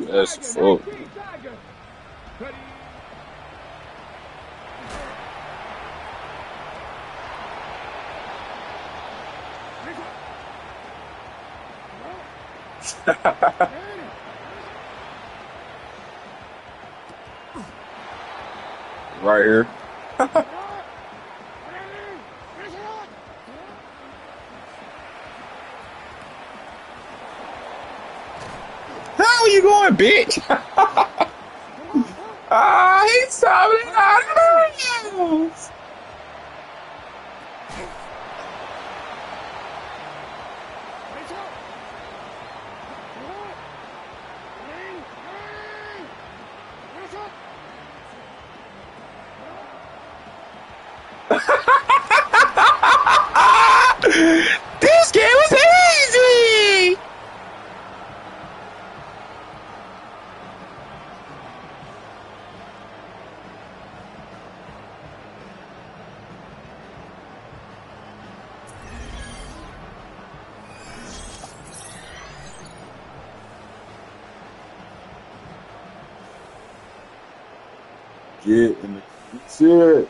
That's full. Right here. How are you going, bitch? He's stopping out of bounds. This game was easy. Get in the shit.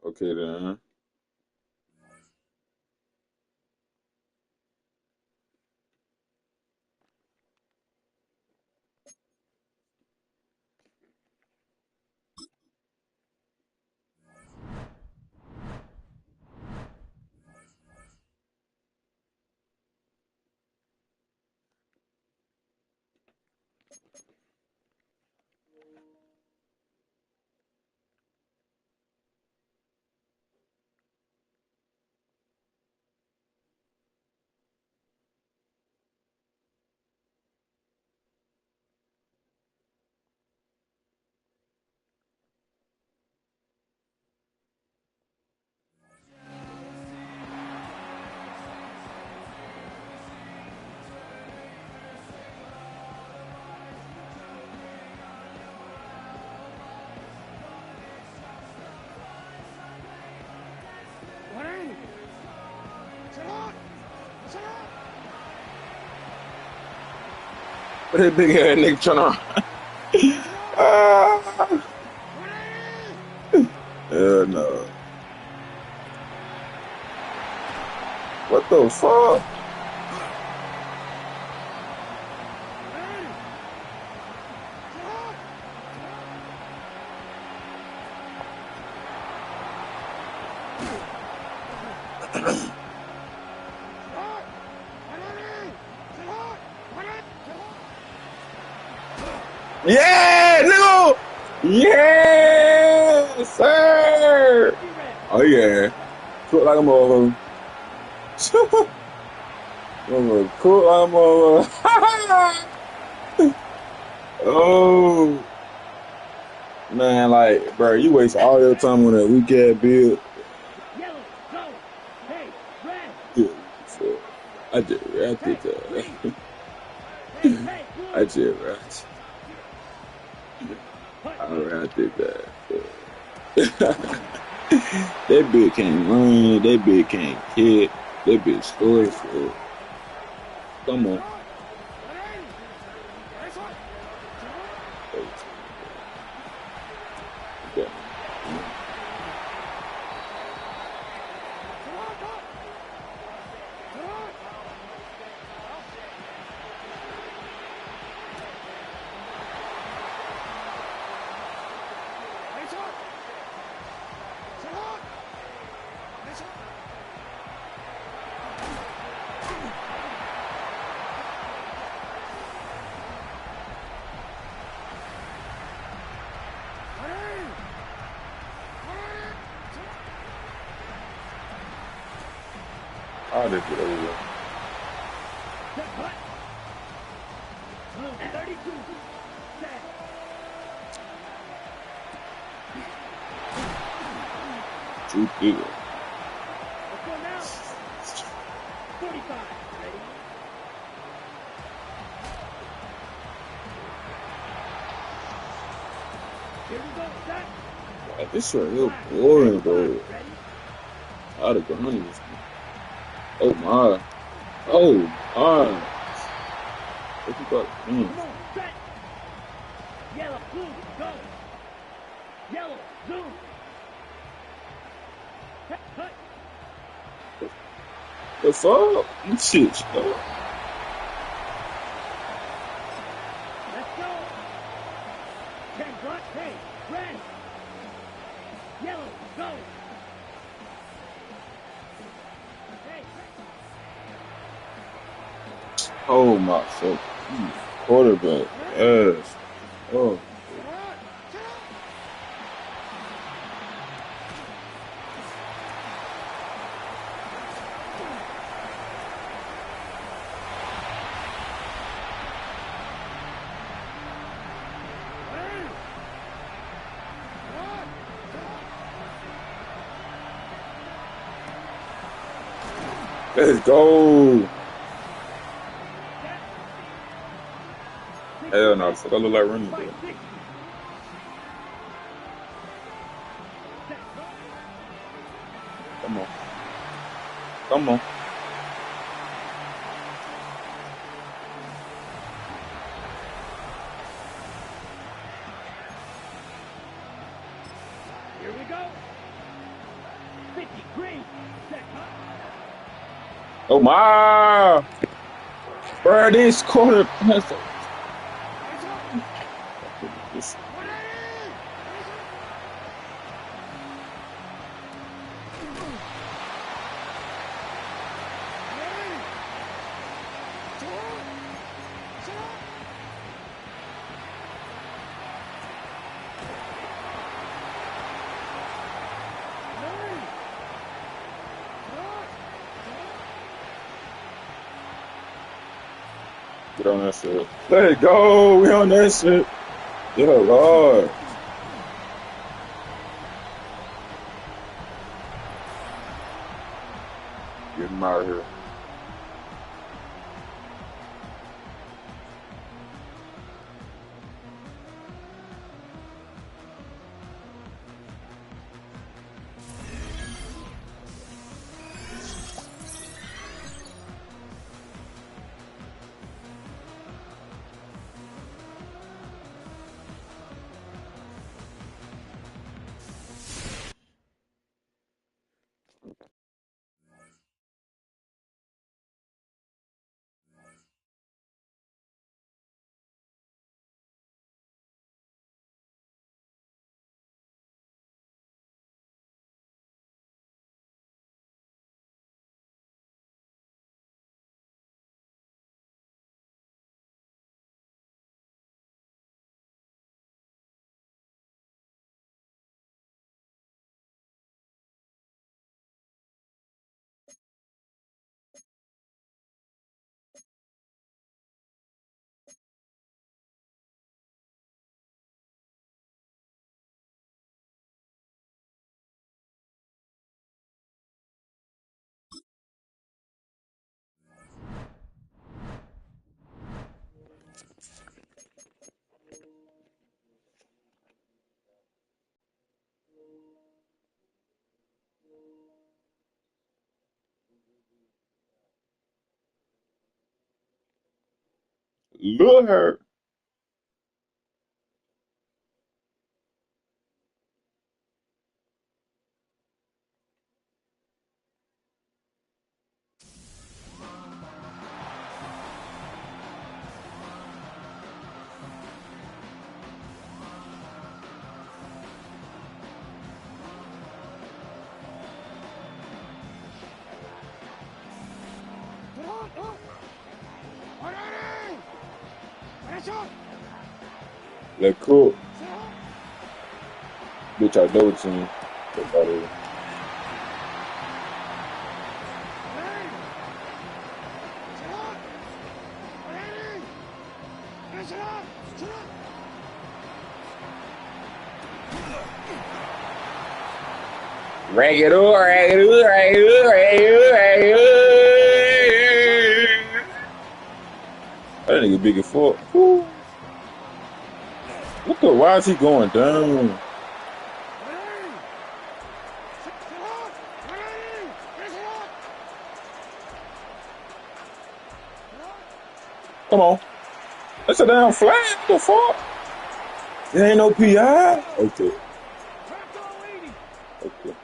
Okay then. What that big ass nigga trying to no. What the fuck? Yeah, nigga! Yes, sir! Oh, yeah. Cook like a motherfucker. Cook like a motherfucker. Oh. Man, like, bro, you waste all your time on that weak ass build. I just ratted that. I just ratted. I ratted that. That bitch can't run. That bitch can't kick. That bitch scored for. Come on. Yeah. I'll just get over there. Too big. Like, this shit real boring, bro. Out of guns. Oh my. Oh my. What you got? Yellow, blue, go. Yellow, blue. The fuck? You shit, bro. Let's go. 10 block, hey, red. Yellow, go. Hey, Oh my fuck. Quarterback. Yes. Oh. Let's go. Hell no, fuck, I look like running back. Come on. Come on. here we go. 50 green. Set, Oh my. Bro, this quarter. This. Get on that shit. Let's go. We on that shit. Yeah, Lord. Get him out of here. Look her. Let's cook. Bitch, I know it's in. Rag it up, rag it up, rag it up, rag it up, rag it up. That nigga big as fuck. Woo. What the? Why is he going down? Come on. That's a damn flag. What the fuck? There ain't no PI? Okay. Okay.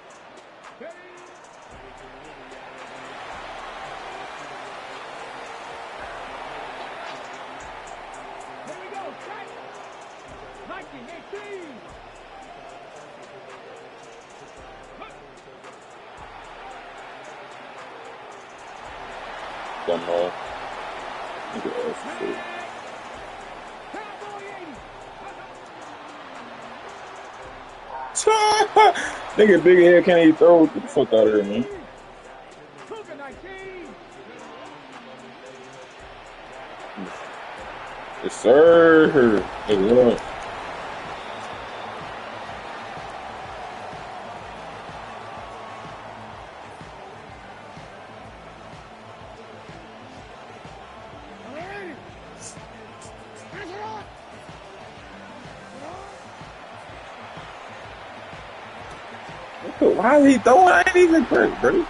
Come on. Look at that shit. Nigga big head can't even throw. Get the fuck out of here, man. Yes, sir. Hey, look. Why is he throwing? I ain't even press, bro.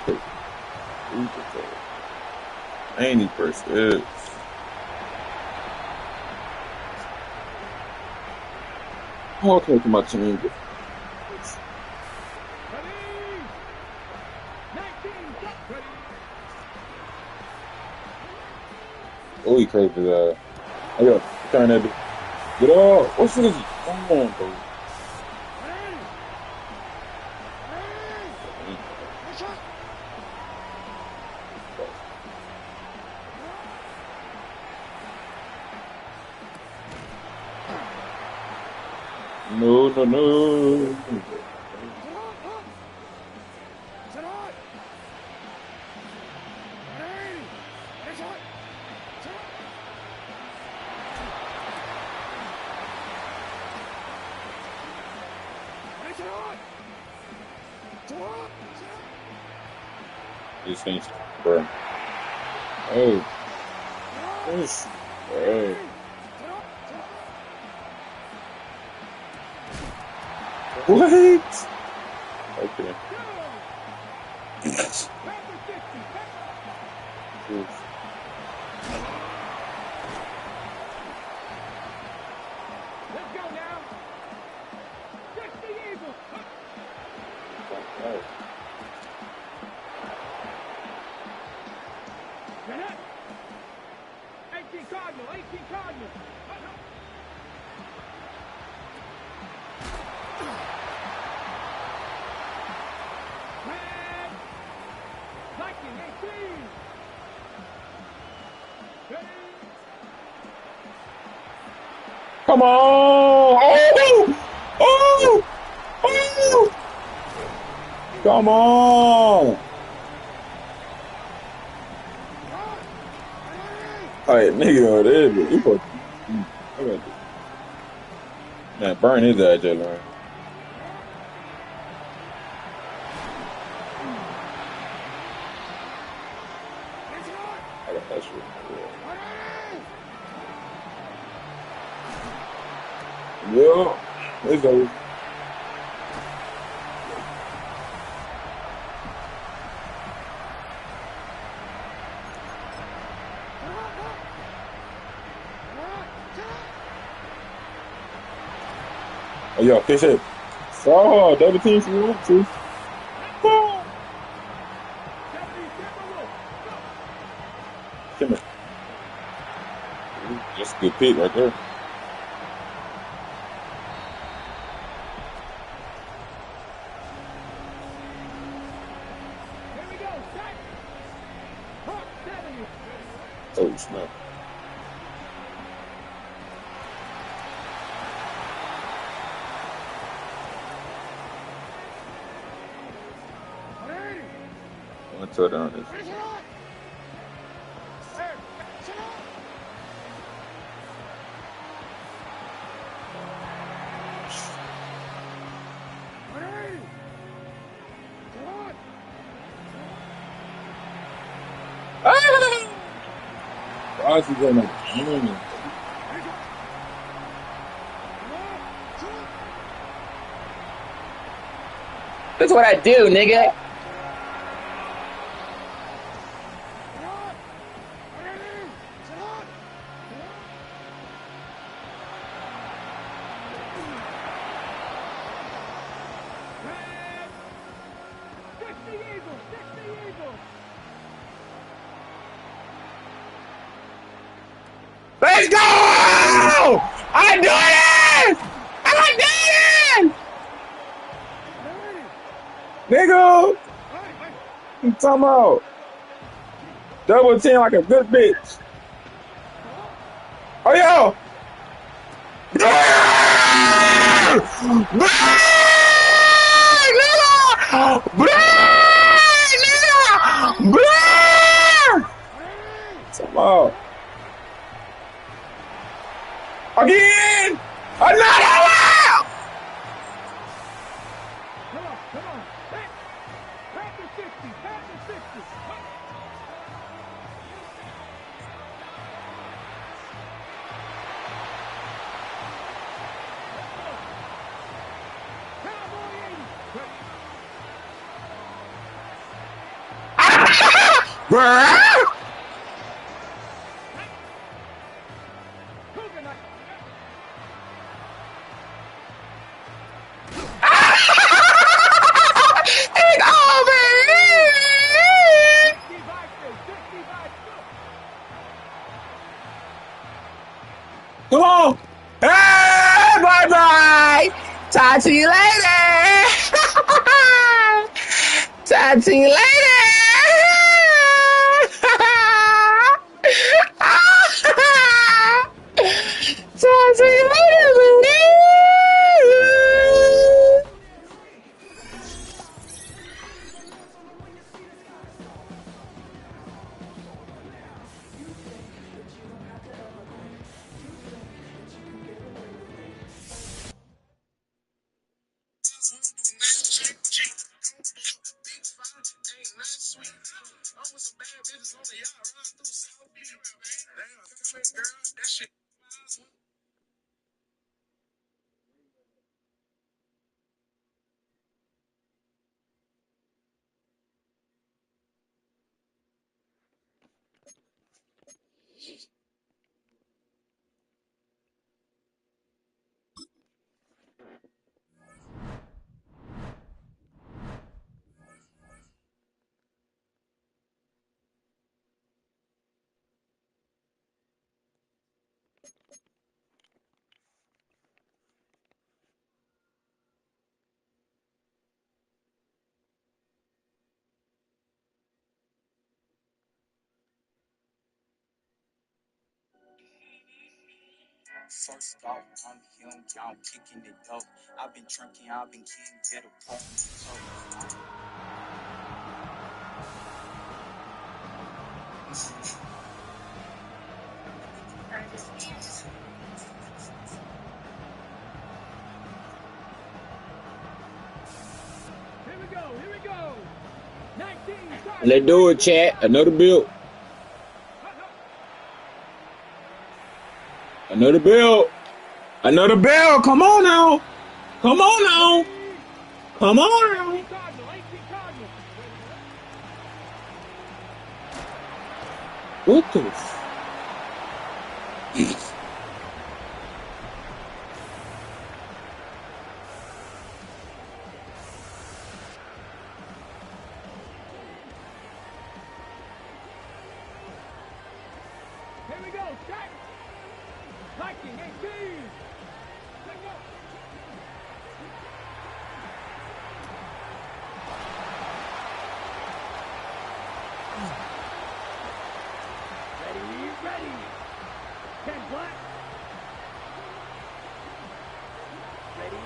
I ain't even press it. Oh, okay, to my team. Oh, he crazy that. Oh, yeah, trying to get off. What's this? Come on, bro. No, no, no. This ain't bro. Oh. Yes. Bro. What? Okay. Yes. Let's go now. 60 Eagles. Net. 18 Cardinal. 18 Cardinal. Red. 1918. Ready. Come on! Oh! Oh! Oh! Come on! Alright, nigga, there, but you put. Man, burn his ass, Jalen. I got that shit. Yeah. It's over. Oh, yeah, fish it. Oh, double team if you want to. Come here. That's a good pick right there. Oh, snap. One touchdown this. Why is he going to game? That's what I do, nigga. Let's go! I do it! I did it! Nigga! I'm talking about double team like a good bitch. Oh, yo! Come on. Again! Another one! Come on. Back to 60. Come on! Hey, bye-bye! Talk to you later! Talk to you later! Talk to you later, baby! First off, I'm him, y'all kicking it up. I've been drinking, I've been getting get a phone. Here we go. 19. Let's do it, chat. Another build. Another build. Another build. Come on now. Come on now. Come on now. What the Here we go. Check. Viking 18. Let's go. Ready. 10 black. Ready.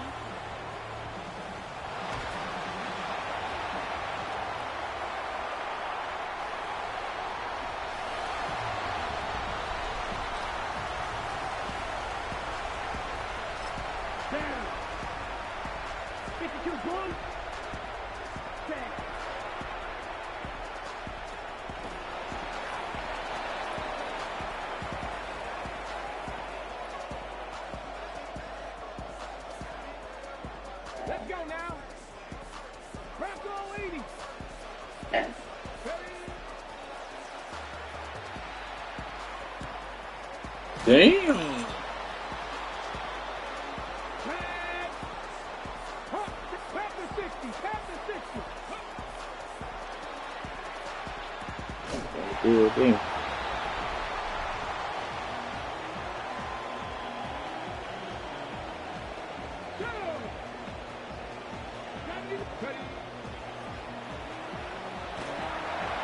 Damn. Good thing.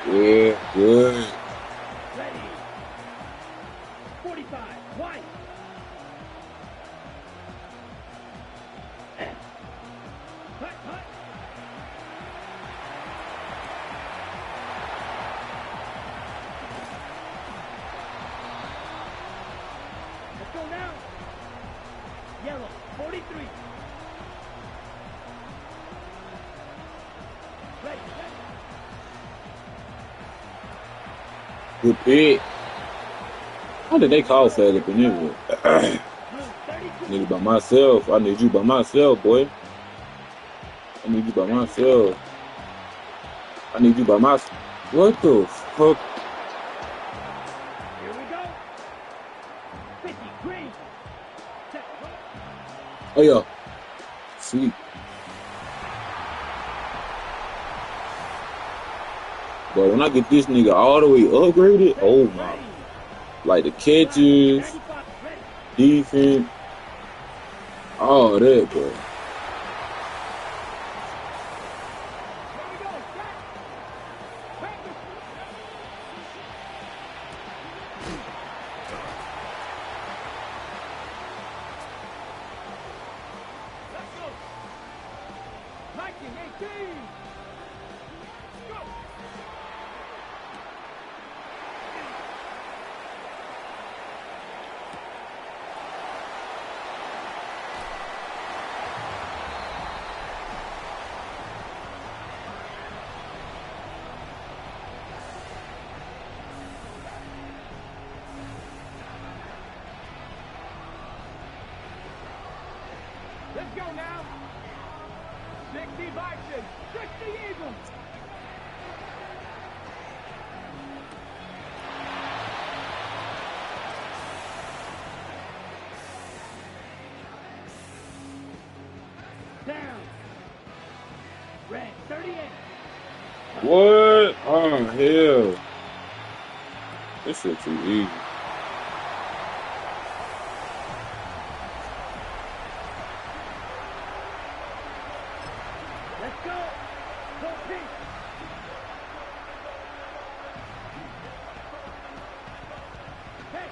Yeah, good. Ready. 45. White. Hut, hut. Let's go now. Yellow. 43. Ready. Good pick. How did they call fast up in there? Blue. 32. Need by myself. I need you by myself, boy. I need you by myself. I need you by myself. What the fuck? Here we go. 50. Green. Set. Oh, yeah. Sweet. But when I get this nigga all the way upgraded, oh my. Like the catches, 95. Ready. defense, all that, bro. Here we go. Set. Practice. Let's go. 1918. Go. Let's go now. 60 Vikings, 60 Eagles. Down. Red, 38. What? Oh, hell. This shit too easy. Let's go. Go pink. Hey.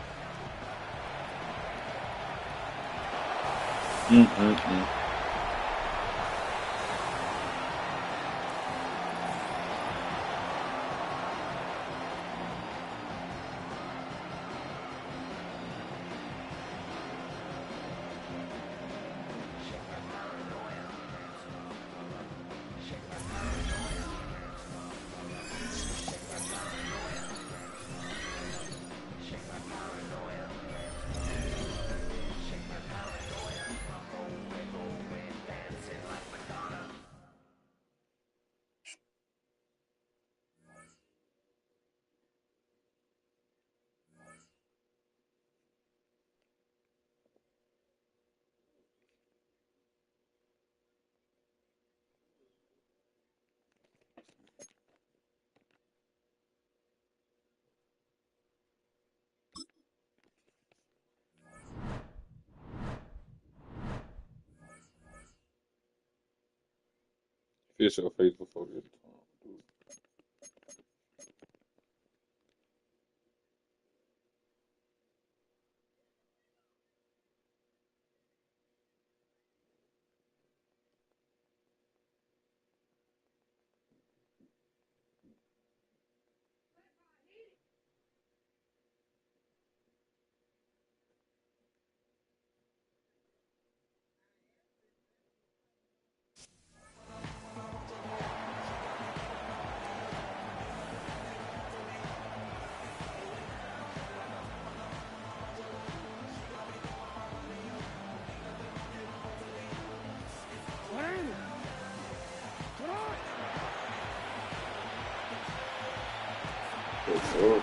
Fix your face before this time. Oh,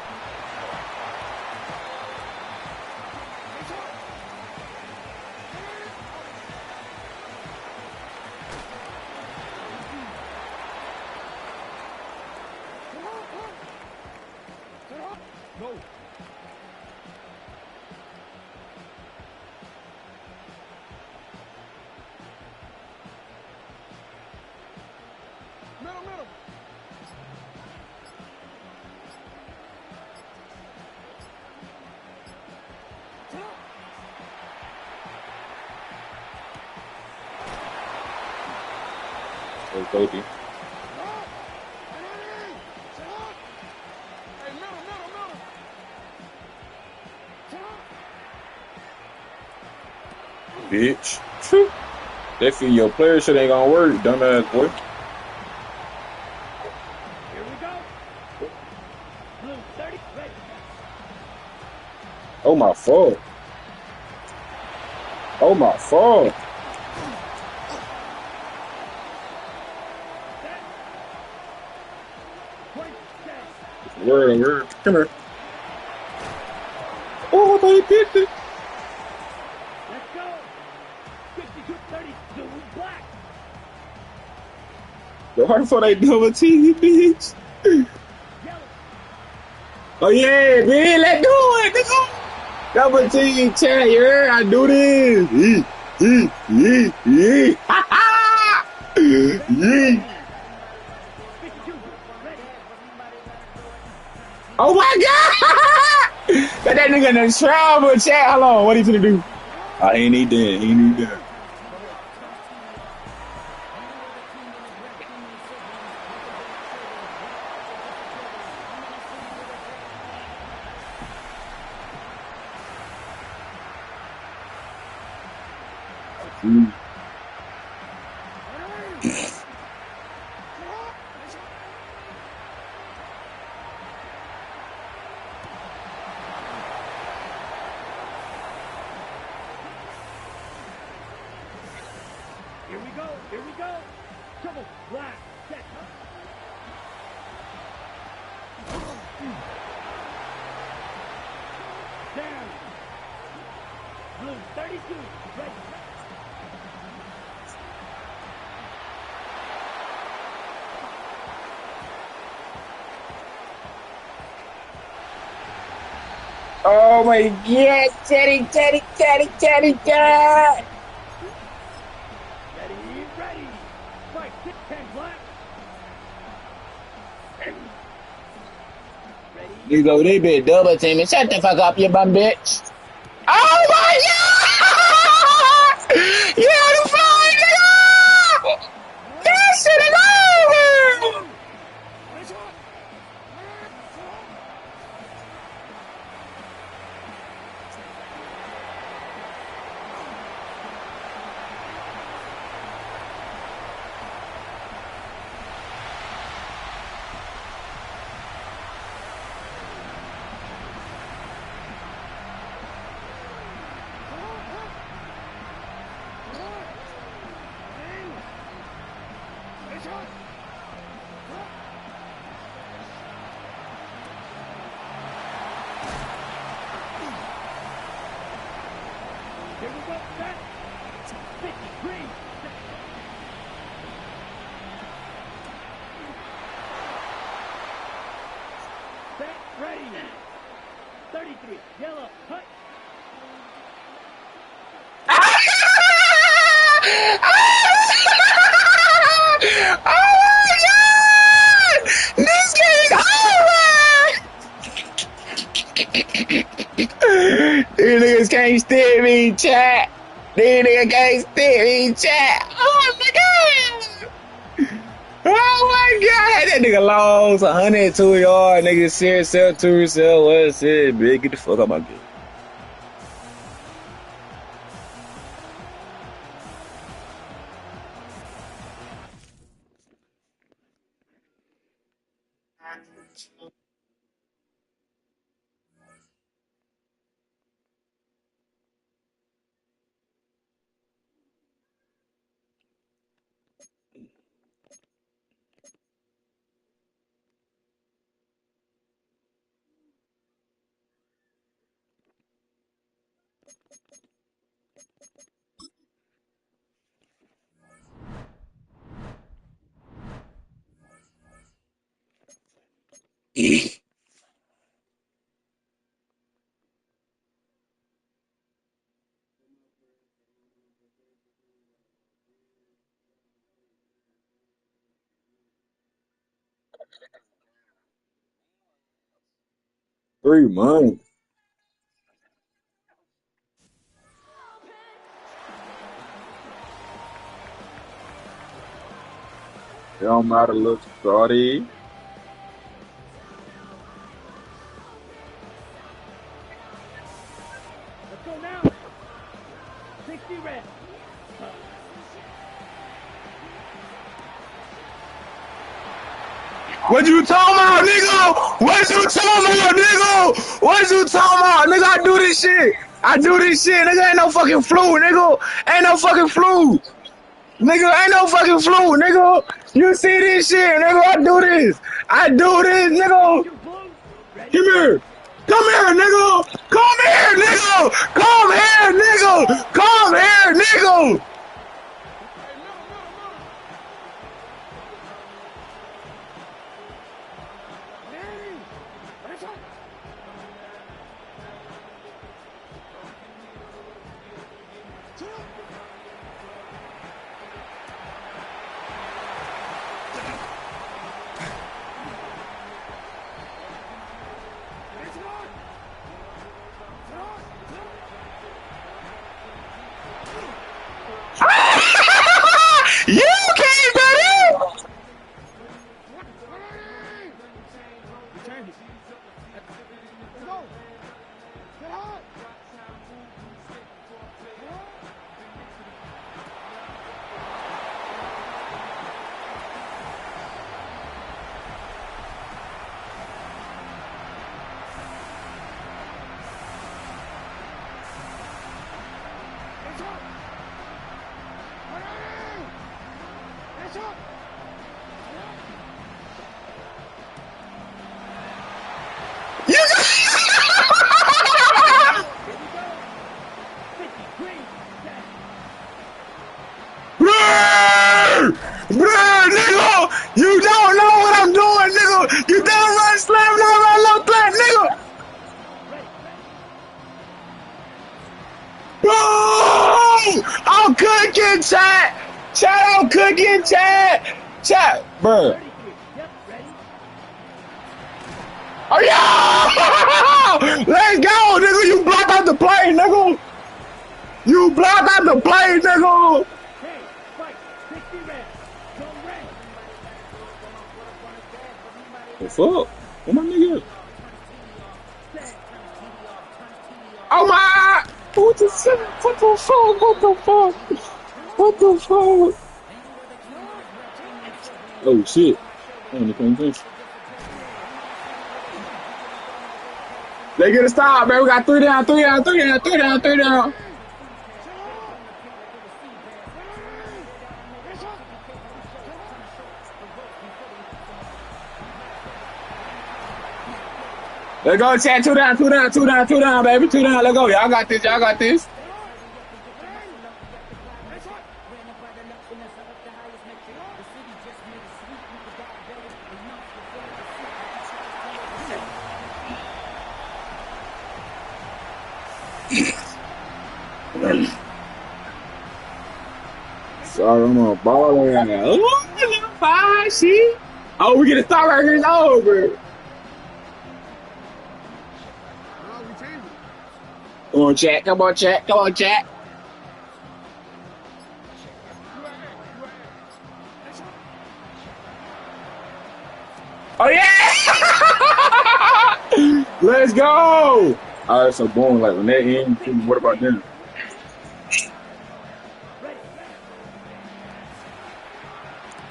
No. Middle. oh, Kobe. Hey, middle. Bitch. That feed your player shit ain't gonna work, dumbass boy. Here we go. Blue 30. Ready. Oh my fault. Oh my fault. Set. Point. Set. Word. Come here. Oh, I thought he picked it. Let's go. 52-32. Black. The hard for that double T, bitch. Yellow. Oh yeah, man, let's do it. Let's go. Double T, chat, you heard? I do this. Yee. Ha ha. Yee. 52. Ready. Oh my god! Got that nigga in the trouble, chat. Hold on, what he finna do? Oh, he ain't need that. Here we go. Trouble. Black. Set. Down. Blue 32. Ready. Oh my god, Teddy. Ready. Fight. 10 black. Ready. You go, they been double teaming. Shut the fuck up, you bum bitch. Oh my god! Yeah, the flying nigga! That shit is over! Here we go. Set. 53. Set. Ready. 33. Yellow. Hut. Oh my god! This game's over! These niggas can't steal me, chat. These niggas can't steal me, chat. Oh my god! Oh my god! That nigga lost 102 yards. Nigga, serious, sell to yourself. What's it, bitch? Get the fuck out my game. 3 months. It don't matter, look, shorty. Let's go now. 60 reps. What you talking about, nigga? What you talking about, nigga? What you talking about, nigga? I do this shit. I do this shit, nigga. Ain't no fucking flu, nigga. Ain't no fucking flu. Nigga, ain't no fucking flu, nigga. You see this shit, nigga. I do this. I do this, nigga. Come here. Come here, nigga. Come here, nigga. Come here, nigga. Come here, nigga. You can't bet it. You Bruh, nigga, you don't know what I'm doing, nigga. You don't run slam, no run low flat, nigga. Boom! I'm cooking, chat. Chat, I'm cooking, chat. Chat, bruh. Oh yeah! Let's go, nigga. You blocked out the play, nigga. You blocked out the play, nigga. The fuck? What my nigga? Oh my! What the fuck? What the fuck? What the fuck? What the fuck? Oh shit. I ain't paying attention. They get a stop, man. We got 3 down, 3 down, 3 down, 3 down, 3 down. Let's go, chat. 2 down, 2 down, 2 down, 2 down, baby. 2 down. Let's go. Y'all got this. Y'all got this. Sorry, I'm on ball right now. Ooh, 5, shit. Oh, we get a start right here. It's over. Come on, chat. Come on, chat. Come on, chat. Oh, yeah! Let's go! All right, so boom, like when that ends, what about them?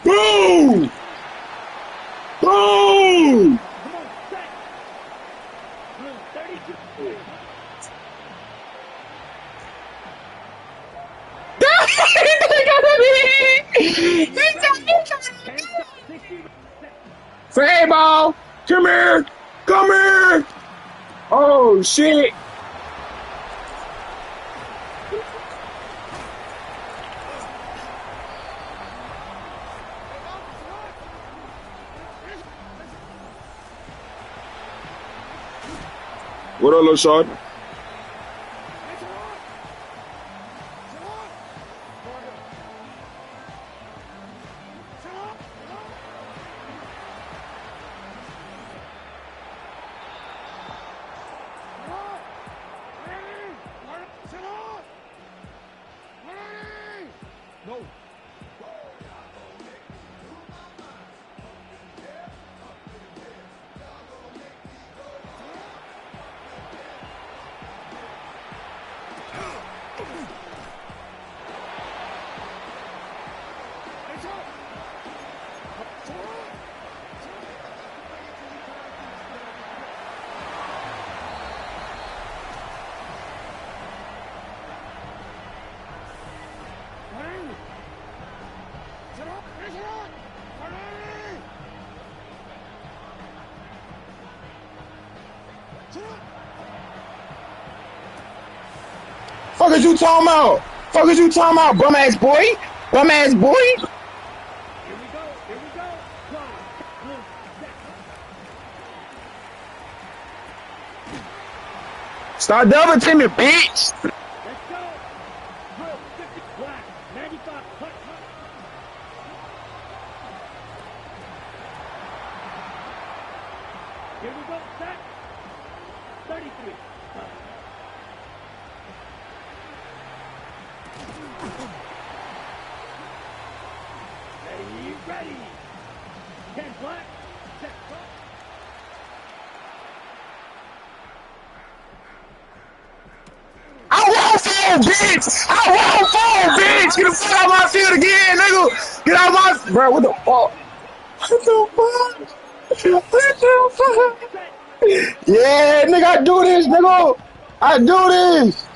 Boom! Boom! Say, hey, ball, come here, come here. Oh shit! What up, little short? Fuck is you talking about? Fuck is you talking about, bum ass boy? Bum ass boy? Here we go. Here we go. Go. Blue. Start double teaming, bitch. Let's go. Blue. 50. Black. 95. Hut. Here we go. Set. 33. Ready. 10 black. Set. I won't fall, bitch. I won't fall, bitch. Get the fuck out of my field again, nigga. Get out of my... Bro, what the fuck? What the fuck? What the fuck? Yeah, nigga, I do this, nigga. I do this.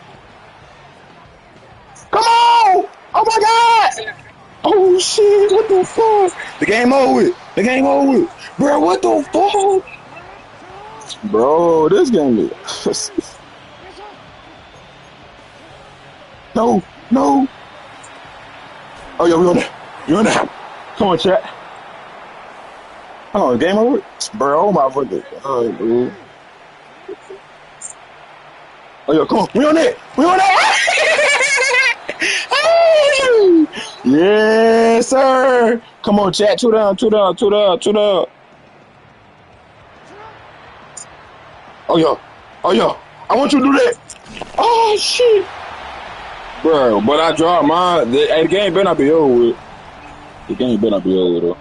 Come on. Oh, my God. Oh, shit. What the fuck? The game over with. The game over with. Bro, what the fuck? Bro, this game is... No, no. Oh, yo, we on that. You on that. Come on, chat. Hold on, game over? Bro, oh my fucking God, bro. Oh, yo, come on. We on that. We on that. Yes, sir. Come on, chat. Two down, two down, two down, two down. Oh, yo. Oh, yo. I want you to do that. Oh, shit. Bro, but I dropped mine. The game better not be over with. The game better not be over, though.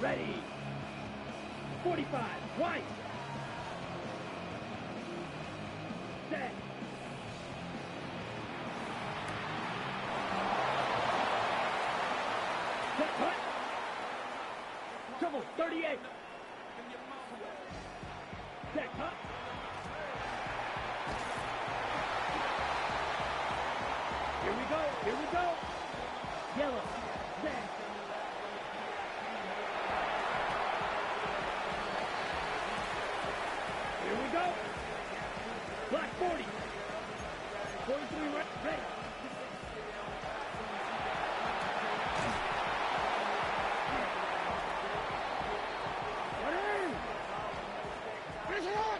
Ready. 45. Right. Set. Set. Cut. Trouble. 38. Set. Cut. Here we go. Here we go. Yellow. Set. Here we go. Black 40. 43 ready. Ready. Finish it up.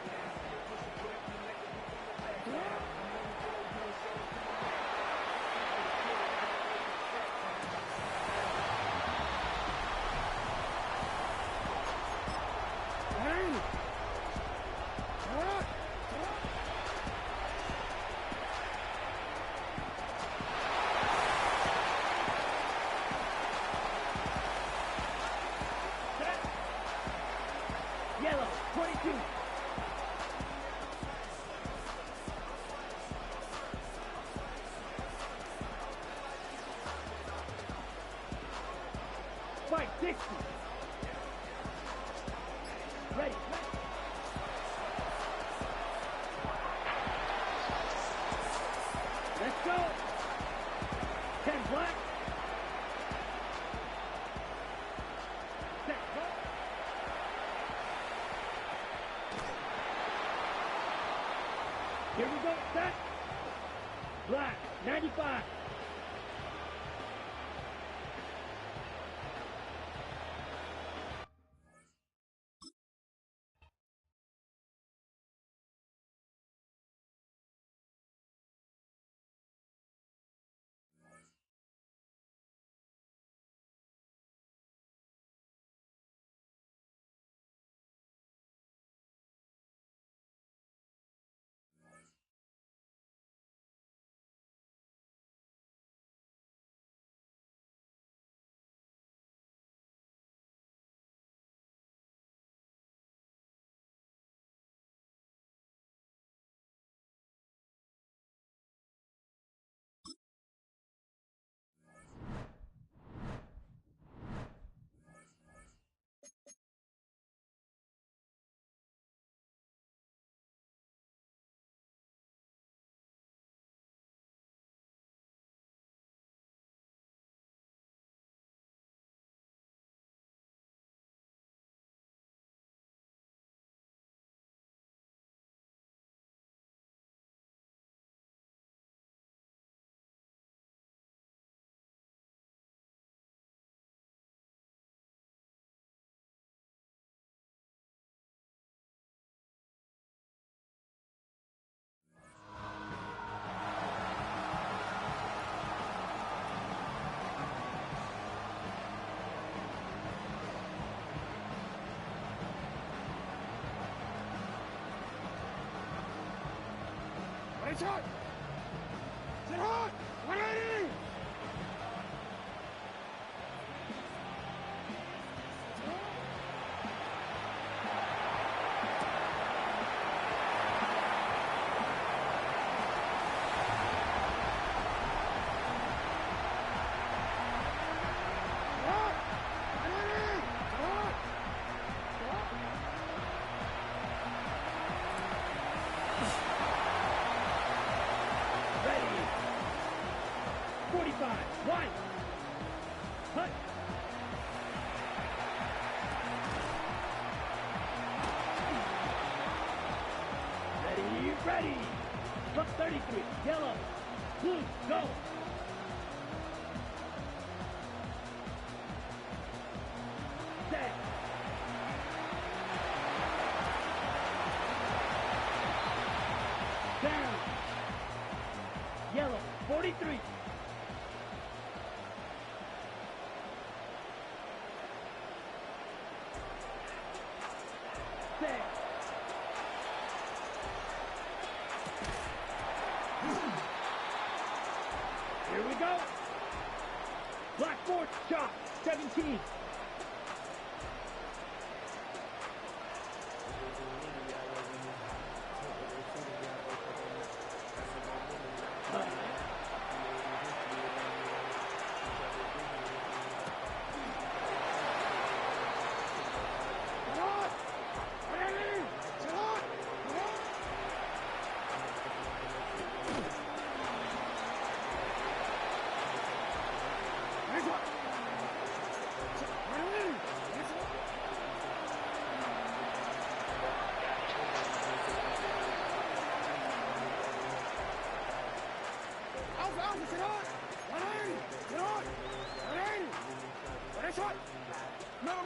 Yellow, 22. Fight, 60. Ready. Let's go. 10 black. Set, go. Here we go, set. Black, 95. Ready, shot. Sit hot. 180. One. Cut. Ready. Look, 33. Yellow. Blue. Go. Set. Down. Yellow. 43. Set. Here we go. Black 4, shot, 17.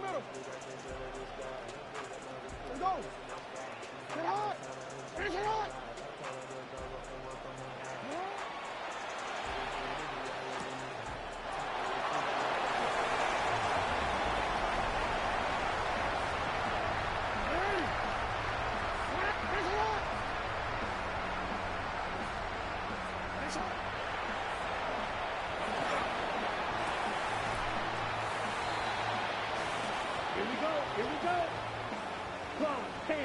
Middle. Let's go. Get hot. Finish it hot. Here we go. Clock, 10.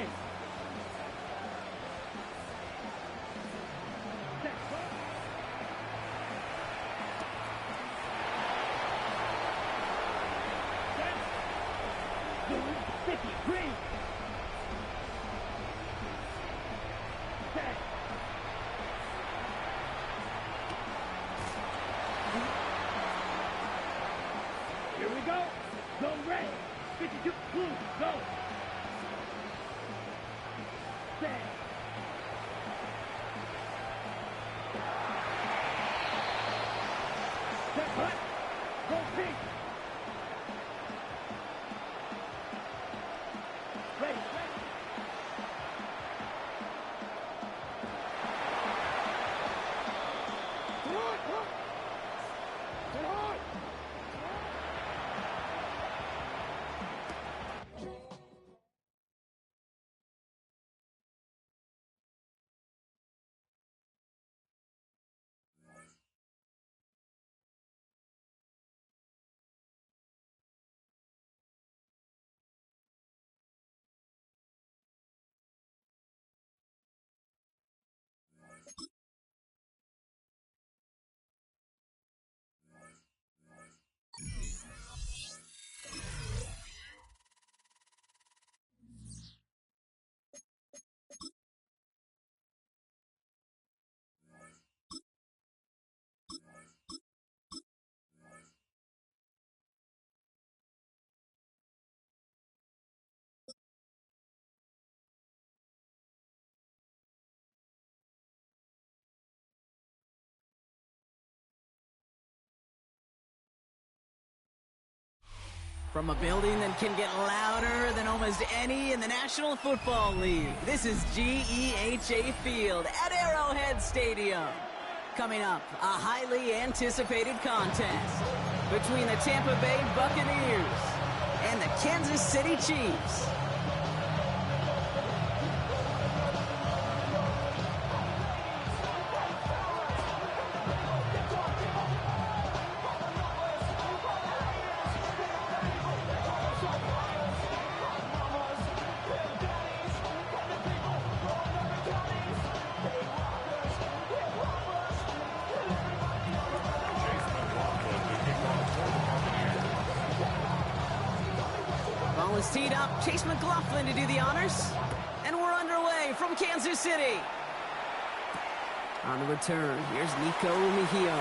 Set, clock. Set. Blue, 50, green. Set. Here we go. Go red. 52, blue, go! Set! Set, cut! Go pink! Ready! Get on! Get on! From a building that can get louder than almost any in the National Football League, this is GEHA Field at Arrowhead Stadium. Coming up, a highly anticipated contest between the Tampa Bay Buccaneers and the Kansas City Chiefs. Ball is teed up. Chase McLaughlin to do the honors. And we're underway from Kansas City. On the return, here's Nico Mejio.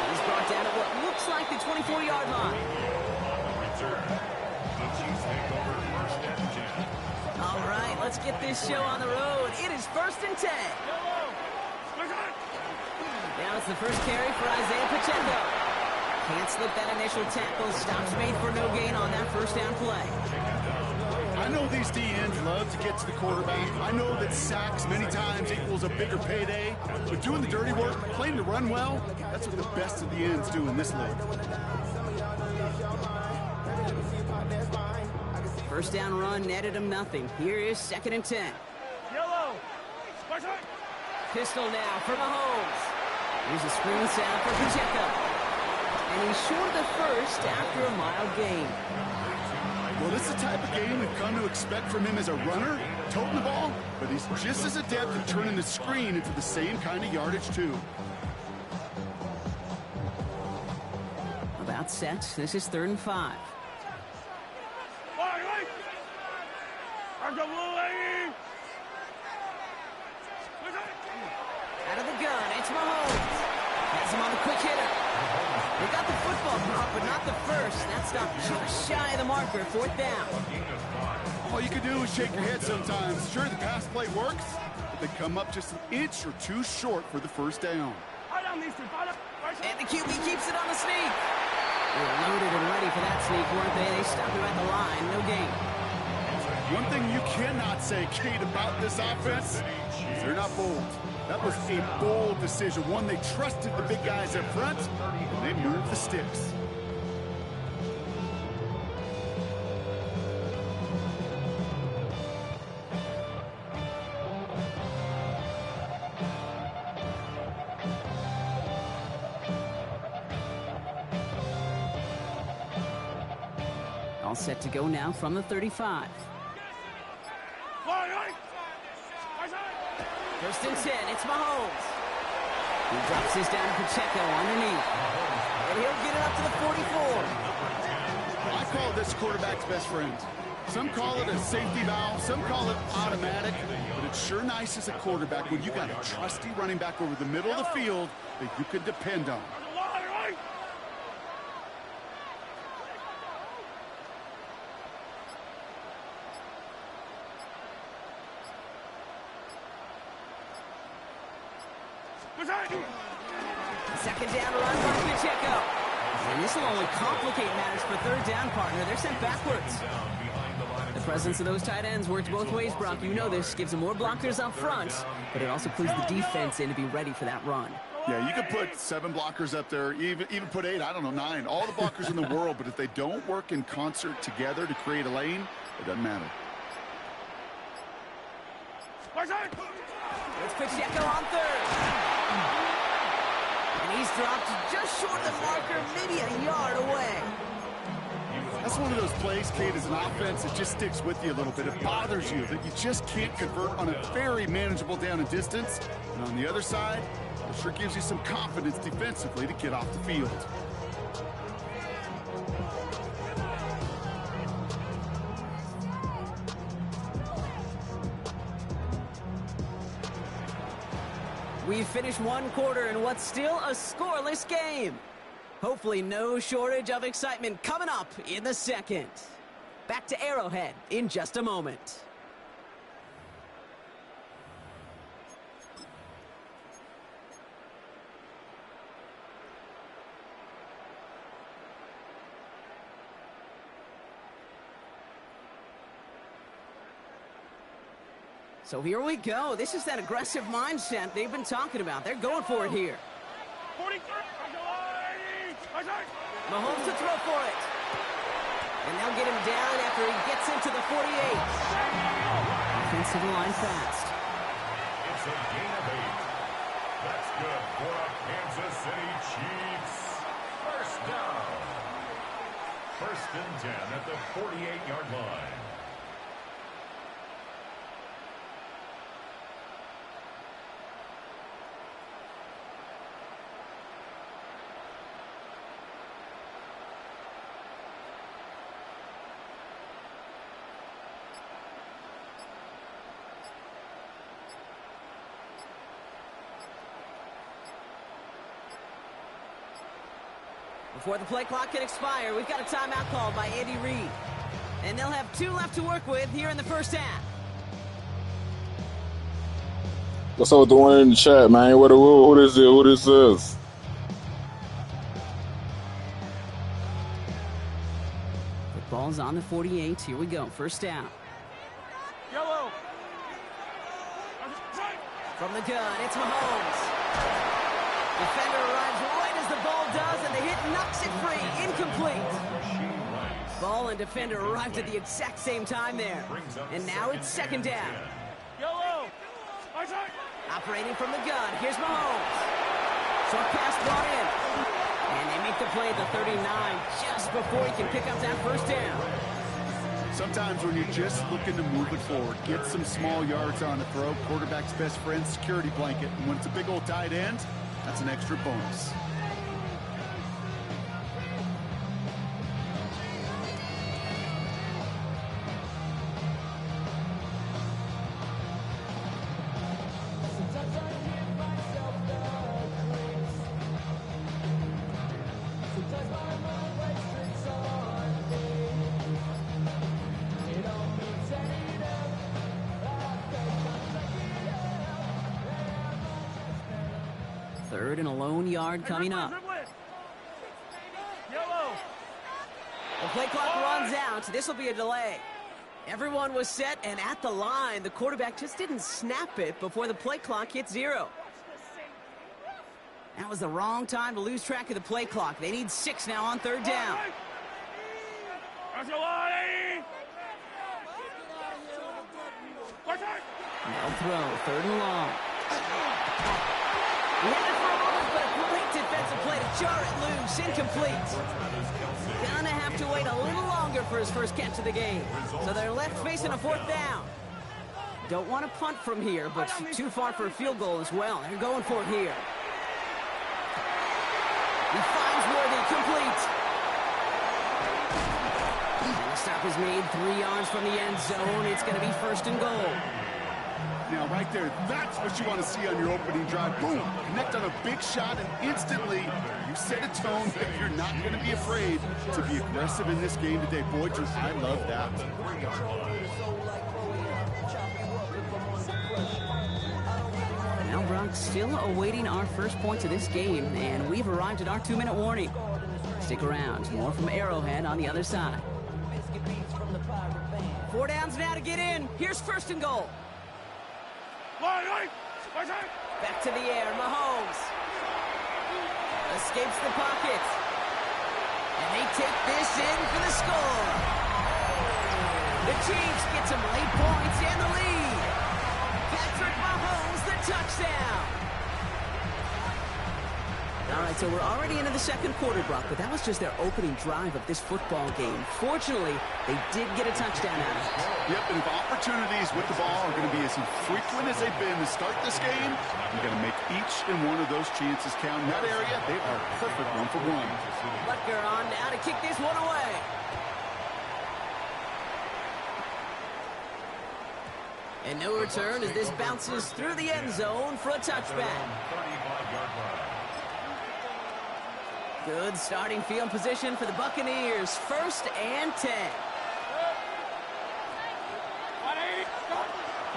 He's brought down at what looks like the 24-yard line. All right, let's get this show on the road. It is 1st and 10. Now it's the first carry for Isaiah Pacheco. Can't slip that initial tackle. Stops made for no gain on that first down play. I know these D-ends love to get to the quarterback. I know that sacks many times equals a bigger payday. But doing the dirty work, playing to run well, that's what the best of the ends do in this league. First down run netted him nothing. Here is 2nd and 10. Yellow! Pistol now for Mahomes. Here's a screen sound for Pacheco. And he's short the first after a mild gain. Well, this is the type of game we've come to expect from him as a runner, toting the ball, but he's just as adept at turning the screen into the same kind of yardage, too. About set. This is 3rd and 5. Out of the gun, it's Mahomes. Has him on the quick hitter. They got the football drop, but not the first. That stopped just shy of the marker. 4th down. All you can do is shake your head sometimes. Sure, the pass play works, but they come up just an inch or two short for the first down. And the QB keeps it on the sneak. They were loaded and ready for that sneak, weren't they? They stopped him at the line. No gain. One thing you cannot say, Kate, about this offense is they're not bold. That was a bold decision, one they trusted the big guys up front, and they moved the sticks. All set to go now from the 35. First and 10, it's Mahomes. He drops this down to Pacheco underneath. And he'll get it up to the 44. I call this quarterback's best friend. Some call it a safety valve, some call it automatic, but it's sure nice as a quarterback when you got a trusty running back over the middle of the field that you can depend on. Second down run by Pacheco. And this will only complicate matters for third down, partner. They're sent backwards. The presence of those tight ends works both ways, Brock. You know this. Gives them more blockers up front, but it also clues the defense in to be ready for that run. Yeah, you could put 7 blockers up there, even put 8, I don't know, 9. All the blockers in the world, but if they don't work in concert together to create a lane, it doesn't matter. It's Pacheco on third. And he's dropped just short of the marker, maybe a yard away. That's one of those plays, Kate, as an offense that just sticks with you a little bit. It bothers you that you just can't convert on a very manageable down and distance. And on the other side, it sure gives you some confidence defensively to get off the field. We've finished one quarter in what's still a scoreless game. Hopefully no shortage of excitement coming up in the second. Back to Arrowhead in just a moment. So here we go. This is that aggressive mindset they've been talking about. They're going for it here. Mahomes to throw for it. And they'll get him down after he gets into the 48. Offensive line fast. It's a gain of 8. That's good for the Kansas City Chiefs. First down. First and 10 at the 48-yard line. Before the play clock can expire, we've got a timeout called by Andy Reid. And they'll have 2 left to work with here in the first half. What's up with the one in the chat, man? What is it? What is this? The ball's on the 48. Here we go. First down. Yellow. From the gun, it's Mahomes. Defender arrives right as the ball does, and the hit knocks it free. Incomplete. Ball and defender arrived at the exact same time there. And now it's second down. Yellow. Operating from the gun, here's Mahomes. Short pass brought in. And they make the play at the 39 just before he can pick up that first down. Sometimes when you're just looking to move it forward, get some small yards on the throw, quarterback's best friend, security blanket. And when it's a big old tight end, that's an extra bonus. Third and a lone yard coming up. The play clock runs out. This will be a delay. Everyone was set and at the line. The quarterback just didn't snap it before the play clock hit 0. That was the wrong time to lose track of the play clock. They need 6 now on third down. No throw, third and long. He had it for a moment, but a great defensive play to jar it loose. Incomplete. Gonna have to wait a little longer for his first catch of the game. So they're left facing a fourth down. Don't want to punt from here, but too far for a field goal as well. They're going for it here. He finds Worthy, complete. And the stop is made 3 yards from the end zone. It's going to be first and goal. Now, right there, that's what you want to see on your opening drive. Boom! Connect on a big shot, and instantly you set a tone that you're not going to be afraid to be aggressive in this game today. Boy, just I love that. Now, Brock, still awaiting our first points of this game, and we've arrived at our 2-minute warning. Stick around. More from Arrowhead on the other side. 4 downs now to get in. Here's first and goal. Back to the air, Mahomes. Escapes the pocket. And they take this in for the score. The Chiefs get some late points and the lead. Patrick Mahomes, the touchdown. All right, so we're already into the second quarter, Brock, but that was just their opening drive of this football game. Fortunately, they did get a touchdown out of it. Yep, and if opportunities with the ball are going to be as infrequent as they've been to start this game, you're going to make each and one of those chances count. In that area, they are perfect 1 for 1. Butker on now to kick this one away. And no return as this bounces through the end zone for a touchback. Good starting field position for the Buccaneers. First and 10.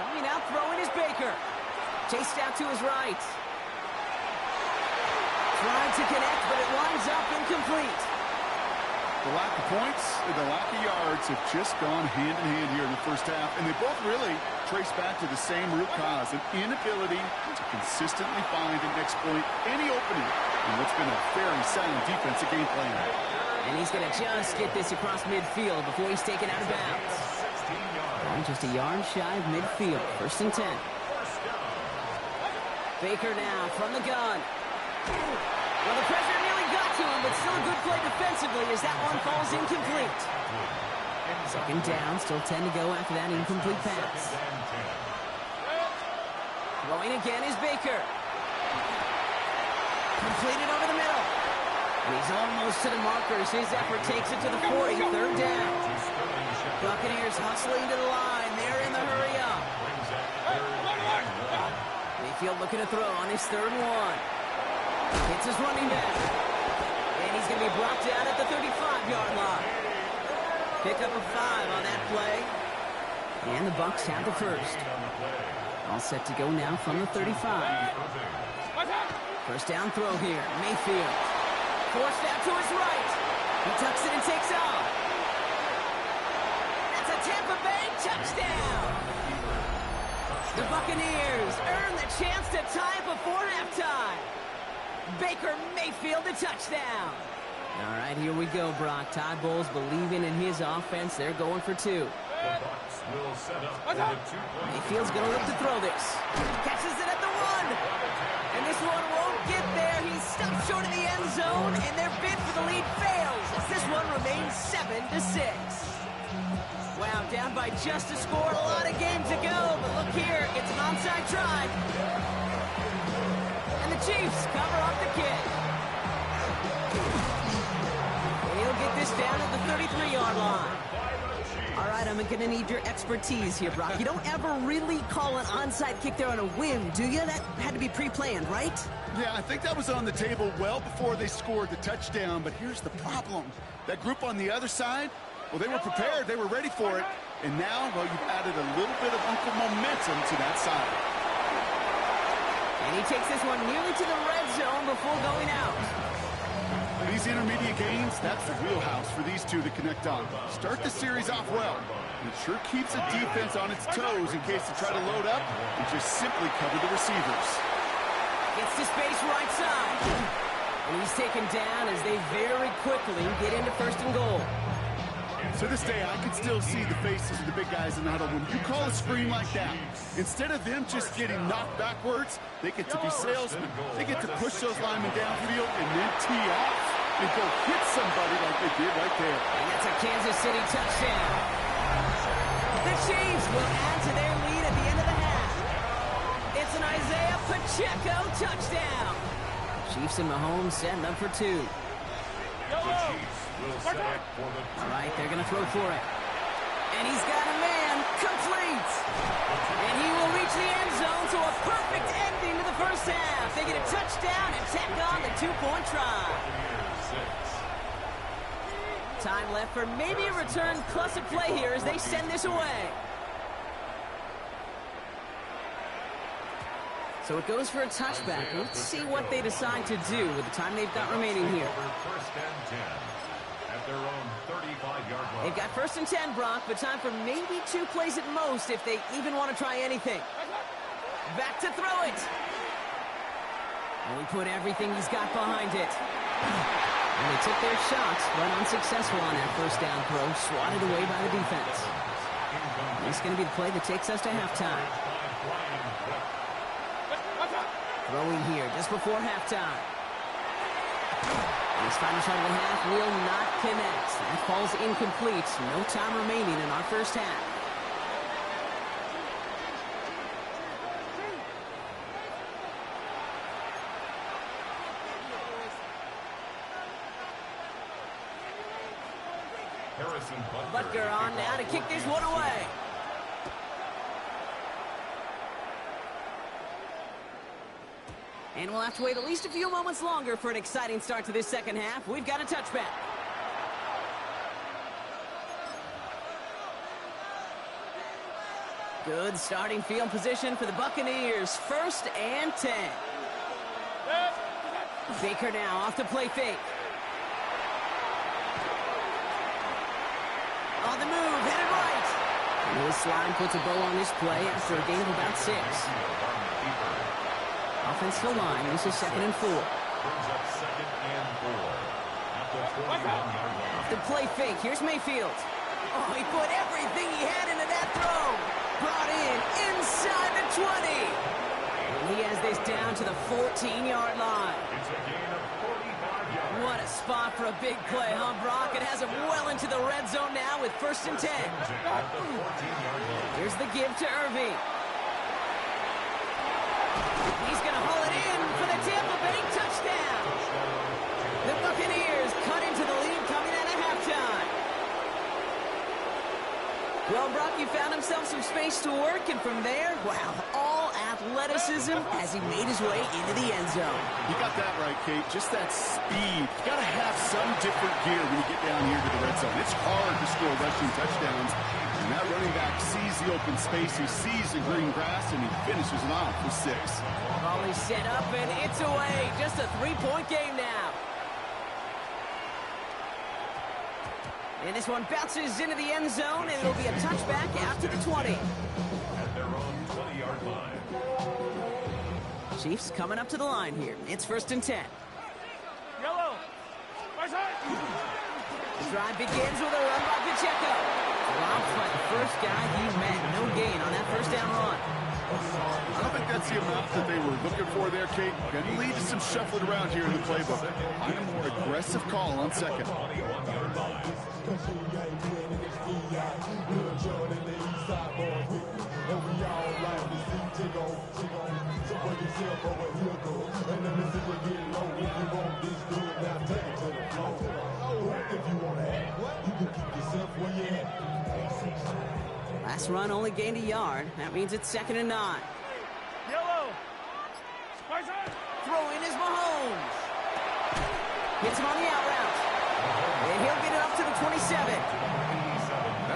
Coming out throwing is Baker. Chased out to his right. Trying to connect, but it winds up incomplete. The lack of points and the lack of yards have just gone hand in hand here in the first half, and they both really trace back to the same root cause, an inability to consistently find and exploit any opening in what's been a very sound defensive game plan. And he's going to just get this across midfield before he's taken out of bounds. And just a yard shy of midfield, first and 10. Baker now from the gun. Well, the pressure nearly got to him, but still a good play defensively as that one falls incomplete. Second down, still 10 to go after that incomplete pass. Throwing again is Baker. Completed over the middle. And he's almost to the markers. His effort takes it to the 40, third down. Buccaneers hustling to the line. They're in the hurry up. Mayfield looking to throw on his third and 1. Hits his running back. And he's going to be brought down at the 35-yard line. Pick up a 5 on that play. And the Bucs have the first. All set to go now from the 35. First down throw here. Mayfield. Forced out to his right. He tucks it and takes off. That's a Tampa Bay touchdown. The Buccaneers earn the chance to tie before halftime. Baker Mayfield, the touchdown. All right, here we go, Brock. Todd Bowles believing in his offense. They're going for 2. Mayfield's going to look to throw this. Catches it at the 1. And this one won't get there. He's stopped short of the end zone, and their bid for the lead fails as this one remains 7-6. Wow, down by just a score. A lot of game to go, but look here. It's an onside try. And the Chiefs cover up the kick. He'll get this down at the 33-yard line. All right, I'm going to need your expertise here, Brock. You don't ever really call an onside kick there on a whim, do you? That had to be pre-planned, right? Yeah, I think that was on the table well before they scored the touchdown, but here's the problem. That group on the other side, well, they were prepared. They were ready for it. And now, well, you've added a little bit of Uncle momentum to that side. And he takes this one nearly to the red zone before going out. These intermediate gains, that's the wheelhouse for these two to connect on. Start the series off well. It sure keeps the defense on its toes in case they try to load up and just simply cover the receivers. Gets to space right side. And he's taken down as they very quickly get into first and goal. To this day, I can still see the faces of the big guys in the huddle. When you call a screen like that, instead of them just getting knocked backwards, they get to be salesmen. They get to push those linemen downfield and then tee off and go hit somebody like they did right there. And that's a Kansas City touchdown. The Chiefs will add to their lead at the end of the half. It's an Isaiah Pacheco touchdown. Chiefs and Mahomes setting up for 2. All right, they're going to throw for it. And he's got a man, complete. And he will reach the end zone to a perfect ending to the first half. They get a touchdown and tack on the 2-point try. Time left for maybe a return plus a play here as they send this away. So it goes for a touchback. Let's see what they decide to do with the time they've got remaining here. First and 10 at their own 35-yard line. They've got first and 10, Brock, but time for maybe 2 plays at most if they even want to try anything. Back to throw it. And we put everything he's got behind it. And they took their shots, but unsuccessful on that first down throw, swatted away by the defense. This is going to be the play that takes us to halftime. Throwing here just before halftime. This final shot of the half will not connect. That falls incomplete. No time remaining in our first half. Butker on now to kick this one away. And we'll have to wait at least a few moments longer for an exciting start to this second half. We've got a touchback. Good starting field position for the Buccaneers. First and 10. Baker now off the play fake. On the move, headed right. And this line puts a bow on this play after a gain of about 6. Offensive line, this is 2nd and 4. Off the play fake, here's Mayfield. Oh, he put everything he had into that throw. Brought in inside the 20. And he has this down to the 14-yard line. What a spot for a big play, huh, Brock? It has him well into the red zone now with first and 10. Here's the give to Irving. He's going to haul it in for the Tampa Bay touchdown. The Buccaneers cut into the lead coming out of halftime. Well, Brock, you found himself some space to work, and from there, wow, all athleticism as he made his way into the end zone. You got that right, Kate. Just that speed. You got to have some different gear when you get down here to the red zone. It's hard to score rushing touchdowns. And that running back sees the open space, he sees the green grass, and he finishes it off with 6. Ball is set up, and it's away. Just a 3-point game now. And this one bounces into the end zone, and it'll be a touchback out to the 20. At their own 20-yard line. Chiefs coming up to the line here. It's first and 10. Yellow. The drive begins with a run by Pacheco. Dropped by the first guy he met. No gain on that first down run. I don't think that's the amount that they were looking for there, Kate. Going to lead to some shuffling around here in the playbook. On a more aggressive call on second. Last run only gained a yard. That means it's 2nd and 9. Yellow. Throw in is Mahomes. Hits him on the out route. And he'll get it up to the 27.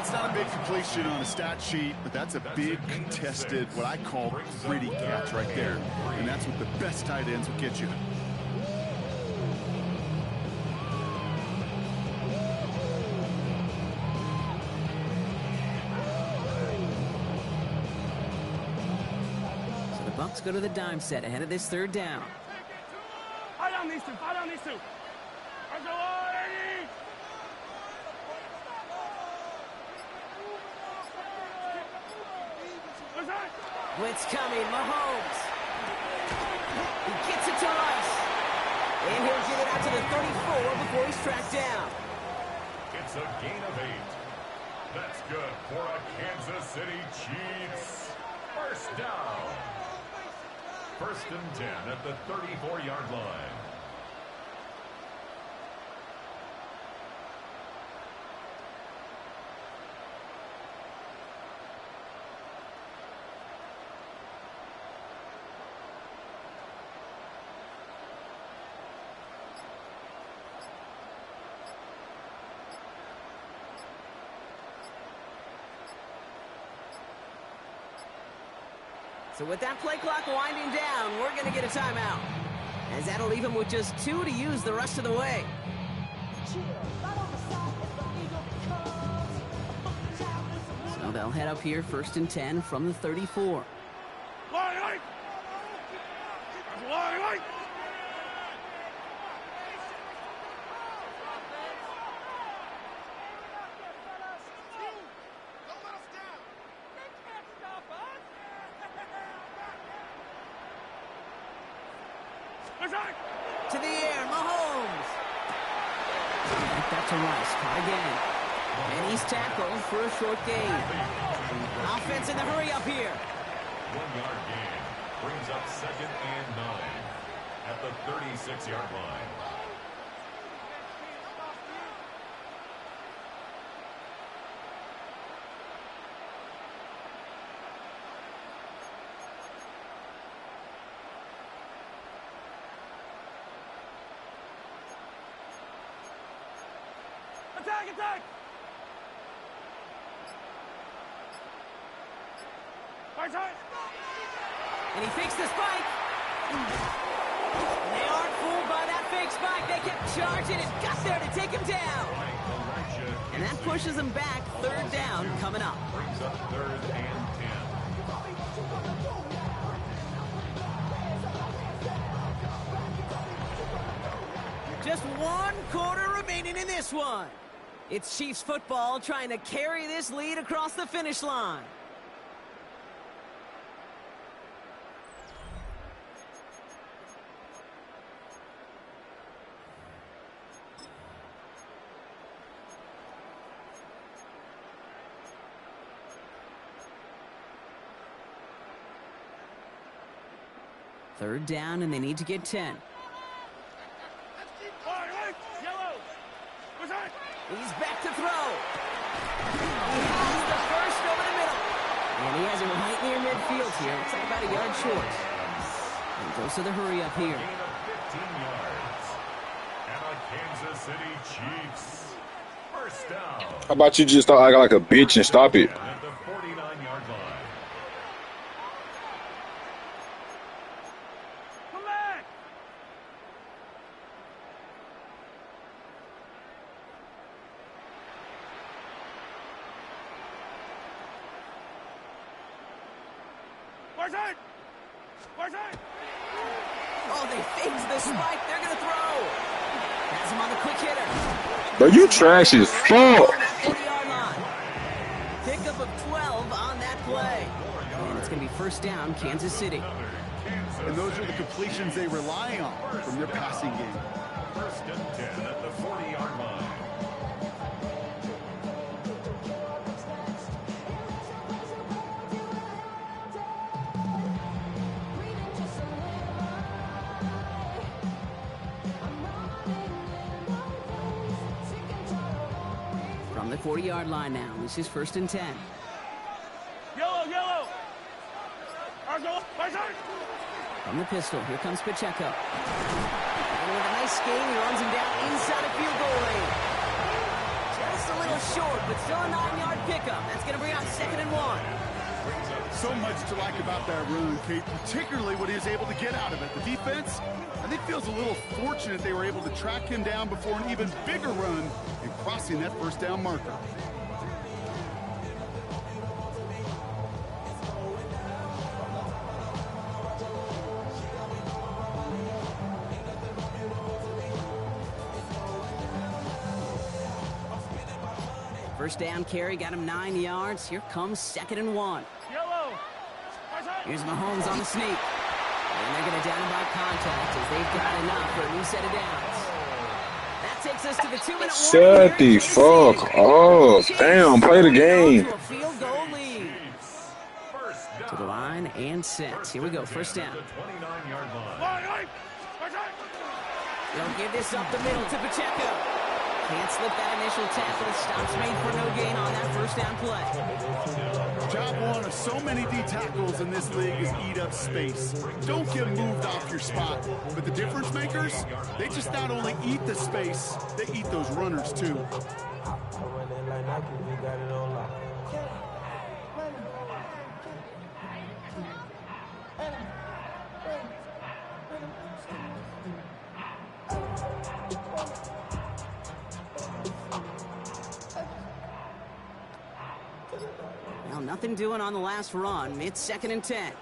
That's not a big completion on a stat sheet, but that's a big contested, what I call gritty catch right there. And that's what the best tight ends will get you. So the Bucks go to the dime set ahead of this third down. Fight on these two. Fight on these two. Blitz coming, Mahomes. He gets it to Rice. And he'll get it out to the 34 before he's tracked down. It's a gain of 8. That's good for a Kansas City Chiefs. First down. First and 10 at the 34-yard line. So with that play clock winding down, we're going to get a timeout, as that'll leave him with just 2 to use the rest of the way. So they'll head up here, first and 10 from the 34. To the air, Mahomes. Back to Rice, caught again. And he's tackled for a short gain. Offense in the hurry up here. 1-yard gain brings up second and 9 at the 36-yard line. Attack! And he fakes the spike. They aren't fooled by that fake spike. They kept charging and got there to take him down. And that pushes him back. Third down coming up. Brings up third and 10. Just 1 quarter remaining in this one. It's Chiefs football trying to carry this lead across the finish line. Third down, and they need to get 10. He's back to throw. He has the first over the middle. And he has it right near midfield here. It's like about a yard short. And goes to the hurry up here. Gain of 15 yards. And a Kansas City Chiefs. First down. How about you just act like a bitch and stop it? At the 49-yard line. Oh, they faked the spike. They're going to throw. Has him on the quick hitter. But you trash as fuck. 40-yard line. Pickup of 12 on that play. And it's going to be first down, Kansas City. And those are the completions they rely on from their passing game. First and 10 at the 40-yard line. From the 40-yard line now. This is first and 10. Yellow! From the pistol, here comes Pacheco. And with a nice gain, he runs him down inside of field goal range. Just a little short, but still a 9-yard pickup. That's going to bring on 2nd and 1. So much to like about that run, Kate, particularly what he was able to get out of it. The defense, I think, feels a little fortunate they were able to track him down before an even bigger run and crossing that first down marker. First down carry got him 9 yards. Here comes 2nd and 1. Yellow. Here's Mahomes on the sneak. And they're going to down him by contact as they've got enough for a new set of downs. That takes us to the 2-minute warning. Shut the fuck up. Damn, play the game. To a field goal lead. To the line and set. Here we go, first down. They'll give this up the middle to Pacheco. Can't slip that initial tackle. Stops made for no gain on that first down play. Job one of so many D tackles in this league is eat up space. Don't get moved off your spot. But the difference makers, they just not only eat the space, they eat those runners too. Well, nothing doing on the last run. It's 2nd and 10.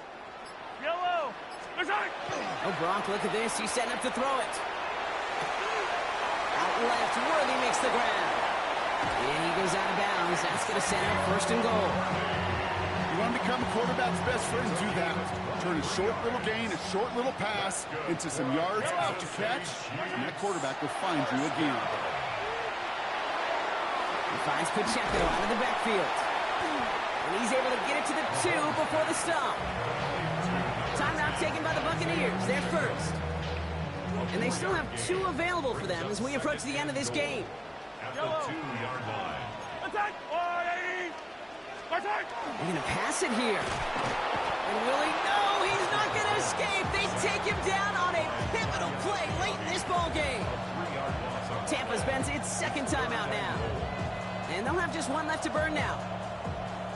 Yellow. Oh, Gronk, look at this. He's setting up to throw it. Out left, Worthy makes the grab. And he goes out of bounds. That's going to set up 1st and goal. You want to become a quarterback's best friend, do that. Turn a short little gain, a short little pass into some yards out to catch, and that quarterback will find you again. He finds Pacheco out of the backfield. And he's able to get it to the 2 before the stop. Timeout taken by the Buccaneers. They're first. And they still have 2 available for them as we approach the end of this game. At the 2-yard line. Attack. Attack. They're going to pass it here. And will he? No, he's not going to escape. They take him down on a pivotal play late in this ball game. Tampa spends its 2nd timeout now. And they'll have just 1 left to burn now.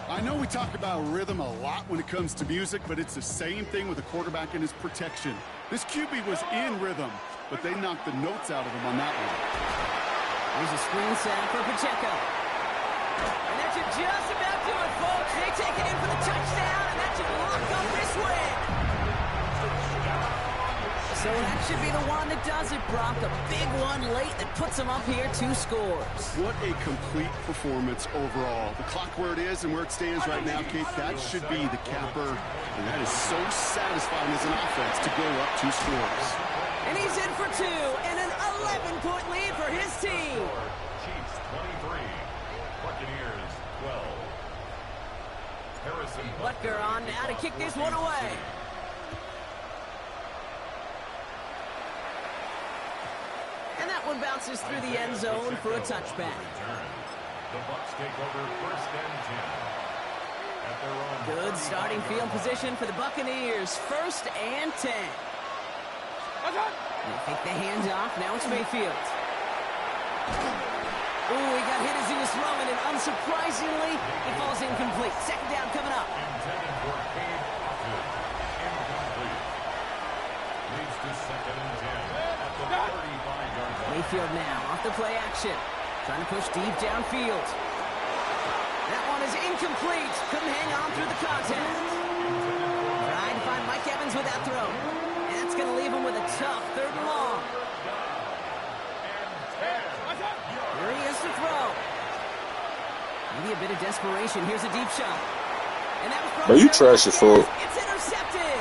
I know we talk about rhythm a lot when it comes to music, but it's the same thing with a quarterback and his protection. This QB was in rhythm, but they knocked the notes out of him on that one. There's a screen set for Pacheco. And that should just about do it, folks. They take it in for the touchdown, and that should lock up this win. So that should be the one that does it, Brock. A big one late that puts them up here 2 scores. What a complete performance overall. The clock where it is and where it stands right now, Kate, that should be the capper. And that is so satisfying as an offense to go up 2 scores. And he's in for 2 and an 11-point lead for his team. Chiefs 23, Buccaneers 12. Harrison Butker on now to kick this one away. And that one bounces through the end zone for a touchback. The Bucs take over 1st and 10. At their own Good starting field position for the Buccaneers. 1st and 10. They take the handoff. Now it's Mayfield. Ooh, he got hit as he was throwing, and unsurprisingly, it falls incomplete. 2nd down coming up. intended for Cade Otton. Incomplete. Leads to 2nd and 10 at the 35-yard line. Mayfield now off the play action. Trying to push deep downfield. That one is incomplete. Couldn't hang on through the contact. Trying to find Mike Evans with that throw. And that's going to leave him with a tough 3rd and long. Here he is to throw. Maybe a bit of desperation. Here's a deep shot. And that was Bro, you trash as fuck. It's intercepted.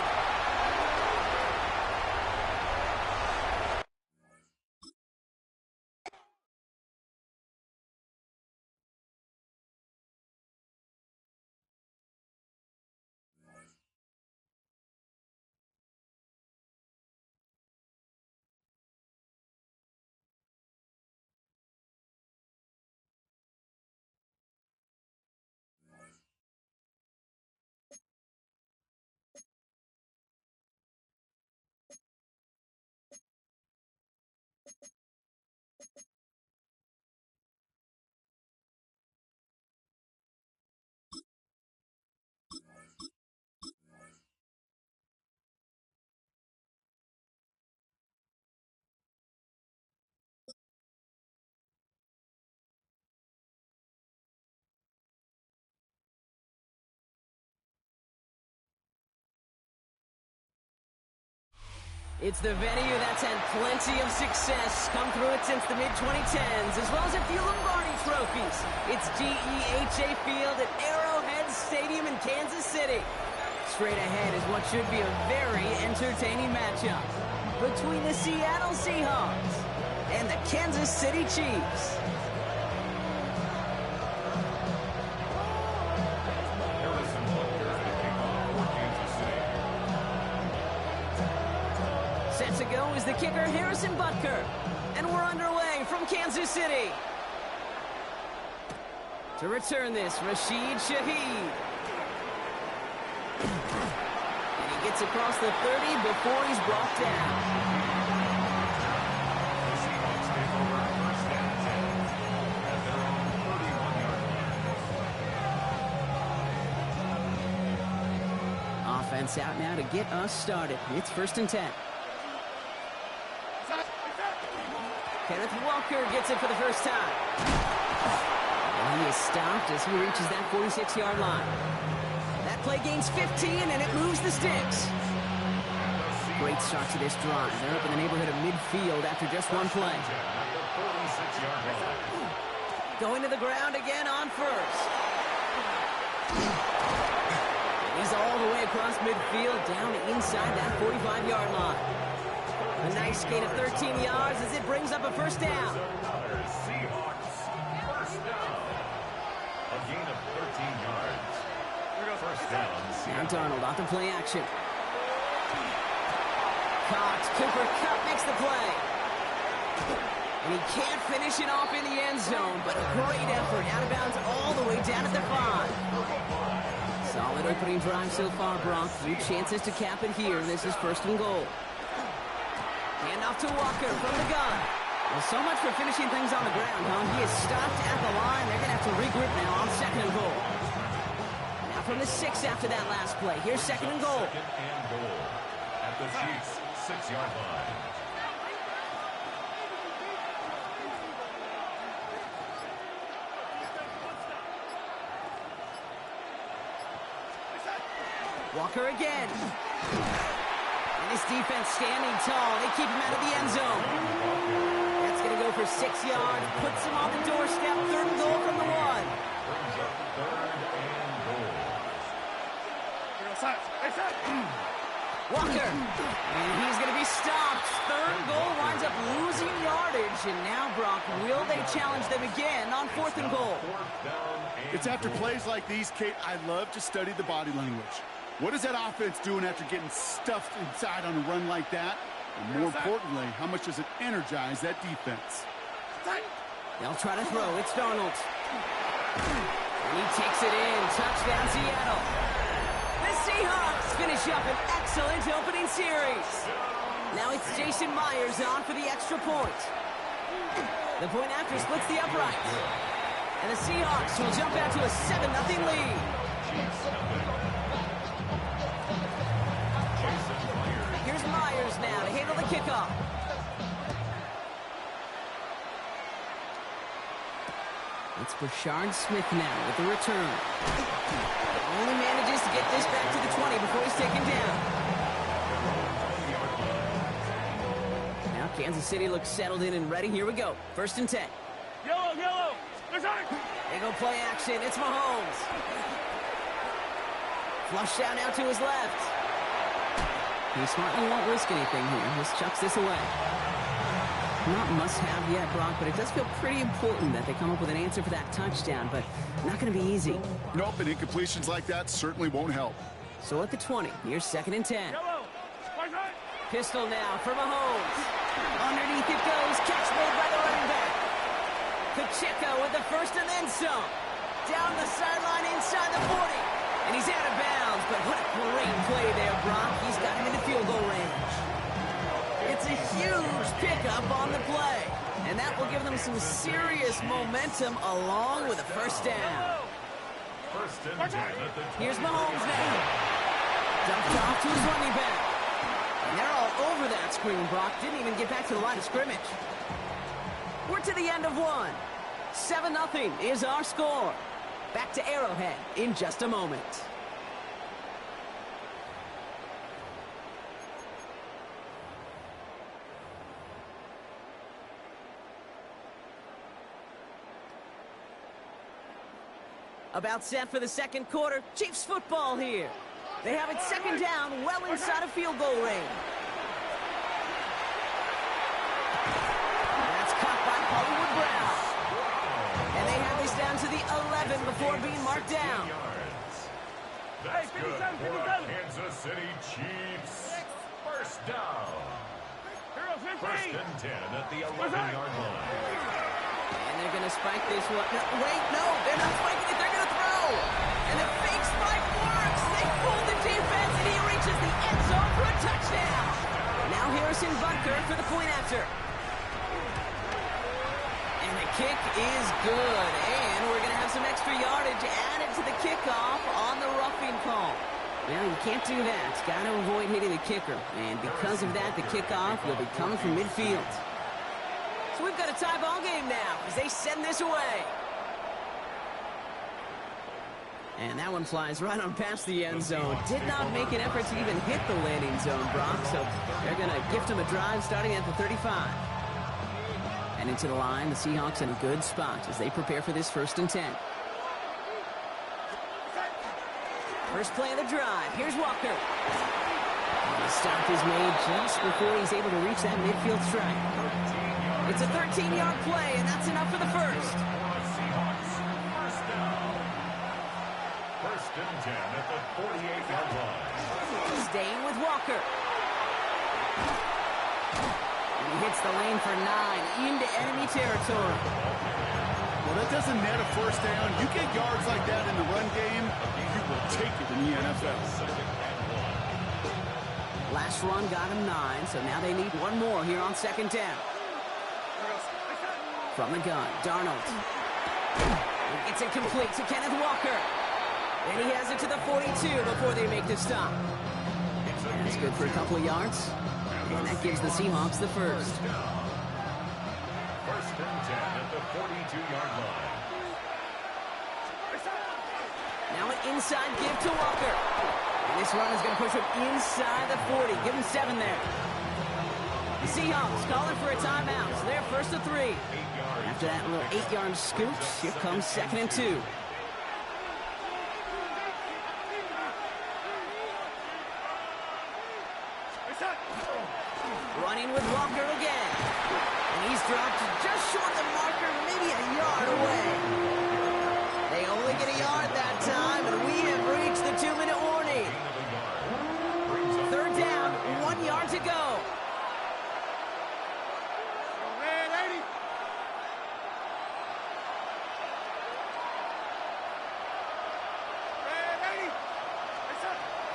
It's the venue that's had plenty of success, come through it since the mid-2010s, as well as a few Lombardi trophies. It's GEHA Field at Arrowhead Stadium in Kansas City. Straight ahead is what should be a very entertaining matchup between the Seattle Seahawks and the Kansas City Chiefs. Set to go is the kicker, Harrison Butker. And we're underway from Kansas City. To return this, Rashid Shaheed. And he gets across the 30 before he's brought down. The Seahawks take over first and 10 at their own 31-yard line. Offense out now to get us started. It's first and 10. Kenneth Walker gets it for the first time. And he is stopped as he reaches that 46-yard line. That play gains 15, and it moves the sticks. Great start to this drive. They're up in the neighborhood of midfield after just one play. Going to the ground again on first. And he's all the way across midfield, down inside that 45-yard line. A nice gain of 13 yards as it brings up a first down. Seahawks, first down. A gain of 13 yards. First down. Now Darnold off the play action. Caught. Cooper Kupp makes the play. And he can't finish it off in the end zone, but a great effort out of bounds all the way down at the 5. Solid opening drive so far, Brock. Few chances to cap it here. This is first and goal. Hand off to Walker from the gun. Well, so much for finishing things on the ground, huh? He is stopped at the line. They're going to have to regroup now on second and goal. Now from the 6 after that last play. Here's second and goal. Second and goal at the Chiefs' 6-yard line. Walker again. And this defense standing tall. They keep him out of the end zone. That's going to go for 6 yards. Puts him on the doorstep. Third and goal from the 1. Brings up third and goal. Walker. And he's going to be stopped. Third and goal winds up losing yardage. And now, Brock, will they challenge them again on fourth and goal? It's after plays like these, Kate, I love to study the body language. What is that offense doing after getting stuffed inside on a run like that? And more importantly, how much does it energize that defense? They'll try to throw. It's Darnold. And he takes it in. Touchdown, Seattle. The Seahawks finish up an excellent opening series. Now it's Jason Myers on for the extra point. The point after splits the uprights. And the Seahawks will jump out to a 7-0 lead. Here's Myers now to handle the kickoff. It's Brashard Smith now with the return. Only manages to get this back to the 20 before he's taken down. Now Kansas City looks settled in and ready. Here we go. First and 10. Yellow. They go play action. It's Mahomes. Flush down now to his left. He smartly won't risk anything here. Just chucks this away. Not must-have yet, Brock, but it does feel pretty important that they come up with an answer for that touchdown, but not going to be easy. Nope, and incompletions like that certainly won't help. So at the 20, here's second and 10. Pistol now for Mahomes. Underneath it goes. Catch made by the running back. Pacheco with the first and then some. Down the sideline inside the 40. And he's out of bounds, but what a great play there, Brock. He's got him in the field goal range. It's a huge pickup on the play. And that will give them some serious momentum along with a first down. First and 10 at the 20. Here's Mahomes now. Dumped off to his running back. And they're all over that screen, Brock. Didn't even get back to the line of scrimmage. We're to the end of one. 7-0 is our score. Back to Arrowhead in just a moment. About set for the second quarter. Chiefs football here. They have it second down, well inside of field goal range. That's caught by Hollywood Brown. And they have this down to the 11 before being marked down. That's good for our Kansas City Chiefs. First down. First and 10 at the 11-yard line. And they're going to spike this one. No, wait, no, they're not spiking it. They're going to throw. And the fake spike works. They pull the defense, and he reaches the end zone for a touchdown. Now Harrison Butker for the point after. And the kick is good. And we're going to have some extra yardage added to the kickoff on the roughing call. Well, you can't do that. Got to avoid hitting the kicker. And because of that, the kickoff will be coming from midfield. So we've got a tie ball game now as they send this away. And that one flies right on past the end zone. Did not make an effort to even hit the landing zone, Brock. So they're going to gift him a drive starting at the 35. And into the line, the Seahawks in a good spot as they prepare for this 1st and 10. First play of the drive. Here's Walker. The stop is made just before he's able to reach that midfield strike. It's a 13-yard play, and that's enough for the first. First and 10 at the 48-yard line. Staying with Walker. And he hits the lane for 9 into enemy territory. Well, that doesn't net a first down. You get yards like that in the run game, you will take it in the NFL. Last run got him 9, so now they need one more here on 2nd down. From the gun, Darnold. It's incomplete to Kenneth Walker. And he has it to the 42 before they make the stop. That's good for a couple of yards. And that gives the Seahawks the first. First and 10 at the 42-yard line. Now an inside give to Walker. And this run is going to push him inside the 40. Give him 7 there. The Seahawks calling for a timeout. So they're 1st and 3. After that little 8-yard scoop, here comes 2nd and 2. Running with Walker again. And he's dropped just short of the marker, maybe a yard away. They only get a yard that time, and we have reached the 2-minute warning. 3rd down, 1 yard to go.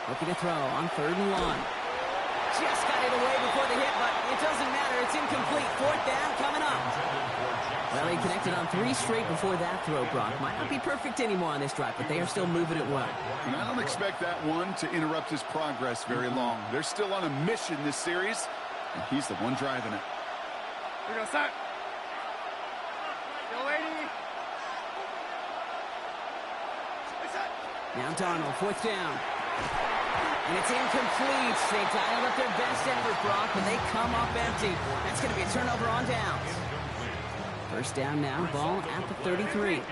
Looking to throw on 3rd and 1. Just got it away before the hit, but it doesn't matter. It's incomplete. 4th down coming up. Well, he connected on 3 straight before that throw, Brock. Might not be perfect anymore on this drive, but they are still moving it well. And I don't expect that one to interrupt his progress very long. They're still on a mission this series, and he's the one driving it. Here we go, start. Yo, lady. Now Darnold, 4th down. And it's incomplete. They dialed up their best effort, Brock, but they come up empty. That's going to be a turnover on downs. 1st down now, ball at the 33.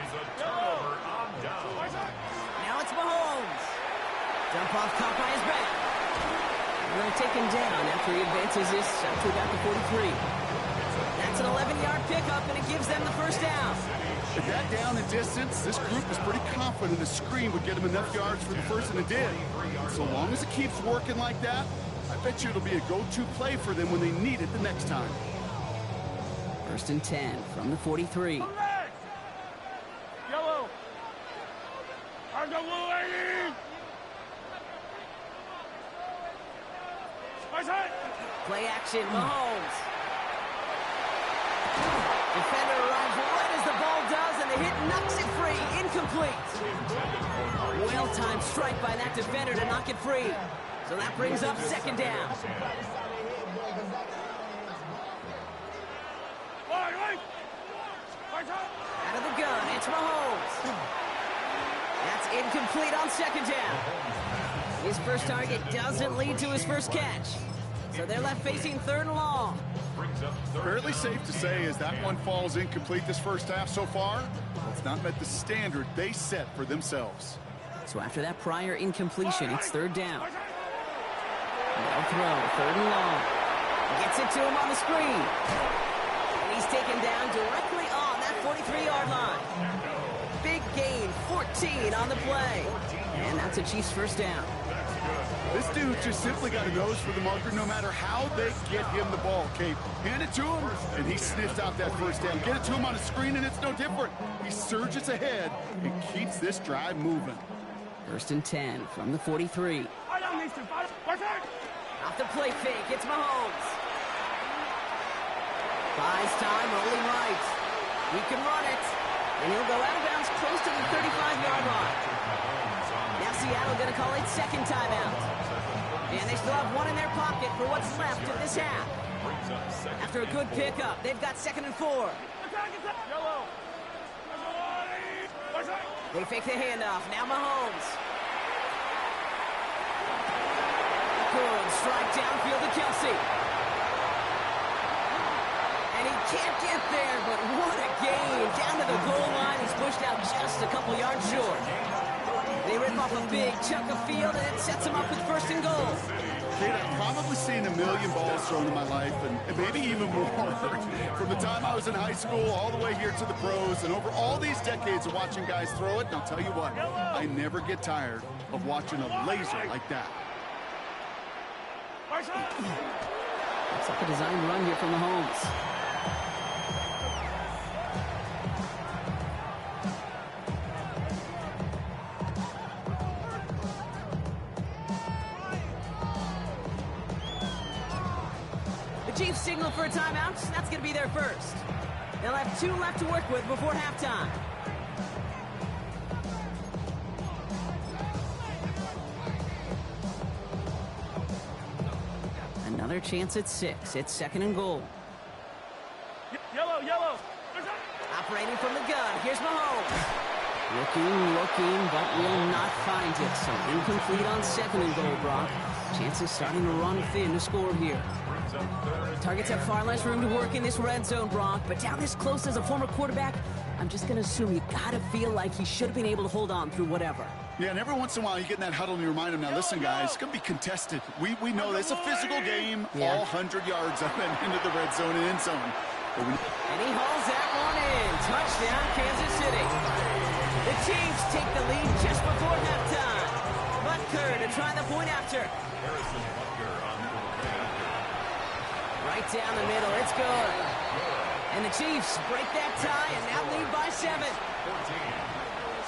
Now it's Mahomes. Dump off caught by his back. They'll take him down after he advances this up to about the 43. That's an 11-yard pickup, and it gives them the 1st down. With that down and distance, this group is pretty confident a screen would get him enough yards for the first, and it did. So long as it keeps working like that, I bet you it'll be a go-to play for them when they need it the next time. 1st and 10 from the 43. Yellow. On the blue lady. Play action, Mahomes. Defender arrives right as the ball does, and the hit knocks it free. Incomplete. Well-timed strike by that defender to knock it free. So that brings up 2nd down. Out of the gun, it's Mahomes. That's incomplete on 2nd down. His first target doesn't lead to his first catch. So they're left facing 3rd and long. Brings up third Fairly down. safe to say as that one falls incomplete this first half so far. It's not met the standard they set for themselves. So after that prior incompletion, it's 3rd down. They'll throw, 3rd and long. Gets it to him on the screen. And he's taken down directly on that 43-yard line. Big gain, 14 on the play. And that's a Chiefs 1st down. This dude just simply got a nose for the marker no matter how they get him the ball, Kate. Hand it to him, and he sniffs out that 1st down. Get it to him on a screen, and it's no different. He surges ahead and keeps this drive moving. 1st and 10 from the 43. Off the play fake, it's Mahomes. Buys time, rolling right. He can run it, and he'll go out of bounds close to the 35-yard line. Now Seattle going to call it 2nd timeout. And they still have one in their pocket for what's left of this half. After a good pickup, they've got 2nd and 4. They fake the handoff. Now Mahomes. Good strike downfield to Kelsey. And he can't get there, but what a gain. Down to the goal line. He's pushed out just a couple yards short. They rip off a big chunk of field, and it sets him up with 1st and goal. Kate, I've probably seen a million balls thrown in my life, and maybe even more. From the time I was in high school all the way here to the pros, and over all these decades of watching guys throw it, and I'll tell you what, I never get tired of watching a laser like that. Looks like a designed run here from Mahomes. Chiefs signal for a timeout. That's going to be their first. They'll have 2 left to work with before halftime. Another chance at 6. It's 2nd and goal. Yellow. Operating from the gun. Here's Mahomes. Looking, but will not find it. So incomplete on 2nd and goal, Brock. Chances starting to run thin to score here. Targets have far less room to work in this red zone, Brock, but down this close as a former quarterback, I'm just going to assume you got to feel like he should have been able to hold on through whatever. Yeah, and every once in a while you get in that huddle and you remind him, now listen, guys, it's going to be contested. We know this is a physical game, all 100 yards up and into the red zone and end zone. And he hauls that one in. Touchdown, Kansas City. The Chiefs take the lead just before halftime. Butker to try the point after. Right down the middle, it's good. And the Chiefs break that tie and now lead by 7. 14.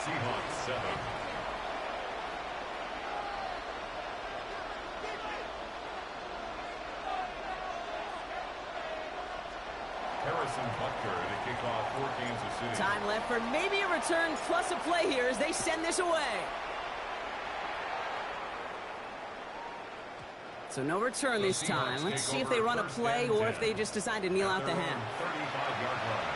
Seahawks 7. Harrison Butker to kick off for Kansas City. Time left for maybe a return plus a play here as they send this away. So no return this time. Let's see if they run a play or if they just decide to kneel out the half. 35-yard line.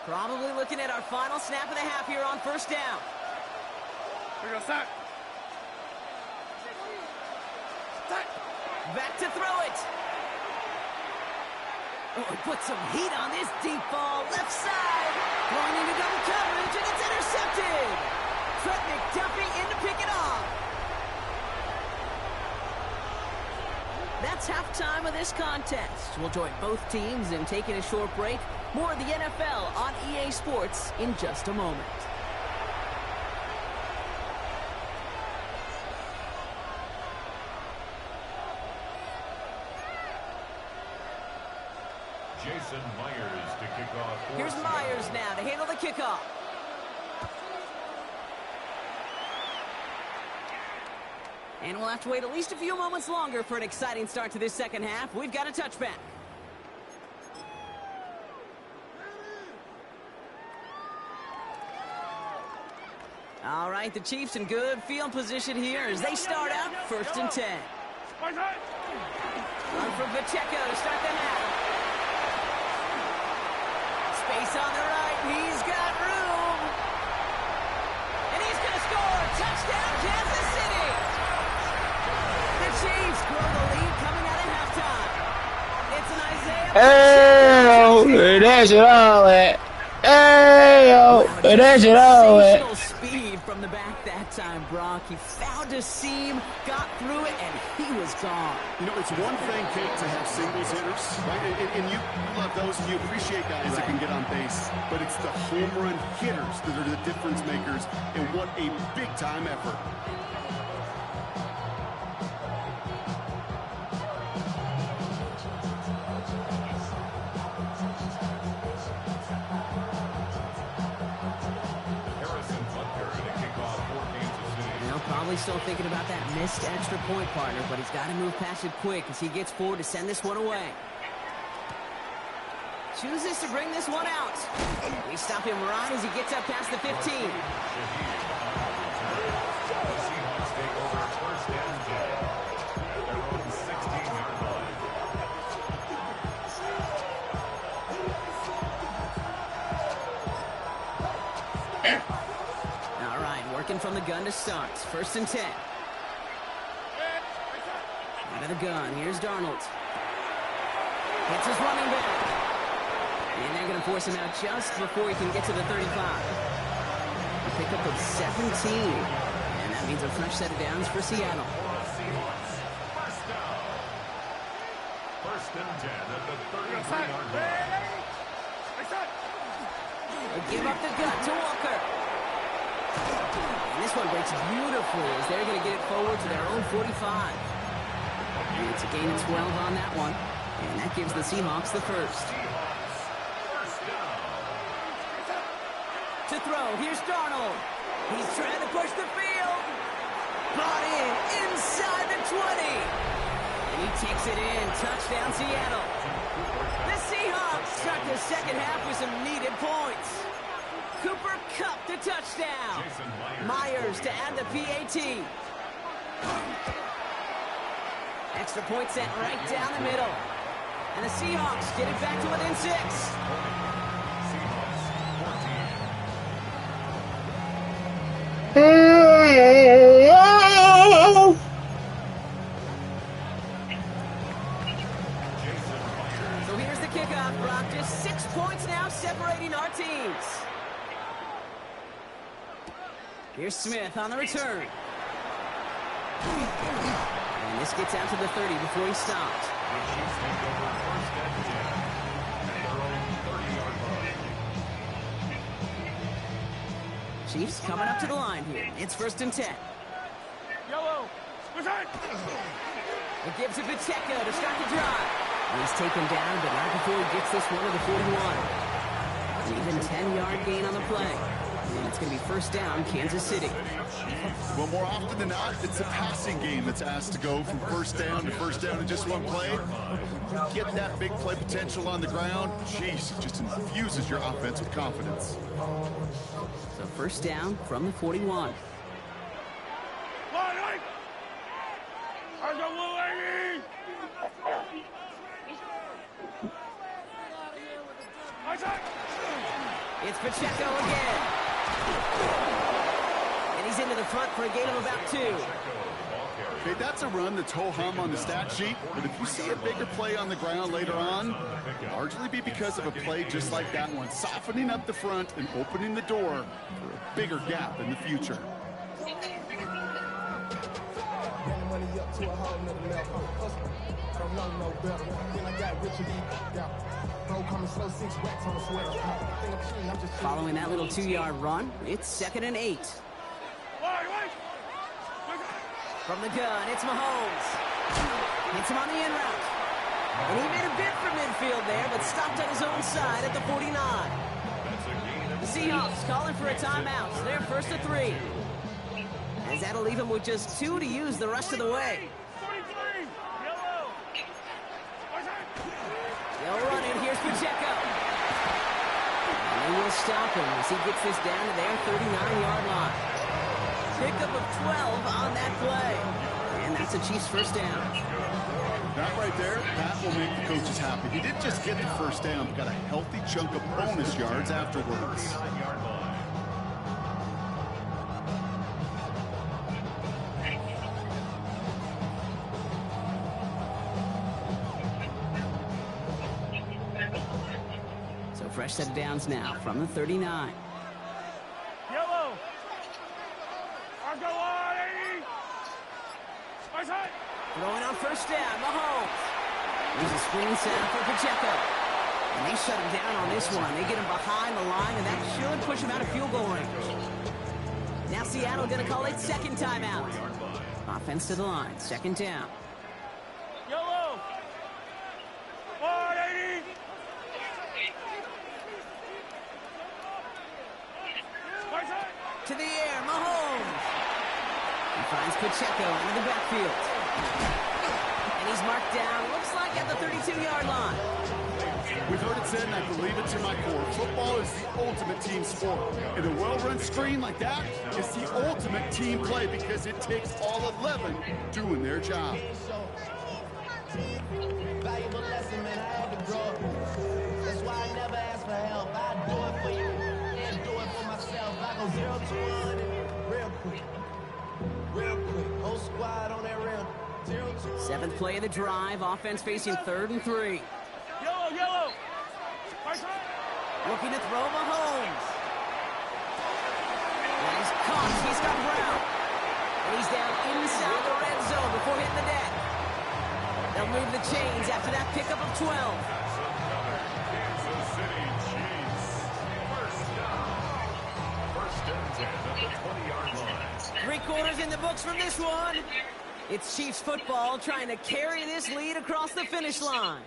Probably looking at our final snap of the half here on 1st down. Back to throw it. Oh, he put some heat on this deep ball. Left side. Going into double coverage, and it's intercepted. Trent McDuffie in to pick it off. That's halftime of this contest. We'll join both teams in taking a short break. More of the NFL on EA Sports in just a moment. Jason Myers to kick off. Here's Myers now to handle the kickoff. And we'll have to wait at least a few moments longer for an exciting start to this second half. We've got a touchback. All right, the Chiefs in good field position here as they start out 1st and 10. Run from Pacheco to start them out. Space on the right. He's got room. And he's going to score. Touchdown, Kansas City. The Chiefs grow the lead coming out of halftime. It's an Isaiah. That's it all it. That's it all it. Sensational speed from the back that time, Brock. He found a seam, got through it, and he was gone. You know, it's one thing, Kate, to have singles hitters, right? And you love those, and you appreciate guys that can get on base. But it's the home run hitters that are the difference makers, and what a big-time effort. Probably still thinking about that missed extra point, partner, but he's got to move past it quick as he gets forward to send this one away. Chooses to bring this one out. We stop him right as he gets up past the 15. Working from the gun to start. 1st and 10. Out of the gun. Here's Darnold. Hits his running back. And they're going to force him out just before he can get to the 35. A pickup of 17. And that means a fresh set of downs for Seattle. First and 10 at the 33-yard line. They give up the gut to Walker. And this one breaks beautifully as they're going to get it forward to their own 45. And it's a gain of 12 on that one. And that gives the Seahawks the first. To throw, here's Darnold. He's trying to push the field. Brought in inside the 20. And he takes it in. Touchdown, Seattle. The Seahawks start the second half with some needed points. Cooper Kupp the touchdown. Myers to add the PAT. Extra point set right down the middle. And the Seahawks get it back to within 6. So here's the kickoff, Brock. Just 6 points now separating our teams. Here's Smith on the return. And this gets out to the 30 before he stopped. Chiefs coming up to the line here. It's 1st and 10. Yellow. It gives it Pacheco to start the drive. And he's taken down, but not before he gets this one to the 41. An even 10-yard gain on the play. And it's going to be 1st down, Kansas City. Well, more often than not, it's a passing game that's asked to go from 1st down to 1st down in just one play. Get that big play potential on the ground. Jeez, it just infuses your offense with confidence. So 1st down from the 41. It's Pacheco again. And he's into the front for a gain of about 2. Okay, that's a run that's ho-hum on the stat sheet, but if you see a bigger play on the ground later on, it'll largely be because of a play just like that one, softening up the front and opening the door for a bigger gap in the future. Following that little 2-yard run, it's 2nd and 8. From the gun, it's Mahomes. Hits him on the in route. And he made a bid for midfield there, but stopped on his own side at the 49. The Seahawks calling for a timeout. They're 1st and 3. As that'll leave him with just 2 to use the rest of the way. They'll run it. Here's Pacheco. And they will stop him as he gets this down to their 39-yard line. Pickup of 12 on that play. And that's a Chiefs first down. That right there, that will make the coaches happy. He didn't just get the first down, but got a healthy chunk of bonus yards afterwards. So fresh set of downs now from the 39. Yellow. Argo on 80. Right side. Throwing on first down, Mahomes. There's a screen set for Pacheco. And they shut him down on this one. They get him behind the line, and that should push him out of field goal range. Now Seattle going to call it second timeout. Offense to the line, second down. Yellow. 180. Right side. To the air, Mahomes. He finds Pacheco into the backfield. And he's marked down, looks like at the 32-yard line. We've heard it said, and I believe it to my core, football is the ultimate team sport. And a well-run screen like that is the ultimate team play because it takes all 11 doing their job. Valuable lesson, man, I had to grow up. That's why I never ask for help. I do it for you and do it for myself. I go 0 to 100 real quick. Real quick. Whole squad on that real 0 to 100. Seventh play of the drive, offense facing 3rd and 3. Yellow, yellow. Right side. Looking to throw Mahomes. And he's caught. He's got Brown. And he's down inside the red zone before hitting the net. They'll move the chains after that pickup of 12. That's another Kansas City Chiefs. First down. First and 10 at the 20-yard line. 3 quarters in the books from this one. It's Chiefs football trying to carry this lead across the finish line.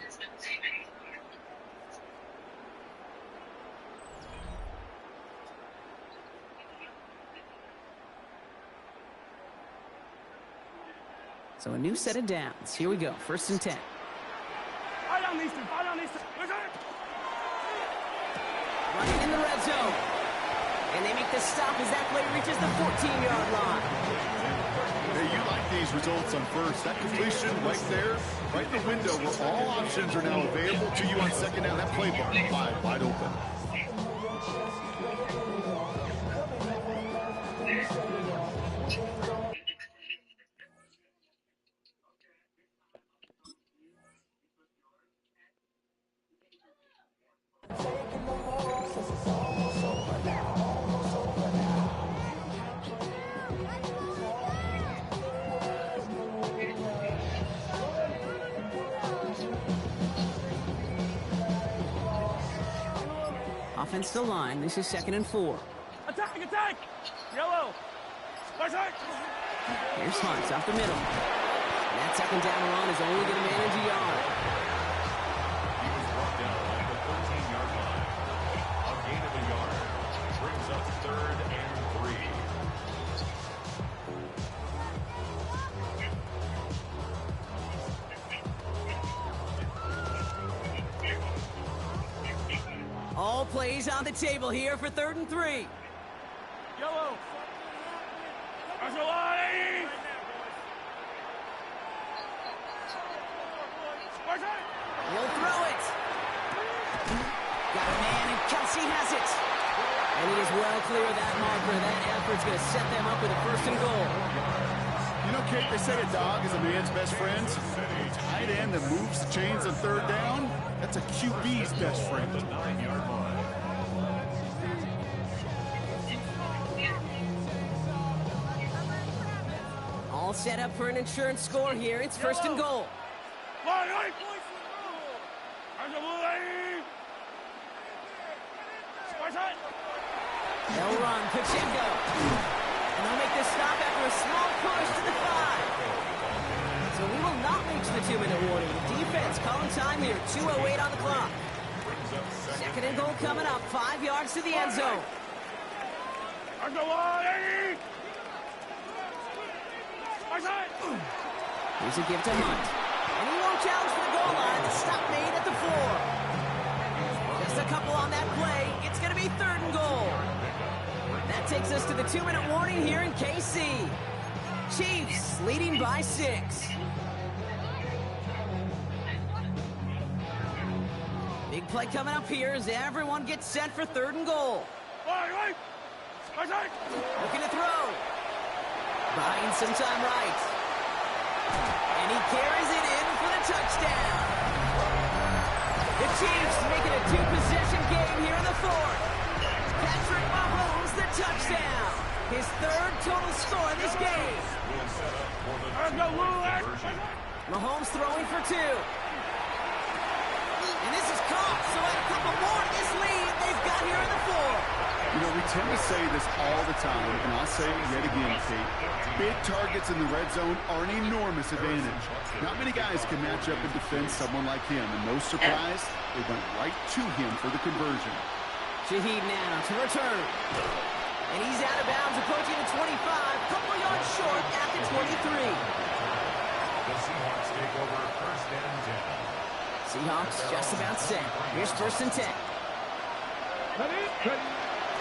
So a new set of downs. Here we go. First and 10. Right on these two. Right on these two. Right side. Running in the red zone. And they make the stop as that play reaches the 14-yard line. Hey, you like these results on first. That completion right there, right in the window where all options are now available to you on second down. That play bar wide open. Offense to line. This is 2nd and 4. Attack, attack. Yellow. Right side. Here's Hunt off the middle. And that second down run is only going to manage a yard. He was brought down at the 13-yard line. A gain of a yard brings up 3rd and 3. All plays on the table here for 3rd and 3. Yellow. Argo on 80. Right side. He'll throw it. Got a man, and Kelsey has it. And he is well clear of that marker. That effort's going to set them up with a 1st and goal. You know, Kate, they say a dog is a man's best friend. A tight end that moves the chains on 3rd down, that's a QB's best friend. 9-yard line. All set up for an insurance score here. It's 1st and goal. Line, line. Argo 80. Right side. They'll run Pacheco. And they'll make this stop after a small push to the 5. So we will not reach the 2-minute warning. The defense calling time here. 2:08 on the clock. 2nd and goal coming up. 5 yards to the end zone. Argo on 80. Right side. Here's a give to Hunt. And he won't challenge for the goal line. The stop made at the 4. Just a couple on that play. It's going to be 3rd and goal. That takes us to the 2-minute warning here in KC. Chiefs leading by 6. Big play coming up here as everyone gets set for 3rd and goal. Looking to throw. Buying some time right. And he carries it in for the touchdown. The Chiefs make it a 2-possession game here in the 4th. Patrick Mahomes, the touchdown. His 3rd total score in this game. Mahomes throwing for 2. And this is caught, so add a couple more to this lead they've got here in the 4th. You know, we tend to say this all the time, and I'll say it yet again, Kate. Big targets in the red zone are an enormous advantage. Not many guys can match up and defend someone like him, and no surprise, they went right to him for the conversion. Shaheed now to return. And he's out of bounds, approaching the 25, a couple yards short at the 23. The Seahawks take over 1st and 10. Seahawks just about set. Here's 1st and 10.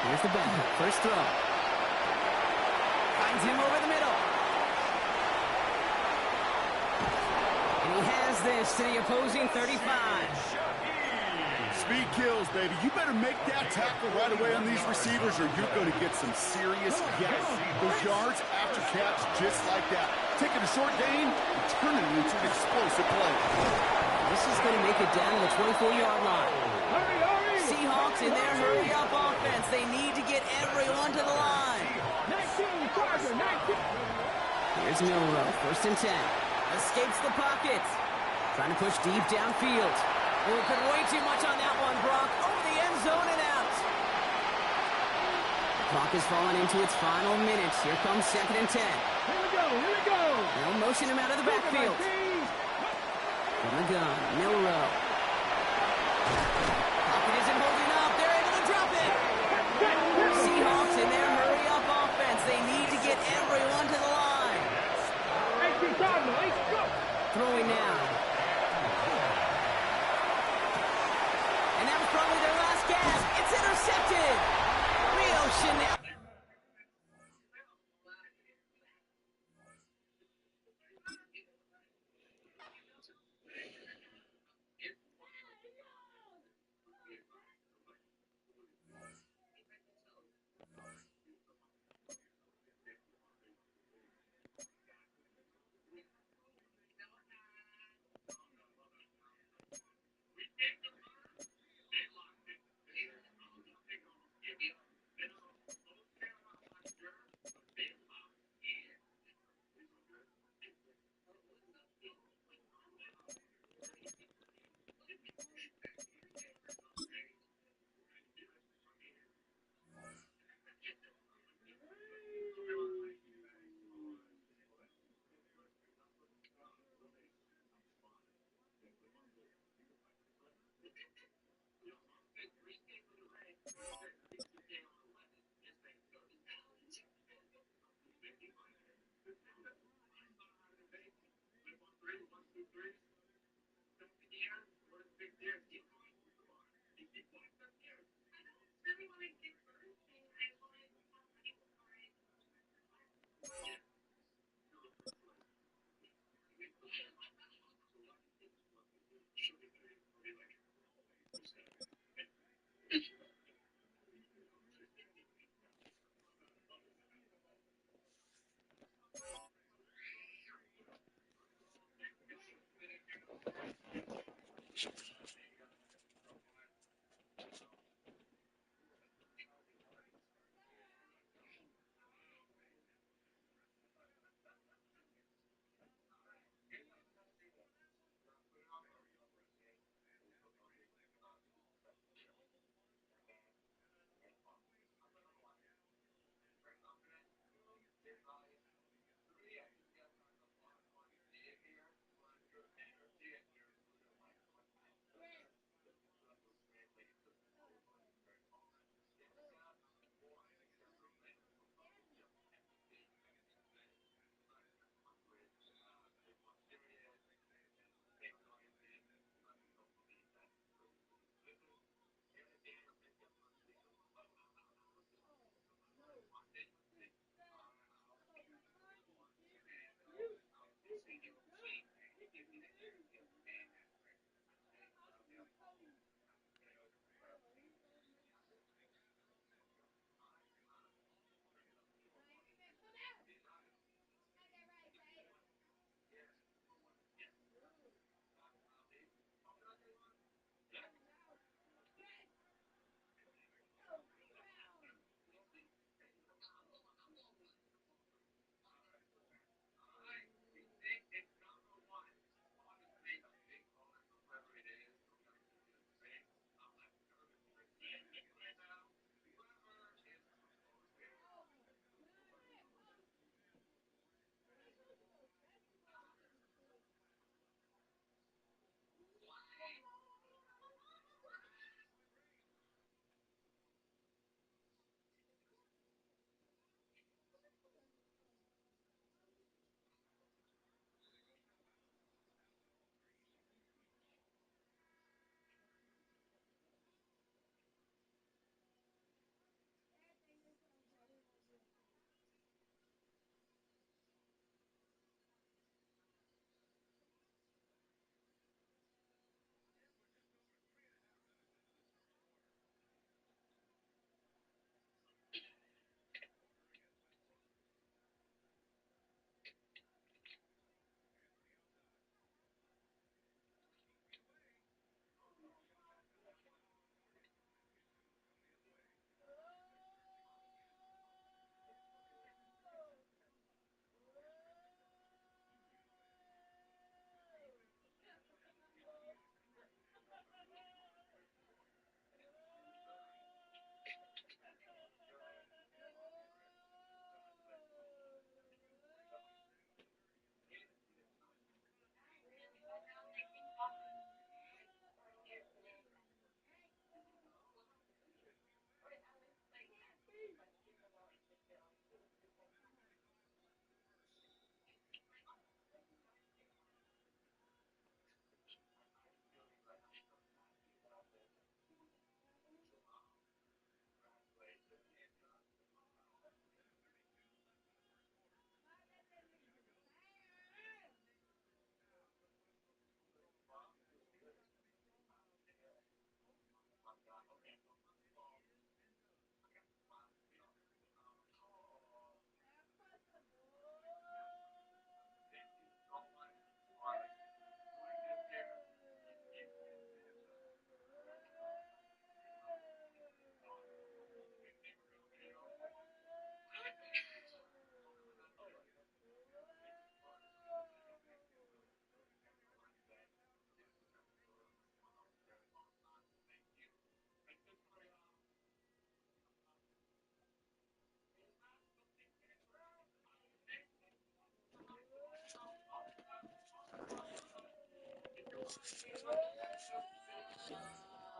Here's the backup. First throw. Finds him over the middle. And he has this to the opposing 35. Speed kills, baby. You better make that tackle right away on these receivers or you're going to get some serious gas. Those yards after catch just like that. Taking a short gain and turning it into an explosive play. This is going to make it down to the 24-yard line. Seahawks in their hurry-up offense. They need to get everyone to the line. Here's Milrow, 1st and 10. Escapes the pocket. Trying to push deep downfield. Oh, could way too much on that one, Brock. Over the end zone and out. The clock is falling into its final minutes. Here comes 2nd and 10. Here we go. They'll motion him out of the backfield. From the gun, Milrow. Pocket isn't holding up. They're able to drop it. Seahawks in their hurry-up offense. They need to get everyone to the line. Throwing now. And that was probably their last gasp. It's intercepted. Rio Chanel.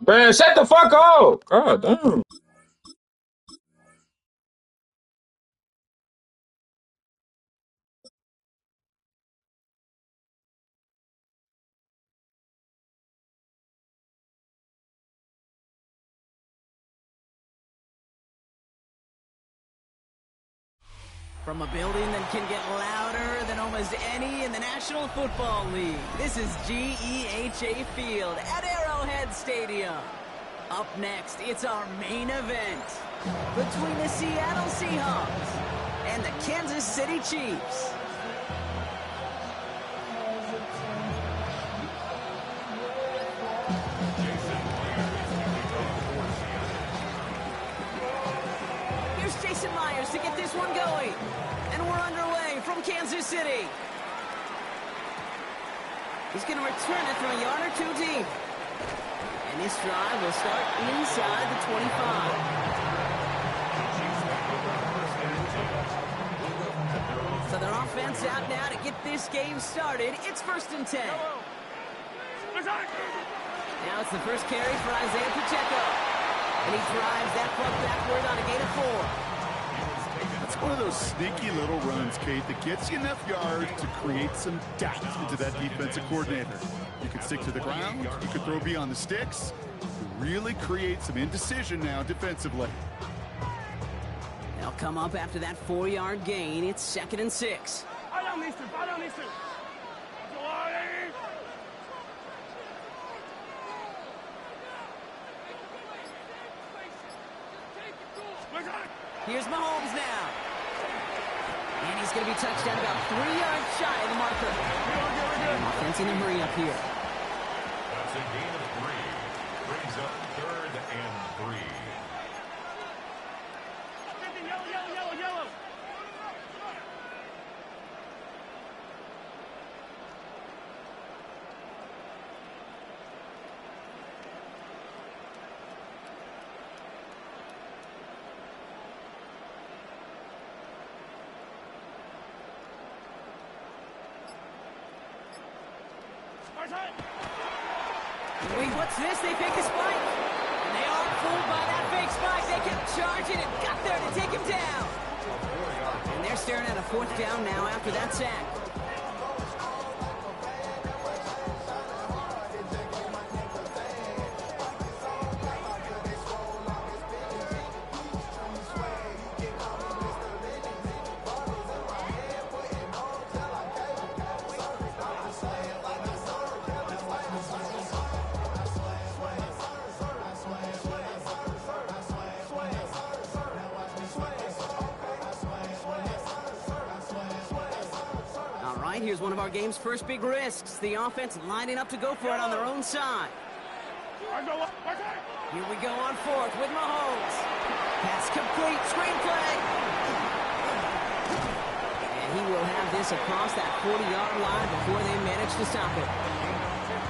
Man, shut the fuck up. God damn. From a building that can get louder than almost any in the National Football League, this is GEHA Field at Arrowhead Stadium. Up next, it's our main event between the Seattle Seahawks and the Kansas City Chiefs. Here's Jason Myers to get this one going. And we're underway from Kansas City. He's going to return it from a yard or two deep. And this drive will start inside the 25. So their offense out now to get this game started. It's 1st and 10. Now it's the first carry for Isaiah Pacheco. And he drives that puck backward on a gain of 4. That's one of those sneaky little runs, Kate, that gets you enough yards to create some doubt into that defensive coordinator. You can stick to the ground, you can throw beyond the sticks, you really create some indecision now defensively. They'll come up after that 4-yard gain. It's 2nd and 6. Here's Mahomes now. And he's going to be touched down about 3 yards shy of the marker. Offense in a hurry up here. That's a gain of 3. Brings up 3rd and 3. Yellow. Wait, what's this? They fake a spike. And they are fooled by that fake spike. They kept charging and got there to take him down. And they're staring at a 4th down now after that sack. Here's one of our game's first big risks. The offense lining up to go for it on their own side. Here we go on 4th with Mahomes. Pass complete, screenplay. And he will have this across that 40-yard line before they manage to stop it.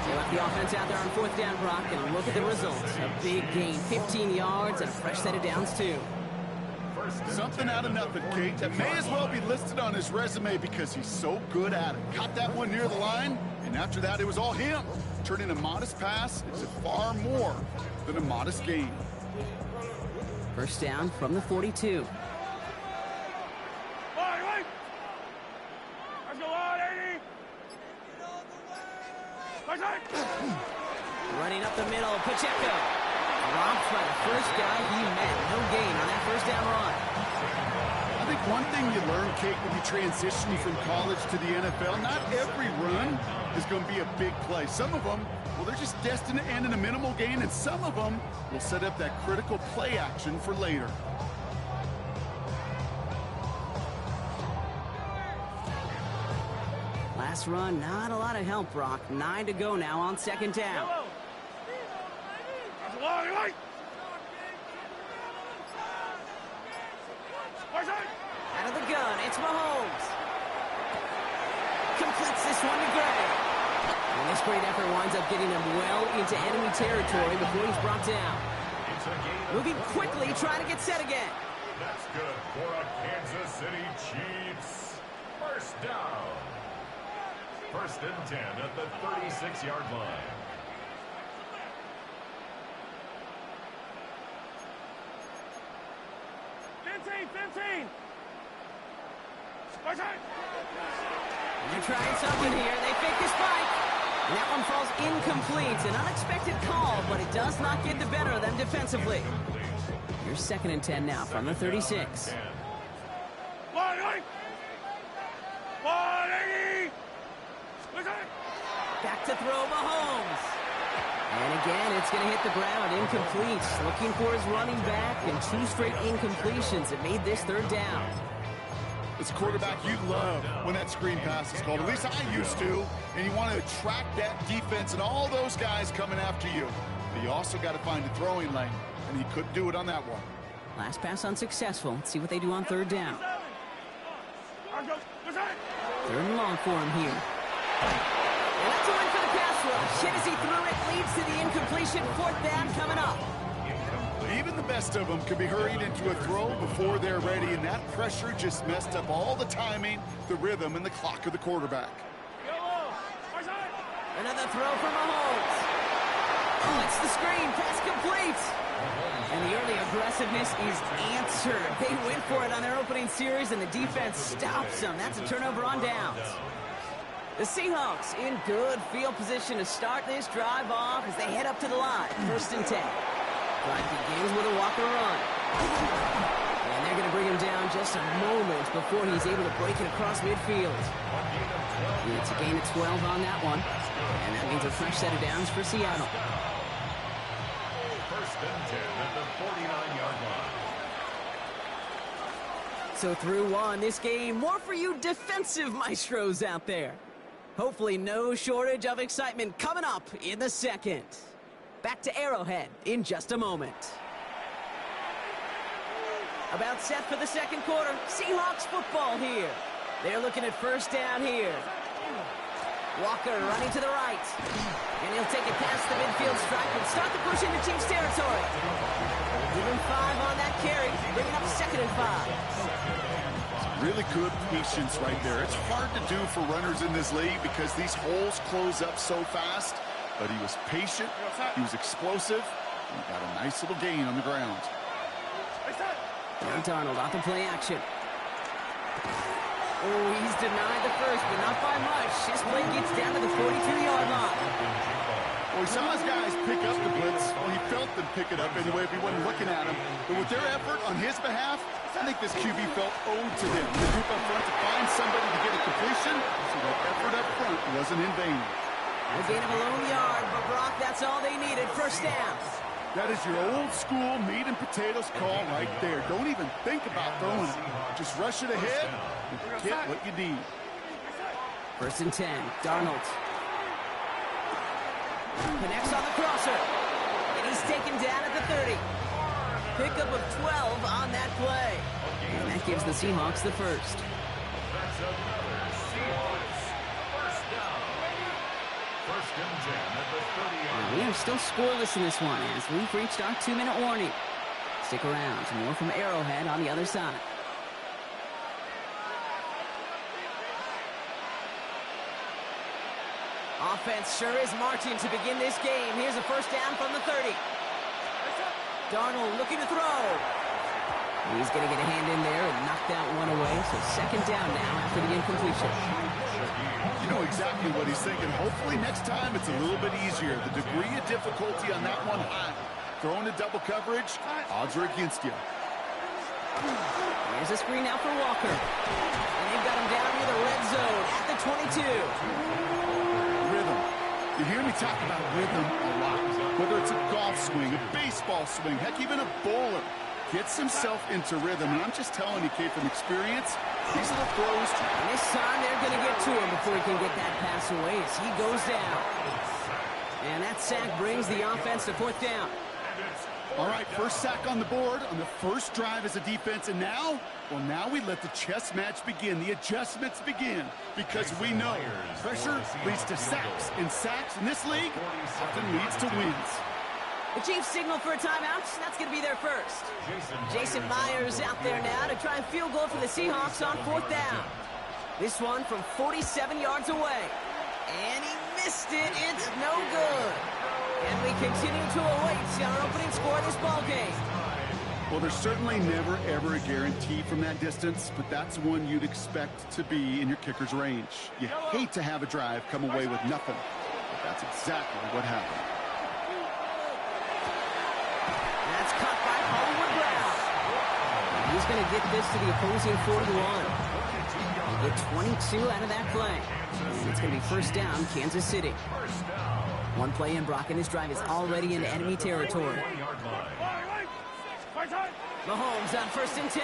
They left the offense out there on 4th down, Brock, and look at the results. A big gain, 15 yards, and a fresh set of downs, too. Something out of nothing, Kate, that may as well be listed on his resume because he's so good at it. Caught that one near the line, and after that, it was all him. Turning a modest pass into far more than a modest gain. 1st down from the 42. Running up the middle, Pacheco. Dropped by the first guy he met. No gain on that 1st down run. I think one thing you learn, Kate, when you transition from college to the NFL, not every run is going to be a big play. Some of them, well, they're just destined to end in a minimal gain, and some of them will set up that critical play action for later. Last run, not a lot of help, Brock. 9 to go now on 2nd down. Out of the gun, it's Mahomes. Completes this one to Gray. And this great effort winds up getting him well into enemy territory before he's brought down. Moving quickly, trying to get set again. That's good for a Kansas City Chiefs. 1st down. First and 10 at the 36-yard line. They're trying something here. They fake the spike. And that one falls incomplete. An unexpected call, but it does not get the better of them defensively. Here's second and 10 now from the 36. Back to throw Mahomes. And again, it's going to hit the ground. Incomplete. Looking for his running back, and 2 straight incompletions. It made this third down. As a quarterback, you love when that screen pass is called. At least I used to. And you want to attract that defense and all those guys coming after you. But you also got to find a throwing lane. And he couldn't do it on that one. Last pass unsuccessful. Let's see what they do on third down. Third and long for him here. And that's a win for the pass rush. Hit as he threw it, leads to the incompletion. Fourth down coming up. Even the best of them could be hurried into a throw before they're ready, and that pressure just messed up all the timing, the rhythm, and the clock of the quarterback. Another throw from Mahomes. Oh, it's the screen. Pass complete. And the early aggressiveness is answered. They went for it on their opening series, and the defense stops them. That's a turnover on downs. The Seahawks in good field position to start this drive off as they head up to the line. First and 10. Drive begins with a Walker run. And they're going to bring him down just a moment before he's able to break it across midfield. It's a gain of 12 on that one. And that means a fresh set of downs for Seattle. First and 10 at the 49-yard line. So through one, this game, more for you defensive maestros out there. Hopefully no shortage of excitement coming up in the second. Back to Arrowhead in just a moment. About set for the second quarter. Seahawks football here. They're looking at first down here. Walker running to the right. And he'll take it past the midfield stripe and start the push into Chiefs territory. Give him 5 on that carry, bringing up second and 5. Really good patience right there. It's hard to do for runners in this league because these holes close up so fast. But he was patient, he was explosive, and he got a nice little gain on the ground. Now Darnold off the play action. Oh, he's denied the first, but not by much. This play gets down to the 42-yard line. Well, he saw his guys pick up the blitz. Well, he felt them pick it up anyway if he wasn't looking at him. But with their effort on his behalf, I think this QB felt owed to them. The group up front to find somebody to get a completion, so that effort up front wasn't in vain. A gain of a lone yard, but Brock, that's all they needed. First down. That is your old school meat and potatoes call right there. Don't even think about throwing it. Just rush it ahead and get what you need. First and 10, Darnold. Connects on the crosser. And he's taken down at the 30. Pickup of 12 on that play. And that gives the Seahawks the first. That's another Seahawks first down. First and 10 at the 30-yard line. We are still scoreless in this one as we've reached our 2-minute warning. Stick around. More from Arrowhead on the other side. Offense sure is marching to begin this game. Here's a first down from the 30. Darnold looking to throw. He's going to get a hand in there and knock that one away. So second down now after the incompletion. You know exactly what he's thinking. Hopefully next time it's a little bit easier. The degree of difficulty on that one high. Throwing to double coverage, odds are against you. Here's a screen now for Walker. And they've got him down near the red zone at the 22. Rhythm. You hear me talk about rhythm a lot. Whether it's a golf swing, a baseball swing, heck, even a bowler. Gets himself into rhythm. And I'm just telling you, Kate, from experience, these are the throws. And this time they're going to get to him before he can get that pass away as he goes down. And that sack brings the offense to fourth down. All right, first sack on the board on the first drive as a defense. And now, well, now we let the chess match begin. The adjustments begin because we know pressure leads to sacks. And sacks in this league often leads to wins. The Chiefs signal for a timeout. That's going to be their first. Jason Myers out there now to try and field goal for the Seahawks on fourth down. This one from 47 yards away. And he missed it. It's no good. And we continue to await our opening score of this ball game. Well, there's certainly never, ever a guarantee from that distance, but that's one you'd expect to be in your kicker's range. You hate to have a drive come away with nothing, but that's exactly what happened. That's caught by Hollywood Brown. He's going to get this to the opposing 41. He'll get 22 out of that play. And it's going to be first down, Kansas City. One play in, Brock, and this drive is already into enemy territory. Mahomes on 1st and 10.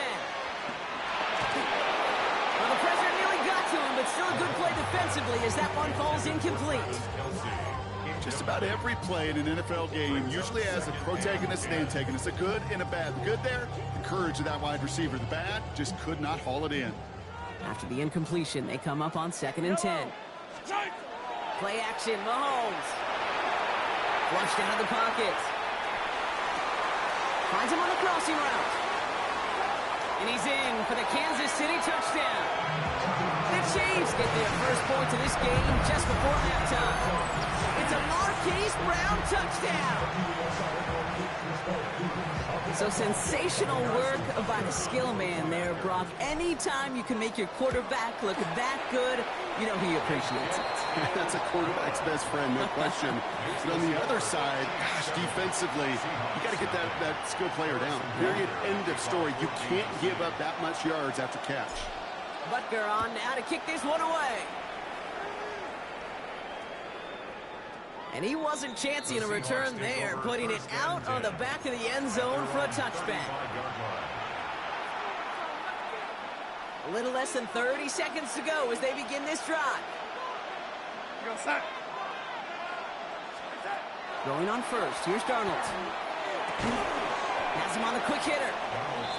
Well, the pressure nearly got to him, but still a good play defensively as that one falls incomplete. Just about every play in an NFL game usually has a protagonist and antagonist, a good and a bad. The good there, the courage of that wide receiver. The bad, just could not haul it in. After the incompletion, they come up on 2nd and 10. Play action, Mahomes. Flushed out of the pocket. Finds him on the crossing route. And he's in for the Kansas City touchdown. The Chiefs get their first point to this game just before halftime. It's a Marquise Brown touchdown. So sensational work by the skill man there, Brock. Anytime you can make your quarterback look that good, you know he appreciates it. That's a quarterback's best friend, no question. But on the other side, gosh, defensively, you got to get that skill player down. Period. End of story. You can't give up that much yards after catch. Butker on now to kick this one away. And he wasn't chancing a return there, putting it out on the back of the end zone for a touchback. A little less than 30 seconds to go as they begin this drive. Going on first, here's Darnold. Has him on the quick hitter.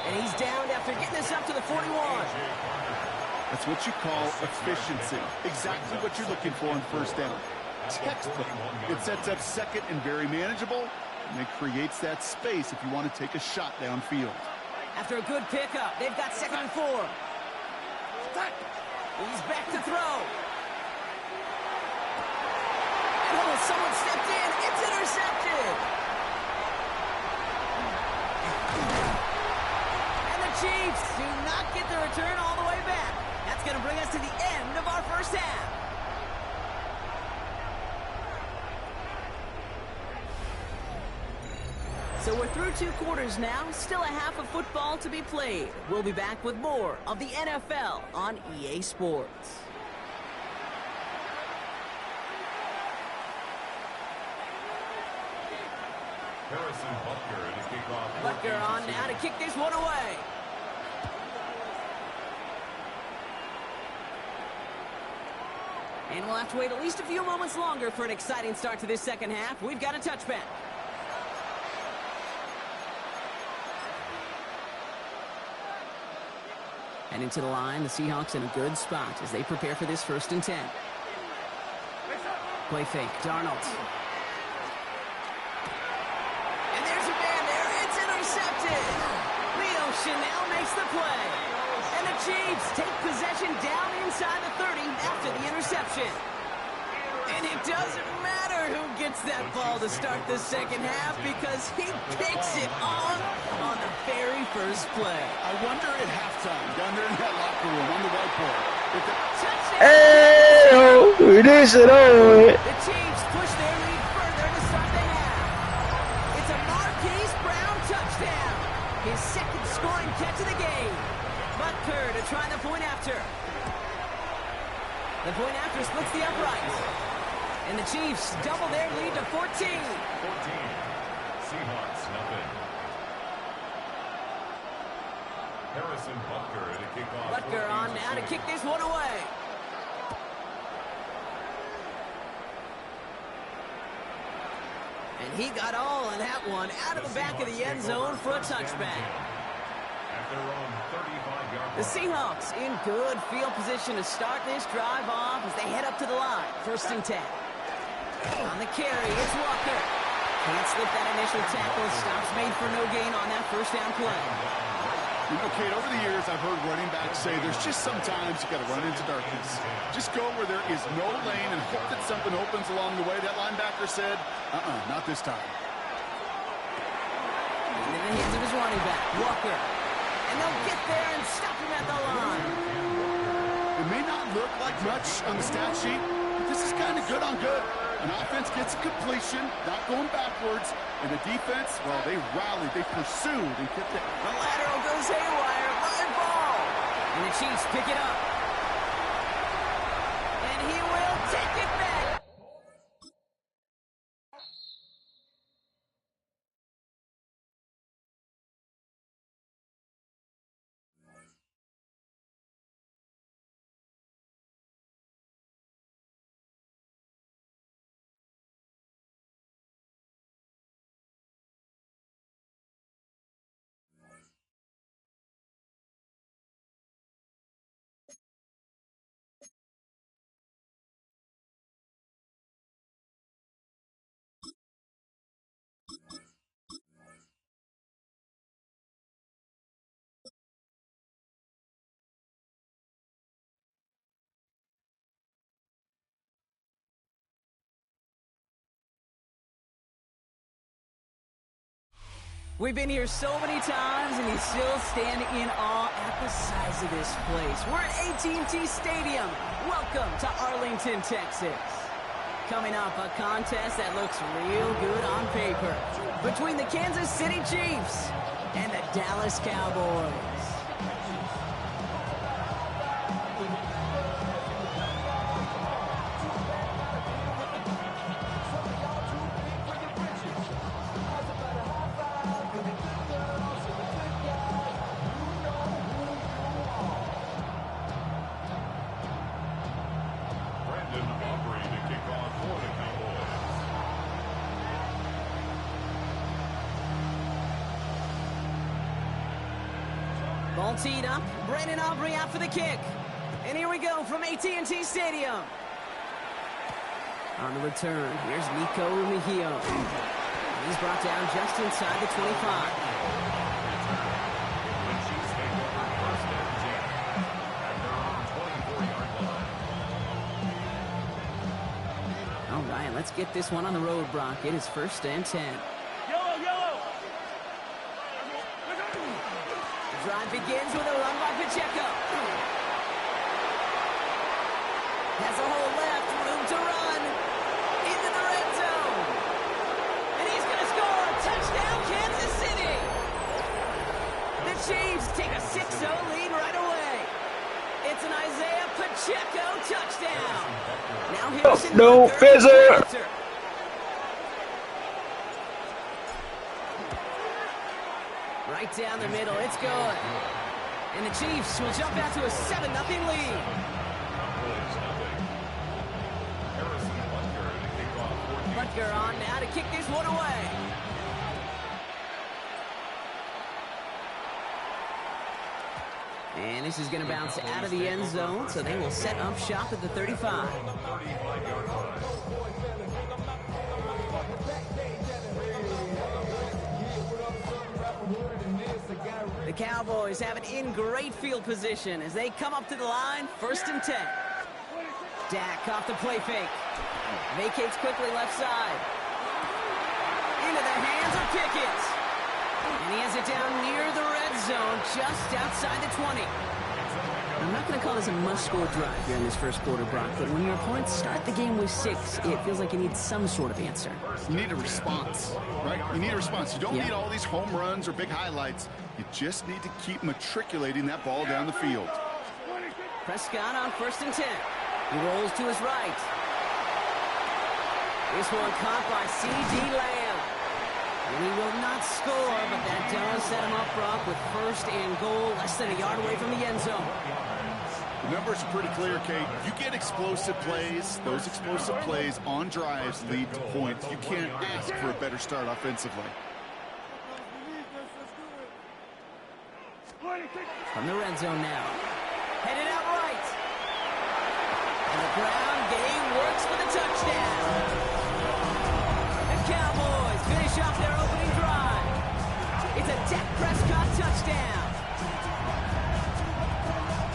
And he's down after getting this up to the 41. That's what you call efficiency. Exactly what you're looking for on first down. Textbook. It sets up second and very manageable, and it creates that space if you want to take a shot downfield. After a good pickup, they've got 2nd and 4. He's back to throw. Oh, someone stepped in. It's intercepted. And the Chiefs do not get the return all the way back. That's going to bring us to the end of our first half. So we're through 2 quarters now, still a half of football to be played. We'll be back with more of the NFL on EA Sports. Butker on now to kick this one away. And we'll have to wait at least a few moments longer for an exciting start to this second half. We've got a touchback. And into the line, the Seahawks in a good spot as they prepare for this 1st and 10. Play fake, Darnold. And there's a man there, it's intercepted. Leo Chanel makes the play. And the Chiefs take possession down inside the 30 after the interception. And it doesn't matter who gets that ball to start the second half because he picks it on the very first play. I wonder at halftime, down there in that locker room on the whiteboard, if the Hey, this is over. The Chiefs push their lead further to start the half. It's a Marquise Brown touchdown. His 2nd scoring catch of the game. Butker to try the point after. The point after splits the uprights. And the Chiefs double their lead to 14. Seahawks, nothing. Harrison Butker to kick off. Butker on now to kick this one away. And he got all of that one out of the back of the end zone for a touchback. The Seahawks in good field position to start this drive off as they head up to the line. 1st and 10. On the carry, it's Walker. Can't slip that initial tackle. Stops made for no gain on that first down play. You know, Kate, over the years, I've heard running backs say there's just sometimes you got to run into darkness. Just go where there is no lane and hope that something opens along the way. That linebacker said, not this time. In the hands of his running back, Walker. And they'll get there and stop him at the line. It may not look like much on the stat sheet, but this is kind of good on good. An offense gets a completion, not going backwards, and the defense, well, they rallied, they pursued, and kept it. The lateral goes haywire, live ball. And the Chiefs pick it up. And he will take it back. We've been here so many times, and you still stand in awe at the size of this place. We're at AT&T Stadium. Welcome to Arlington, Texas. Coming up, a contest that looks real good on paper between the Kansas City Chiefs and the Dallas Cowboys. Ball teed up. Brandon Aubrey out for the kick. And here we go from AT&T Stadium. On the return, here's Nico Mejio. He's brought down just inside the 25. All right, let's get this one on the road, Brock. It is 1st and 10. Drive begins with a run by Pacheco. Has a hole left, room to run. Into the red zone. And he's going to score. Touchdown, Kansas City. The Chiefs take a 6-0 lead right away. It's an Isaiah Pacheco touchdown. Now Harrison No fizzer. Right down the middle, it's good. And the Chiefs will jump out to a 7-0 lead. Butker on now to kick this one away. And this is going to bounce out of the end zone, so they will set up shop at the 35. The Cowboys have it in great field position as they come up to the line, 1st and 10. Dak off the play fake. Vacates quickly left side. Into the hands of Pickett. And he has it down near the red zone, just outside the 20. I'm not going to call this a must-score drive here in this first quarter, Brock, but when your opponents start the game with 6, it feels like you need some sort of answer. You need a response, right? You need a response. You don't need all these home runs or big highlights. You just need to keep matriculating that ball down the field. Prescott on 1st and 10. He rolls to his right. This one caught by C.D. Lamb. And he will not score, but that does set him up, Brock, with 1st and goal, less than a yard away from the end zone. The numbers are pretty clear, Kate. You get explosive plays. Those explosive plays on drives lead to points. You can't ask for a better start offensively. From the red zone now. Headed out right. And the ground game works for the touchdown. The Cowboys finish off their opening drive. It's a Dak Prescott touchdown.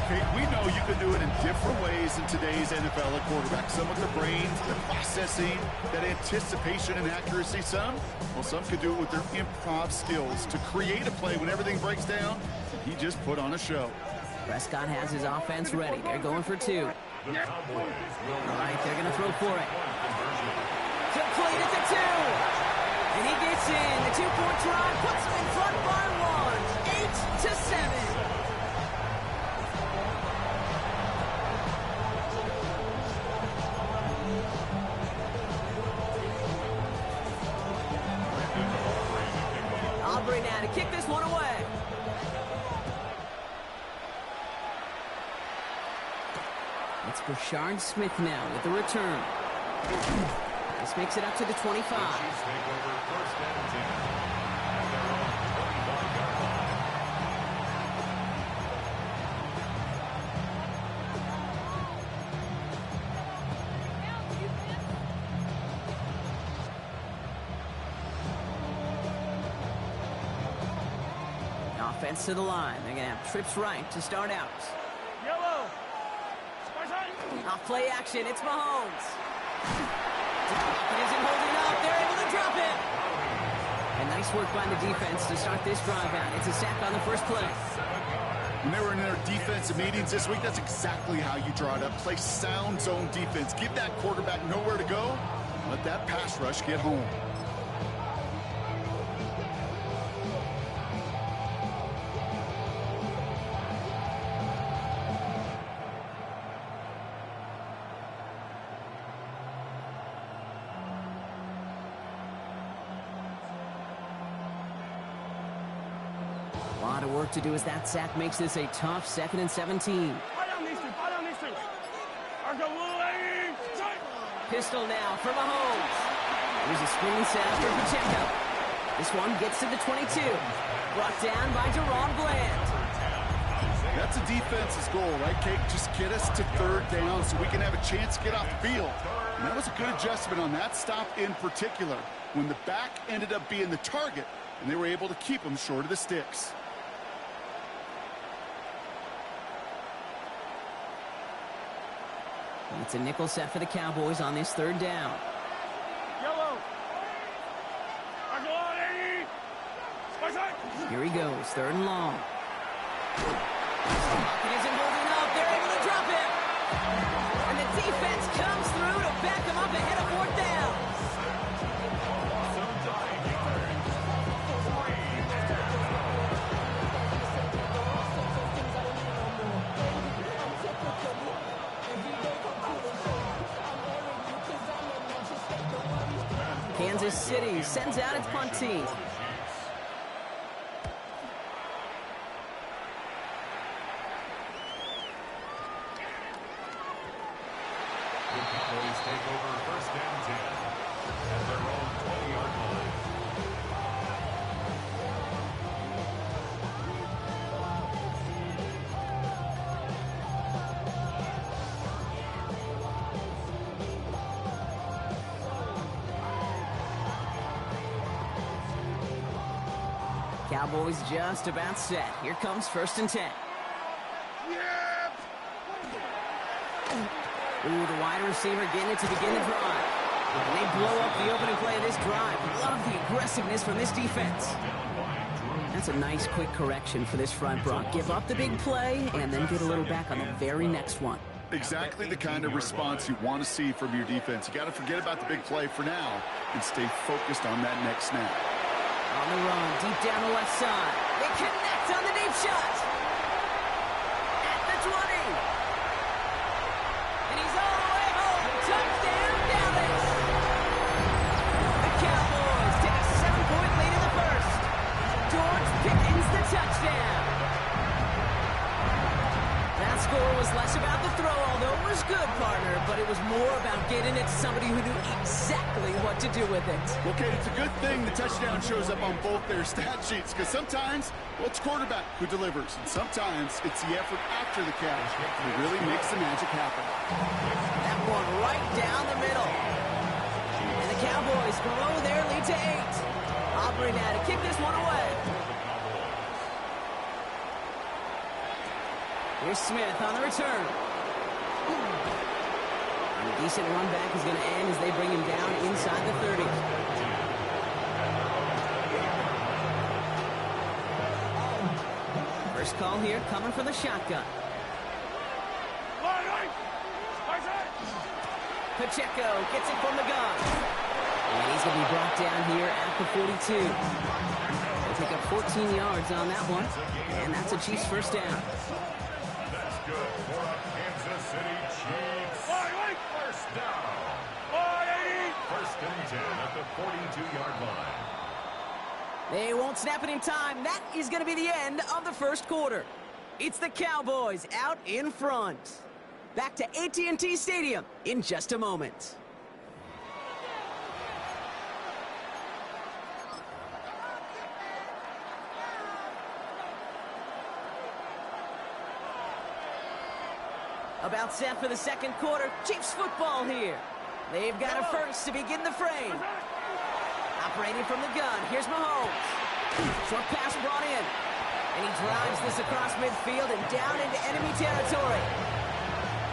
Kate, we know you can do it in different ways in today's NFL at quarterback. Some with the brains, the processing, that anticipation and accuracy. Some could do it with their improv skills to create a play when everything breaks down. He just put on a show. Prescott has his offense ready. They're going for 2. All right, they're going to throw for it. Complete at the 2. And he gets in. The 2-point try puts him in front by 1. 8-7. Aubrey now to kick this one away. It's Brashard Smith now with the return. This makes it up to the 25. Offense to the line. They're going to have trips right to start out. Yellow. Off play action. It's Mahomes. It isn't holding up. They're able to drop it. And nice work by the defense to start this drive out. It's a sack on the first play. When they were in their defensive meetings this week, that's exactly how you draw it up. Play sound zone defense. Give that quarterback nowhere to go. Let that pass rush get home. A lot of work to do as that sack makes this a tough 2nd and 17. Pistol now for Mahomes. Here's a screen set for Pacheco. This one gets to the 22. Brought down by Deron Bland. That's a defense's goal, right, Kate? Just get us to 3rd down so we can have a chance to get off the field. And that was a good adjustment on that stop in particular, when the back ended up being the target, and they were able to keep him short of the sticks. It's a nickel set for the Cowboys on this 3rd down. Yellow. Here he goes, 3rd and long. It isn't holding up. They're able to drop it. And the defense comes through to back him up ahead of 4th down. Kansas City sends out its punt team. The Cowboys take over 1st and 10 at their own 20-yard line. Cowboys just about set. Here comes 1st and 10. Ooh, the wide receiver getting it to begin the drive. And they blow up the opening play of this drive. Love the aggressiveness from this defense. That's a nice quick correction for this front, Brock. Give up the big play and then get a little back on the very next one. Exactly the kind of response you want to see from your defense. You got to forget about the big play for now and stay focused on that next snap. On the run, deep down the left side. They connect on the deep shot. At the 20. And he's all the way home. Touchdown, Dallas. The Cowboys take a 7-point lead in the first. George Pickens the touchdown. That score was less about the throw, although it was good, partner, but it was more about getting it to somebody who knew exactly what to do with it. Okay, it's a good thing the touchdown shows up on both their stat sheets, because sometimes, well, it's quarterback who delivers, and sometimes it's the effort after the catch that really makes the magic happen. That one right down the middle. And the Cowboys grow their lead to 8. Aubrey now to kick this one away. Here's Smith on the return. And a decent run back is going to end as they bring him down inside the 30. First call here coming from the shotgun. Pacheco gets it from the gun. And he's going to be brought down here at the 42. They'll pick up 14 yards on that one. And that's a Chiefs first down. That's good for a Kansas City Chiefs. First down. First and 10 at the 42-yard line. They won't snap it in time. That is going to be the end of the first quarter. It's the Cowboys out in front. Back to AT&T Stadium in just a moment. About set for the second quarter. Chiefs football here. They've got a first to begin the frame. Operating from the gun. Here's Mahomes. Short pass brought in. And he drives this across midfield and down into enemy territory.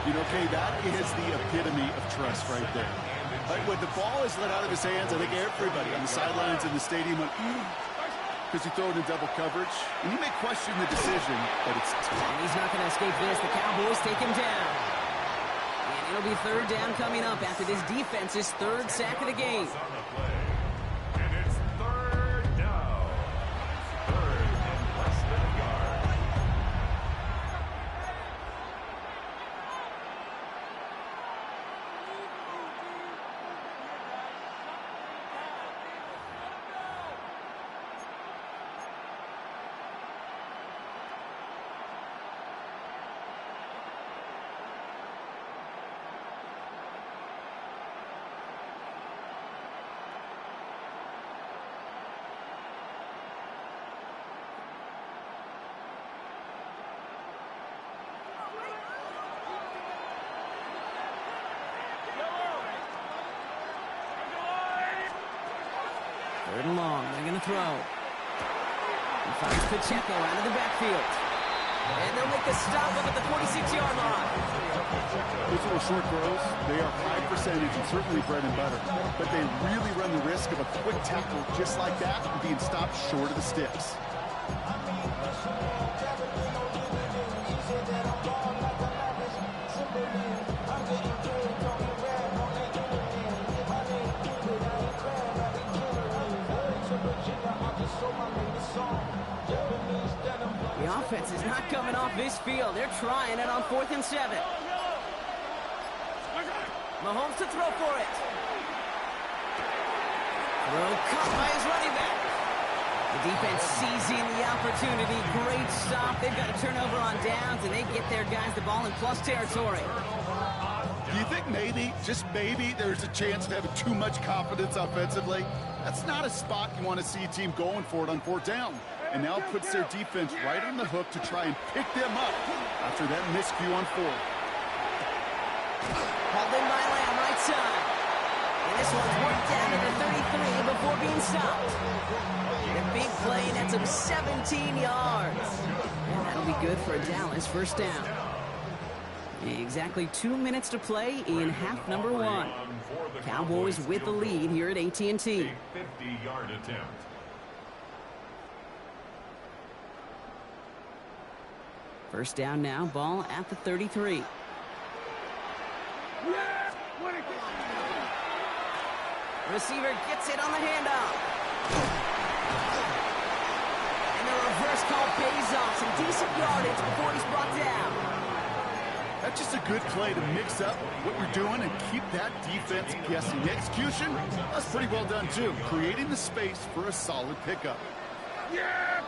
You know, Kay, that is the epitome of trust right there. Like when the ball is let out of his hands, I think everybody on the sidelines in the stadium went, because you throw it in double coverage. And you may question the decision, but it's tough. And he's not going to escape this. The Cowboys take him down. And it'll be third down coming up after this defense's third sack of the game. And it's third down. Third and less than a yard. Third and long. They're going to throw. He finds Pacheco out of the backfield. And they'll make the stop up at the 46-yard line. Those little short throws, they are high percentage and certainly bread and butter. But they really run the risk of a quick tackle just like that and being stopped short of the sticks. The offense is not coming off this field. They're trying it on 4th and 7. Mahomes to throw for it. Throw caught by his running back. The defense seizing the opportunity. Great stop. They've got a turnover on downs, and they get their guys the ball in plus territory. Do you think maybe, just maybe, there's a chance of having too much confidence offensively? That's not a spot you want to see a team going for it on 4th down. And now puts their defense right on the hook to try and pick them up after that miscue on 4th. Hauled in by Lamb, right side. And this one's worked down to the 33 before being stopped. The big play nets him 17 yards. And that'll be good for a Dallas first down. Exactly 2 minutes to play in half number 1. Cowboys with the lead here at AT&T. 50-yard attempt. First down now, ball at the 33. Receiver gets it on the handoff. And the reverse call pays off. Some decent yardage before he's brought down. That's just a good play to mix up what you're doing and keep that defense guessing. The execution, that's pretty well done too. Creating the space for a solid pickup. Yeah!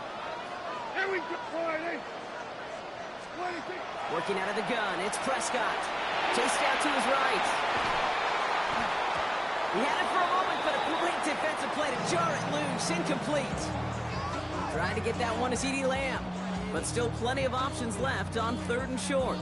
Here we go, Friday! Working out of the gun, it's Prescott. Chased out to his right. He had it for a moment, but a great defensive play to jar it loose. Incomplete. Trying to get that one to CeeDee Lamb, but still plenty of options left on 3rd and short.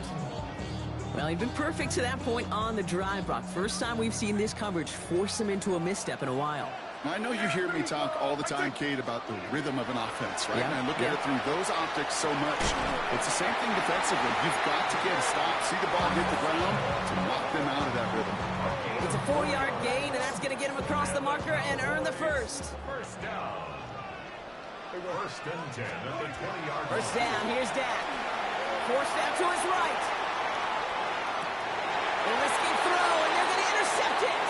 Well, he'd been perfect to that point on the drive, Brock. First time we've seen this coverage force him into a misstep in a while. I know you hear me talk all the time, Kate, about the rhythm of an offense, right? Yeah. And I look at it through those optics so much. It's the same thing defensively. You've got to get a stop, see the ball hit the ground to knock them out of that rhythm. It's a 4-yard gain, and that's going to get him across the marker and earn the first. First down. First and 10 at the 20-yard line. First down, here's Dak. Forced out to his right. A risky throw, and they're going to intercept it.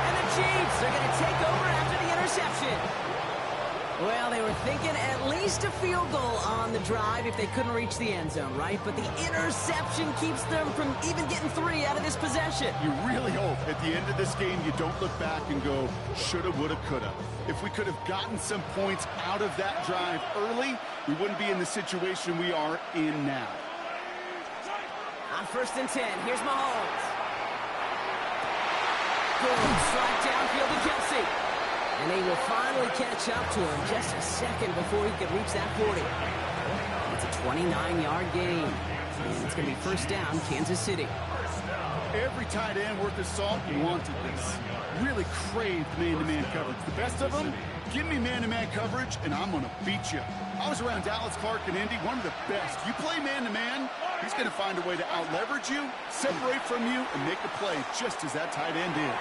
And the Chiefs are going to take over after the interception. Well, they were thinking at least a field goal on the drive if they couldn't reach the end zone, right? But the interception keeps them from even getting 3 out of this possession. You really hope at the end of this game you don't look back and go, shoulda, woulda, coulda. If we could have gotten some points out of that drive early, we wouldn't be in the situation we are in now. On first and 10, here's Mahomes. Boom, slide downfield to Kelsey. And they will finally catch up to him just a second before he could reach that 40. It's a 29-yard gain. And it's going to be first down, Kansas City. Every tight end worth his salt wanted this. Really craved man-to-man coverage. The best of them, give me man-to-man coverage, and I'm going to beat you. I was around Dallas Clark and Indy, one of the best. You play man-to-man, he's going to find a way to out-leverage you, separate from you, and make a play just as that tight end did.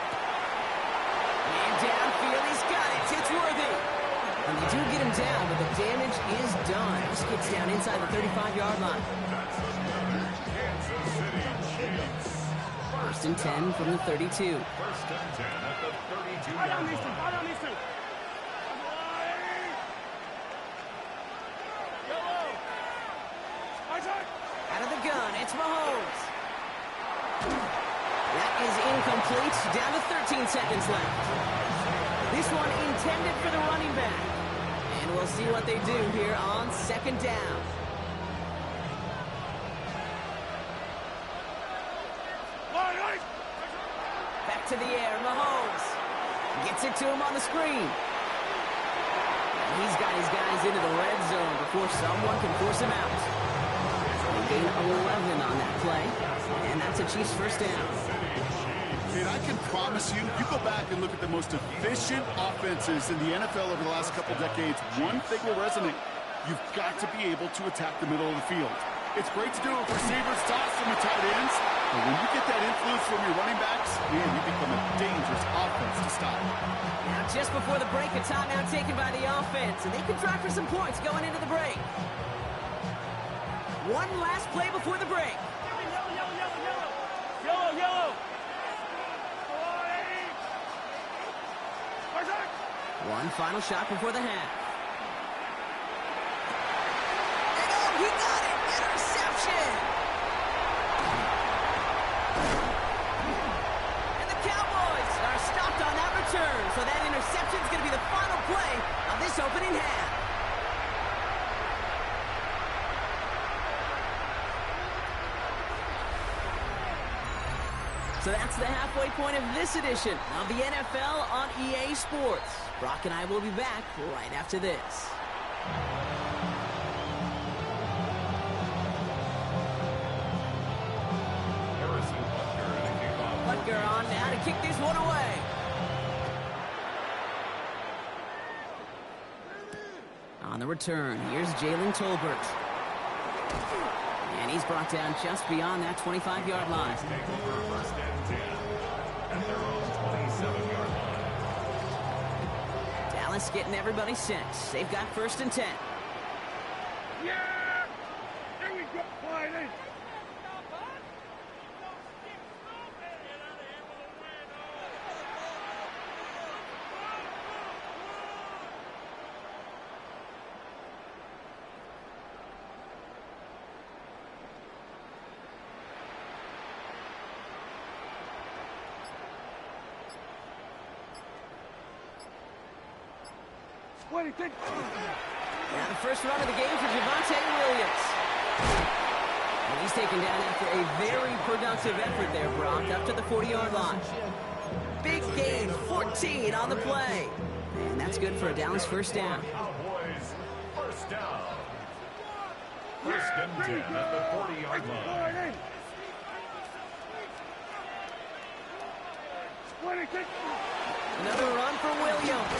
And downfield, he's got it. It's worthy. And they do get him down, but the damage is done. This gets down inside the 35-yard line. Kansas City Chiefs. First and 10 from the 32. First and 10 at the 32-yard line. Out of the gun, it's Mahomes. That is incomplete. Down to 13 seconds left. This one intended for the running back. And we'll see what they do here on second down. Back to the air, Mahomes. Gets it to him on the screen. He's got his guys into the red zone before someone can force him out. They gain 11 on that play, and that's a Chiefs first down. And I can promise you, you go back and look at the most efficient offenses in the NFL over the last couple decades, one thing will resonate. You've got to be able to attack the middle of the field. It's great to do it with receivers, toss from the tight ends, but when you get that influence from your running backs, man, you become a dangerous offense to stop. Now, just before the break, a timeout taken by the offense, and they can try for some points going into the break. One last play before the break. Yellow. One final shot before the half. And oh, he got it! Interception! And the Cowboys are stopped on that return, so that interception is going to be the final play of this opening half. So that's the halfway point of this edition of the NFL on EA Sports. Brock and I will be back right after this. Butker on now to kick this one away. On the return, here's Jalen Tolbert. And he's brought down just beyond that 25-yard line. First and 10 at their own 27-yard line. Dallas getting everybody set. They've got first and 10. Yeah! There we go, Friday! Now the first run of the game for Javonte Williams. And he's taken down after a very productive effort there, Brock, up to the 40-yard line. Big gain, 14 on the play. And that's good for a Dallas first down. Cowboys, first down. First and 10 at the 40-yard line. Another run for Williams.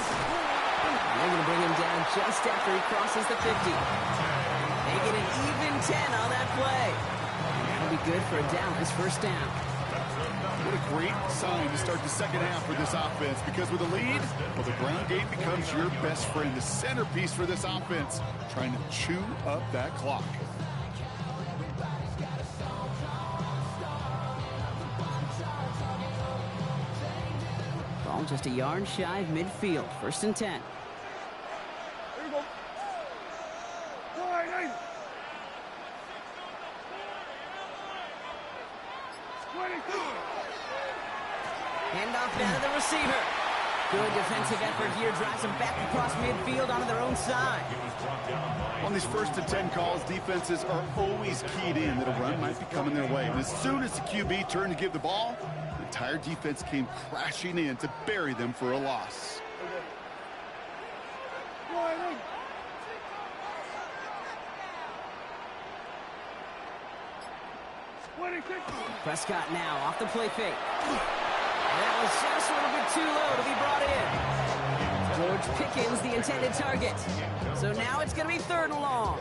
just after he crosses the 50. They get an even 10 on that play. And that'll be good for a Dallas first down. What a great sign to start the second half for this offense, because with a lead, well, the ground game becomes your best friend, the centerpiece for this offense, trying to chew up that clock. Ball just a yard shy of midfield, 1st and 10. Here we go. Wide. Handoff down to the receiver. Good defensive effort here. Drives them back across midfield onto their own side. On these 1st and 10 calls, defenses are always keyed in that a run might be coming their way. And as soon as the QB turned to give the ball, the entire defense came crashing in to bury them for a loss. Prescott now off the play fake. That was just a little bit too low to be brought in. George Pickens, the intended target. So now it's going to be 3rd and long.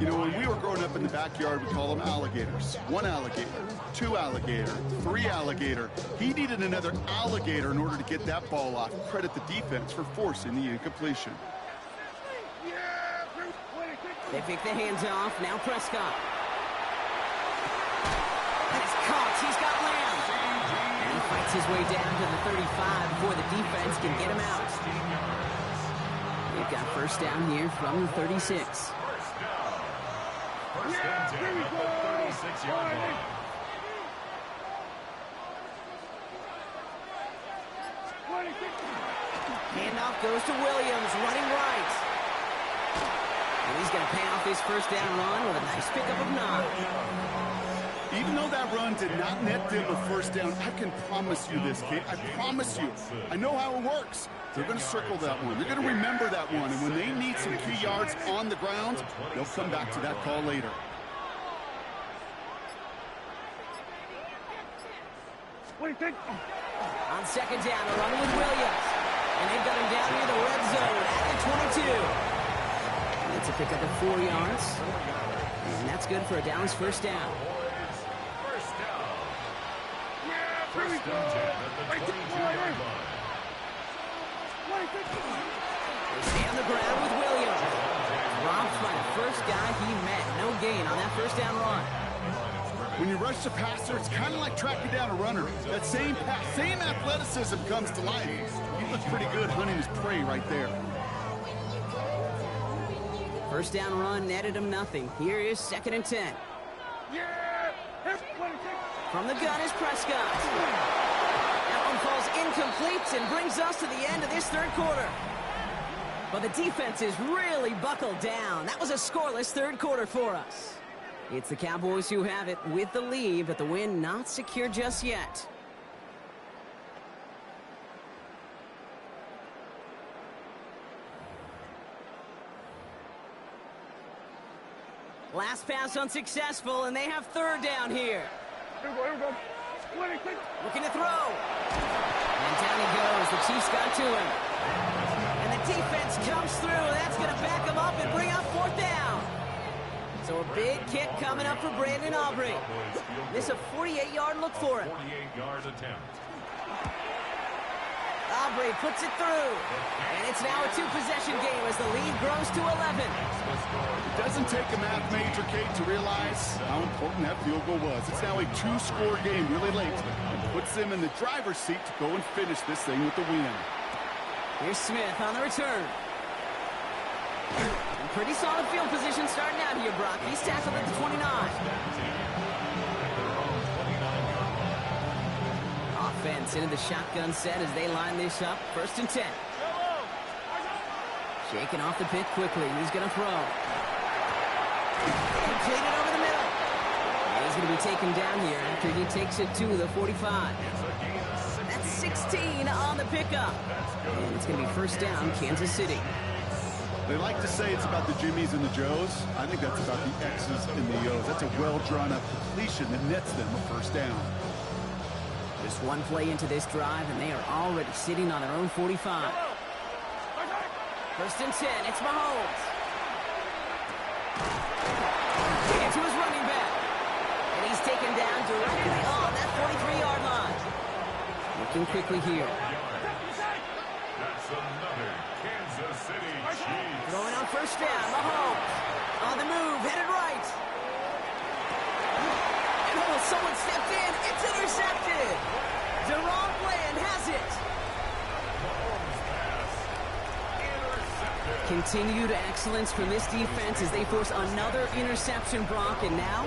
You know, when we were growing up in the backyard, we call them alligators. 1 alligator, 2 alligator, 3 alligator. He needed another alligator in order to get that ball off. Credit the defense for forcing the incompletion. They pick the hands off. Now Prescott. He's caught. He's got Lamb. And he fights his way down to the 35 before the defense can get him out. They've got first down here from the 36. First and 10 at the 36-yard line. Handoff goes to Williams, running right. And he's going to pay off his first down run with a nice pickup of 9. Even though that run did not net them a first down, I can promise you this, kid. I promise you. I know how it works. They're going to circle that one. They're going to remember that one. And when they need some key yards on the ground, they'll come back to that call later. On 2nd down, they're running with Williams. And they've got him down near the red zone at the 22. That's a pickup of 4 yards. And that's good for a Dallas first down. First and 10 at the 22-yard line. They stay on the ground with Williams. Robbed by the first guy he met. No gain on that first down run. When you rush the passer, it's kind of like tracking down a runner. That same athleticism comes to life. He looked pretty good hunting his prey right there. First down run netted him nothing. Here is 2nd and 10. From the gun is Prescott. That one falls incomplete and brings us to the end of this 3rd quarter. But the defense is really buckled down. That was a scoreless 3rd quarter for us. It's the Cowboys who have it with the lead, but the win not secure just yet. Last pass unsuccessful, and they have 3rd down here. Here we go. Looking to throw. And down he goes. The Chiefs got to him. And the defense comes through. That's going to back him up and bring up 4th down. So a big kick coming up for Brandon Aubrey. This a 48-yard look for him. 48-yard attempt. Aubrey puts it through. And it's now a 2-possession game as the lead grows to 11. It doesn't take a math major, Kate, to realize how important that field goal was. It's now a 2-score game really late and puts them in the driver's seat to go and finish this thing with the win. Here's Smith on the return. Pretty solid field position starting out here, Brock. He's tackled at the 29. Offense into the shotgun set as they line this up. 1st and 10. Shaking off the pick quickly. He's going to throw. Completed over the middle. And he's going to be taken down here after he takes it to the 45. That's 16 on the pickup. And it's going to be first down, Kansas City. They like to say it's about the Jimmies and the Joes. I think that's about the X's and the O's. That's a well-drawn-up completion that nets them a first down. Just one play into this drive, and they are already sitting on their own 45. First and 10, it's Mahomes. Taken to his running back. And he's taken down directly on that 43-yard line. Looking quickly here. That's another Kansas City Chiefs. Throwing on first down, Mahomes. On the move, headed right. And oh, someone stepped in. It's intercepted. Deron Bland has it. Continued excellence from this defense as they force another interception, Brock, and now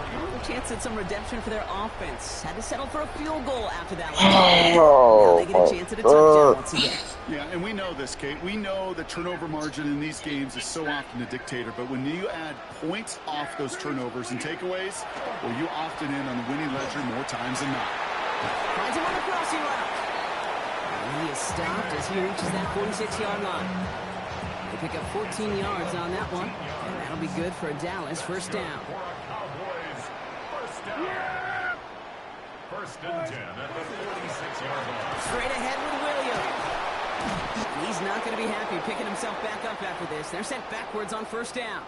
a chance at some redemption for their offense. Had to settle for a field goal after that one. Now they get a chance at a touchdown once again. Yeah, and we know this, Kate. We know the turnover margin in these games is so often a dictator, but when you add points off those turnovers and takeaways, well, you often end on the winning ledger more times than not. Finds him on the crossing route. And he is stopped as he reaches that 46-yard line. They pick up 14 yards on that one, and that'll be good for Dallas first down. First and 10 at the 46-yard line. Straight ahead with Williams. He's not going to be happy picking himself back up after this. They're sent backwards on first down.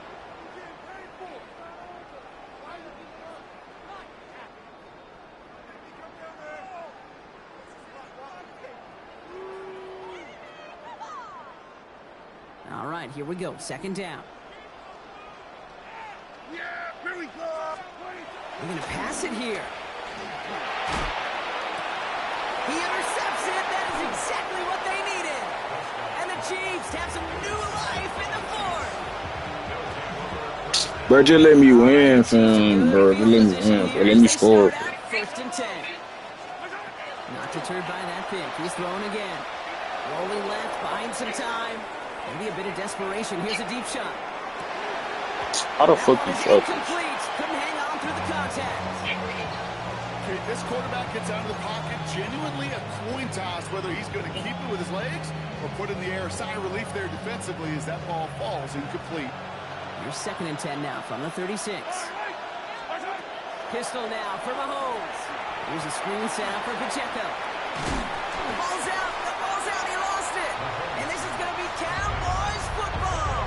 All right, here we go. Second down. We're going to pass it here. He intercepts it. That is exactly what they needed. And the Chiefs have some new life in the fourth. Bro, just let me win, fam, bro. Just let me win, bro. Let me score. First and 10. Not deterred by that pick. He's throwing again. Rolling left, buying some time. Maybe a bit of desperation. Here's a deep shot. How the fuck you fuck? Couldn't hang on through the contact. Okay, this quarterback gets out of the pocket, genuinely a coin toss whether he's going to keep it with his legs or put in the air. Sigh of relief there defensively as that ball falls incomplete. Here's second and 10 now from the 36. Pistol now for Mahomes. Here's a screen set up for Pacheco. The ball's out. The ball's out. He lost it. And this is going to be Cowboys football.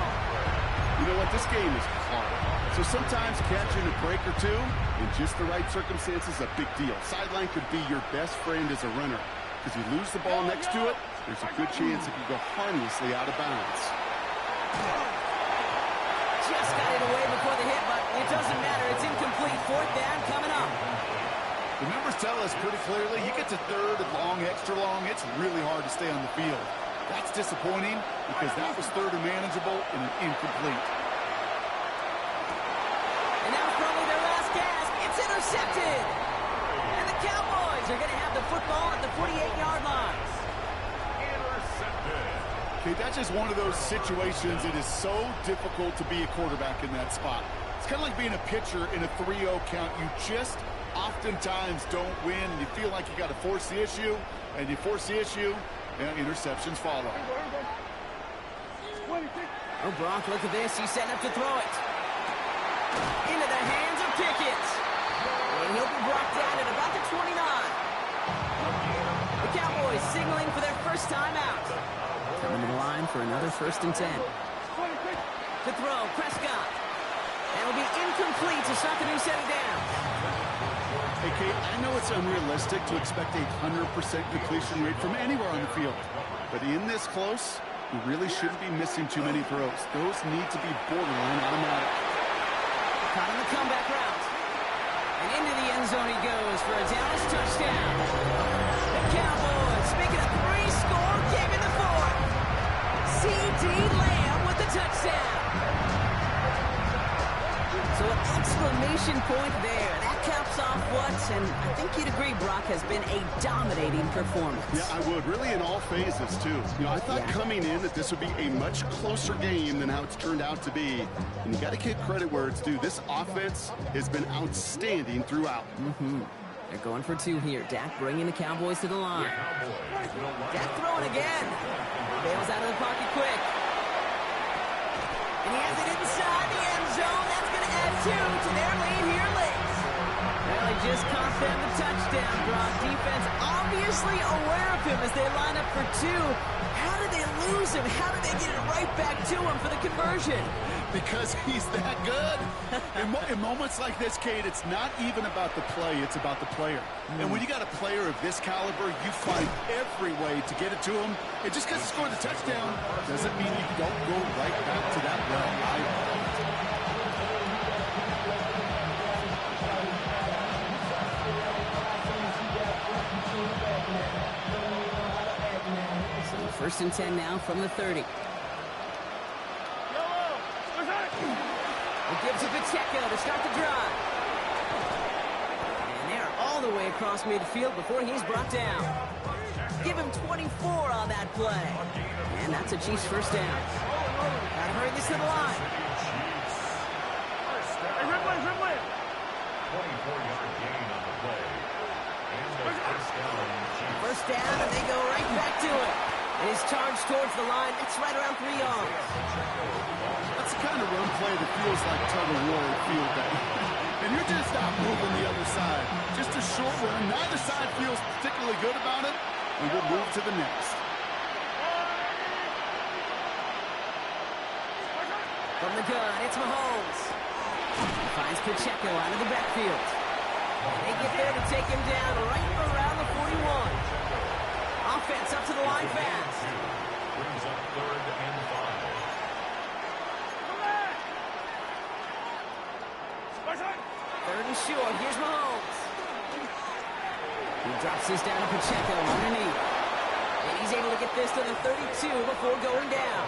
You know what? This game is hard. So sometimes catching a break or two in just the right circumstances is a big deal. Sideline could be your best friend as a runner. Because you lose the ball next to it, there's a good chance it could go harmlessly out of bounds. Just got it away before the hit, but it doesn't matter. It's incomplete. Fourth down coming up. The numbers tell us pretty clearly, you get to third and long, extra long, it's really hard to stay on the field. That's disappointing because that was third and manageable and an incomplete. And that was probably their last gasp. It's intercepted. And the Cowboys are going to have the football at the 48-yard line. Intercepted. Okay, that's just one of those situations. It is so difficult to be a quarterback in that spot. It's kind of like being a pitcher in a 3-0 count. You just oftentimes don't win, and you feel like you got to force the issue, and you force the issue, and interceptions follow. Oh, Brock, look at this. He's setting up to throw it. Into the hands of Pickett. And he'll be brought down at about the 29. The Cowboys signaling for their first time out. Coming to the line for another first and 10. To throw, Prescott. And it'll be incomplete to start the new set of downs. Hey, Kate, I know it's unrealistic to expect a 100% completion rate from anywhere on the field. But in this close, you really shouldn't be missing too many throws. Those need to be borderline automatic. Caught on the comeback route. And into the end zone he goes for a Dallas touchdown. The Cowboys make it a 3-score game in the fourth. C.D. Lamb with the touchdown. So an exclamation point there. That caps off what, and I think you'd agree, Brock, has been a dominating performance. Yeah, I would. Really in all phases, too. You know, I thought coming in that this would be a much closer game than how it's turned out to be. And you got to give credit where it's due. This offense has been outstanding throughout. They're going for two here. Dak bringing the Cowboys to the line. Dak throwing again. Bails out of the pocket quick. And he has it inside the end zone. That's going to add 2 to their lead here late. Well, he just cost them the touchdown, Brock. Defense obviously aware of him as they line up for 2. How did they lose him. How did they get it right back to him for the conversion? Because he's that good. In moments like this, Kate, it's not even about the play, it's about the player. And when you got a player of this caliber, you find every way to get it to him. And just because he scored the touchdown doesn't mean you don't go right back to that well either. So 1st and 10 now from the 30. It gives it Pacheco to start the drive. And they're all the way across midfield before he's brought down. Give him 24 on that play. And that's a Chiefs first down. Gotta hurry this to the line. 24-yard gain on the play. And the first down. First down, and they go right back to it. His charge towards the line, it's right around 3 yards. That's the kind of run play that feels like tug of war at field day. And you're just not moving the other side. Just a short run. Neither side feels particularly good about it, and we'll move to the next. From the gun, it's Mahomes. He finds Pacheco out of the backfield. They get there to take him down right around the 41. Offense up to the line fast. Brings up 3rd and 5. 3rd and short. Here's Mahomes. He drops this down to Pacheco underneath. And he's able to get this to the 32 before going down.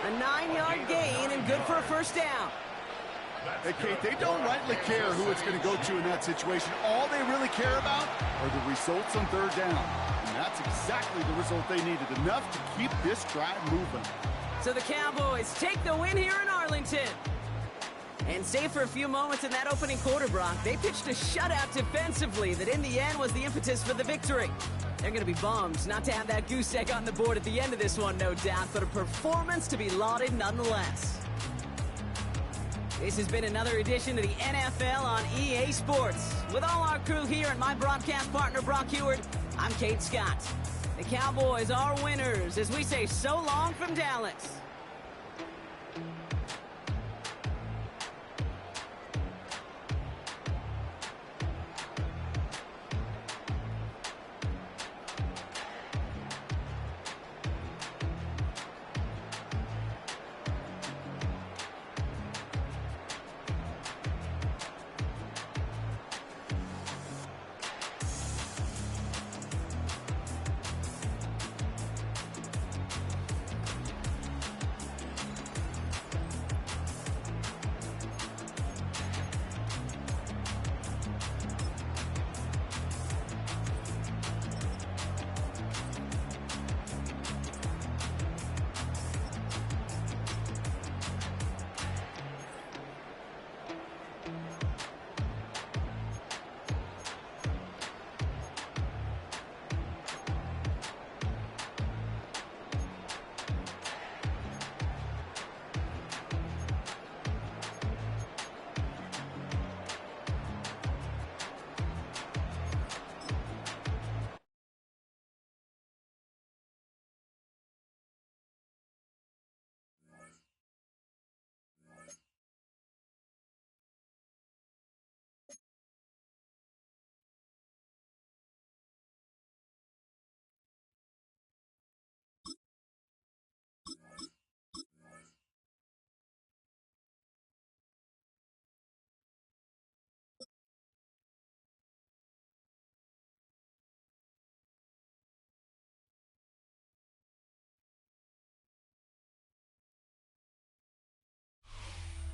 A 9-yard gain and good for a first down. Hey, Kate, they don't rightly care who it's going to go to in that situation. All they really care about are the results on 3rd down. And that's exactly the result they needed, enough to keep this drive moving. So the Cowboys take the win here in Arlington. And save for a few moments in that opening quarter, Brock, they pitched a shutout defensively that in the end was the impetus for the victory. They're going to be bummed not to have that goose egg on the board at the end of this one, no doubt, but a performance to be lauded nonetheless. This has been another edition of the NFL on EA Sports. With all our crew here and my broadcast partner, Brock Heward, I'm Kate Scott. The Cowboys are winners as we say so long from Dallas.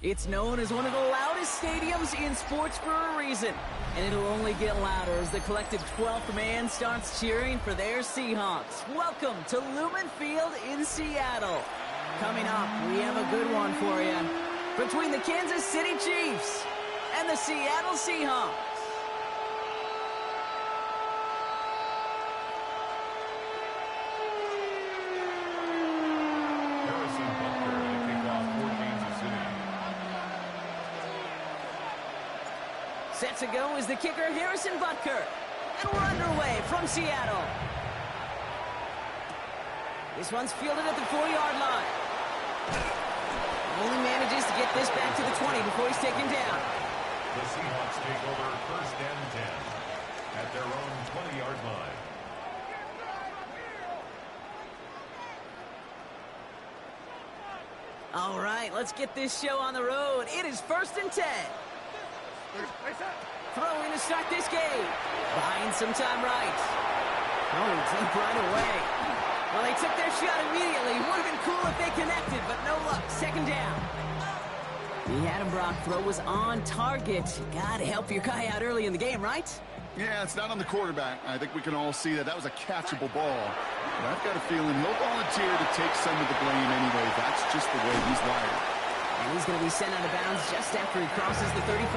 It's known as one of the loudest stadiums in sports for a reason. And it'll only get louder as the collective 12th man starts cheering for their Seahawks. Welcome to Lumen Field in Seattle. Coming up, we have a good one for you. Between the Kansas City Chiefs and the Seattle Seahawks. Set to go is the kicker, Harrison Butker. And we're underway from Seattle. This one's fielded at the 4-yard line. Only manages to get this back to the 20 before he's taken down. The Seahawks take over 1st and 10 at their own 20-yard line. All right, let's get this show on the road. It is 1st and 10. Throwing to start this game. Buying some time right. Throwing deep right away. Well, they took their shot immediately. Would have been cool if they connected, but no luck. 2nd down. He had him, Brock. Throw was on target. Gotta help your guy out early in the game, right? Yeah, it's not on the quarterback. I think we can all see that was a catchable ball. But I've got a feeling he'll volunteer to take some of the blame anyway. That's just the way he's wired. And he's going to be sent out of bounds just after he crosses the 35.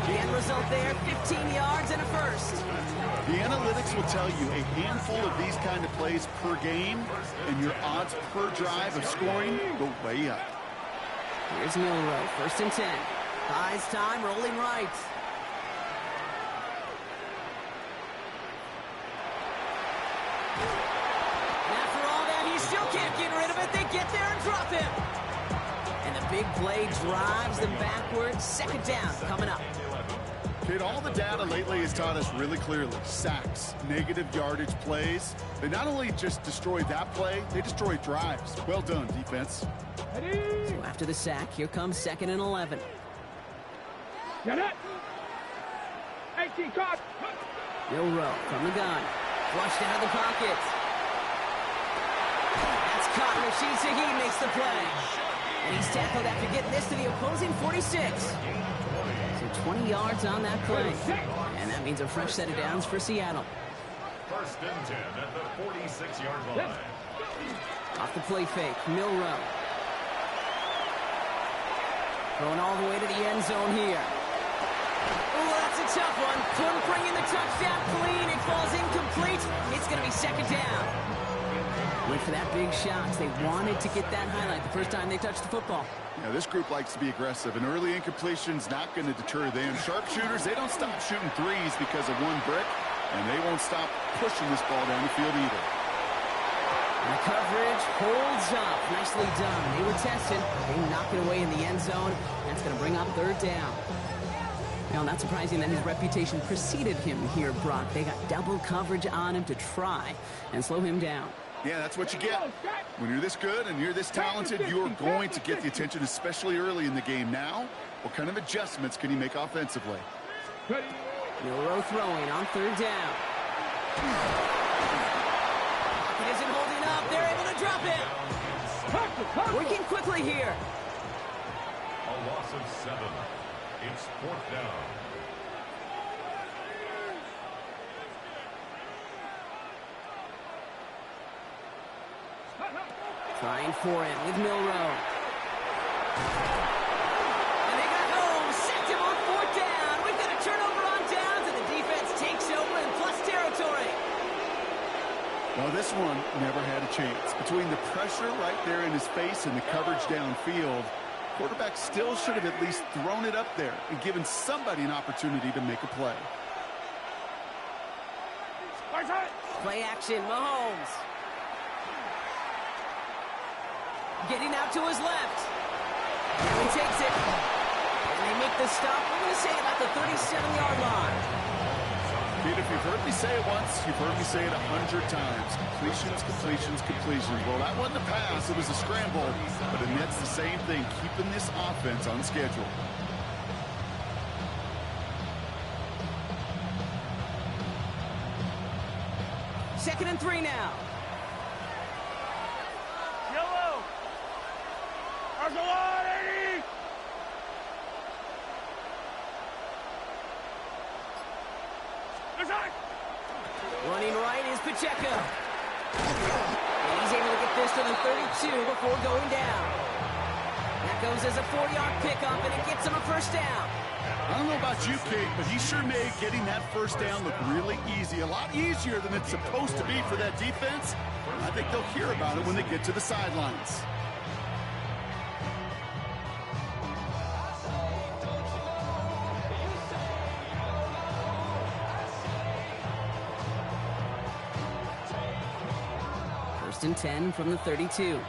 The end result there, 15 yards and a first. The analytics will tell you a handful of these kind of plays per game, and your odds per drive of scoring go way up. Here's Milrow, 1st and 10. Buys time, rolling right. And after all that, he still can't get rid of it. They get there and drop him. And the big play drives them backwards. 2nd down coming up. Kid, all the data lately has taught us really clearly. Sacks, negative yardage plays. They not only just destroy that play, they destroy drives. Well done, defense. So after the sack, here comes 2nd and 11. Get it. 18 caught. Milrow from the gun. Flushed out of the pocket. That's caught. Rashid Shaheed makes the play. And he's tackled after getting this to the opposing 46. So 20 yards on that play. And that means a fresh set of downs for Seattle. 1st and 10 at the 46-yard line. Off the play fake, Milrow. Going all the way to the end zone here. Oh, that's a tough one. Couldn't bring in the touchdown clean. It falls incomplete. It's going to be 2nd down. Went for that big shot. They wanted to get that highlight the first time they touched the football. Yeah, this group likes to be aggressive, and early incompletion's not going to deter them. Sharpshooters, they don't stop shooting threes because of one brick, and they won't stop pushing this ball down the field either. And the coverage holds up. Nicely done. They were tested. They knock it away in the end zone. That's going to bring up 3rd down. Now, not surprising that his reputation preceded him here, Brock. They got double coverage on him to try and slow him down. Yeah, that's what you get. When you're this good and you're this talented, you're going to get the attention, especially early in the game. Now, what kind of adjustments can he make offensively? Milrow throwing on 3rd down. It isn't holding up. They're able to drop it. Working quickly here. A loss of 7. It's 4th down. Trying for it with Milrow. And they got home. Sacked him on 4th down. We've got a turnover on downs, and the defense takes over in plus territory. Well, this one never had a chance. Between the pressure right there in his face and the coverage downfield, quarterback still should have at least thrown it up there and given somebody an opportunity to make a play. Play action, Mahomes. Getting out to his left. Now he takes it. And they make the stop, we're going to say about the 37-yard line. Kid, if you've heard me say it once, you've heard me say it 100 times. Completions, completions, completions. Well, that wasn't a pass. It was a scramble. But it nets the same thing, keeping this offense on schedule. Second and 3 now. Yellow. Argelati. Running right is Pacheco. And he's able to get this to the 32 before going down. That goes as a 4-yard pickup, and it gets him a first down. I don't know about you, Kate, but he sure made getting that first down look really easy. A lot easier than it's supposed to be for that defense. I think they'll hear about it when they get to the sidelines. First and 10 from the 32.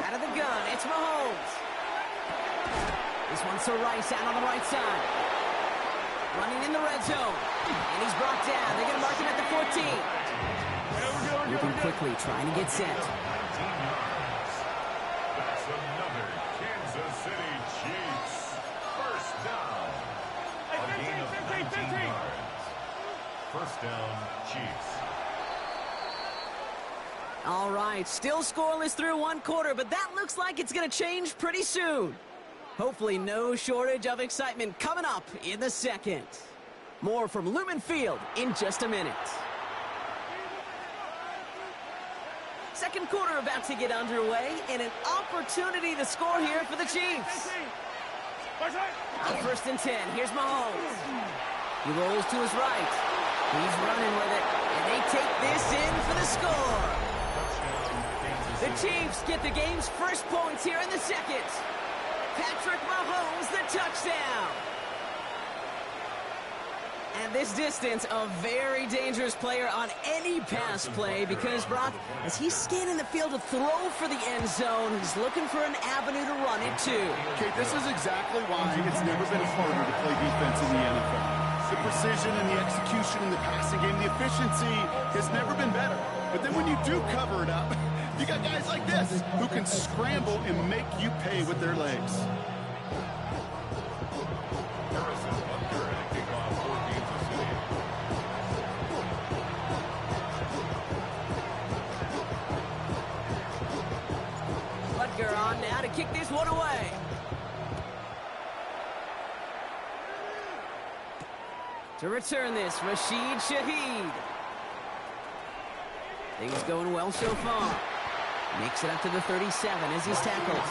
Out of the gun, it's Mahomes. This one's to Rice out on the right side. Running in the red zone. And he's brought down. They're going to mark him at the 14. Moving quickly, trying to get set. 19 yards. That's another Kansas City Chiefs first down. A gain of 19 yards. First down, Chiefs. All right, still scoreless through one quarter, but that looks like it's going to change pretty soon. Hopefully no shortage of excitement coming up in the second. More from Lumen Field in just a minute. Second quarter about to get underway, and an opportunity to score here for the Chiefs. On first and 10, here's Mahomes. He rolls to his right. He's running with it, and they take this in for the score. The Chiefs get the game's first points here in the second. Patrick Mahomes, the touchdown. And this distance, a very dangerous player on any pass play because, Brock, as he's scanning the field to throw for the end zone, he's looking for an avenue to run it to. Okay, this is exactly why it's never been harder to play defense in the NFL. The precision and the execution in the passing game, the efficiency has never been better. But then when you do cover it up, you got guys like this who can scramble and make you pay with their legs. Butker on now to kick this one away. To return this, Rashid Shaheed. Things going well so far. Makes it up to the 37 as he's tackled.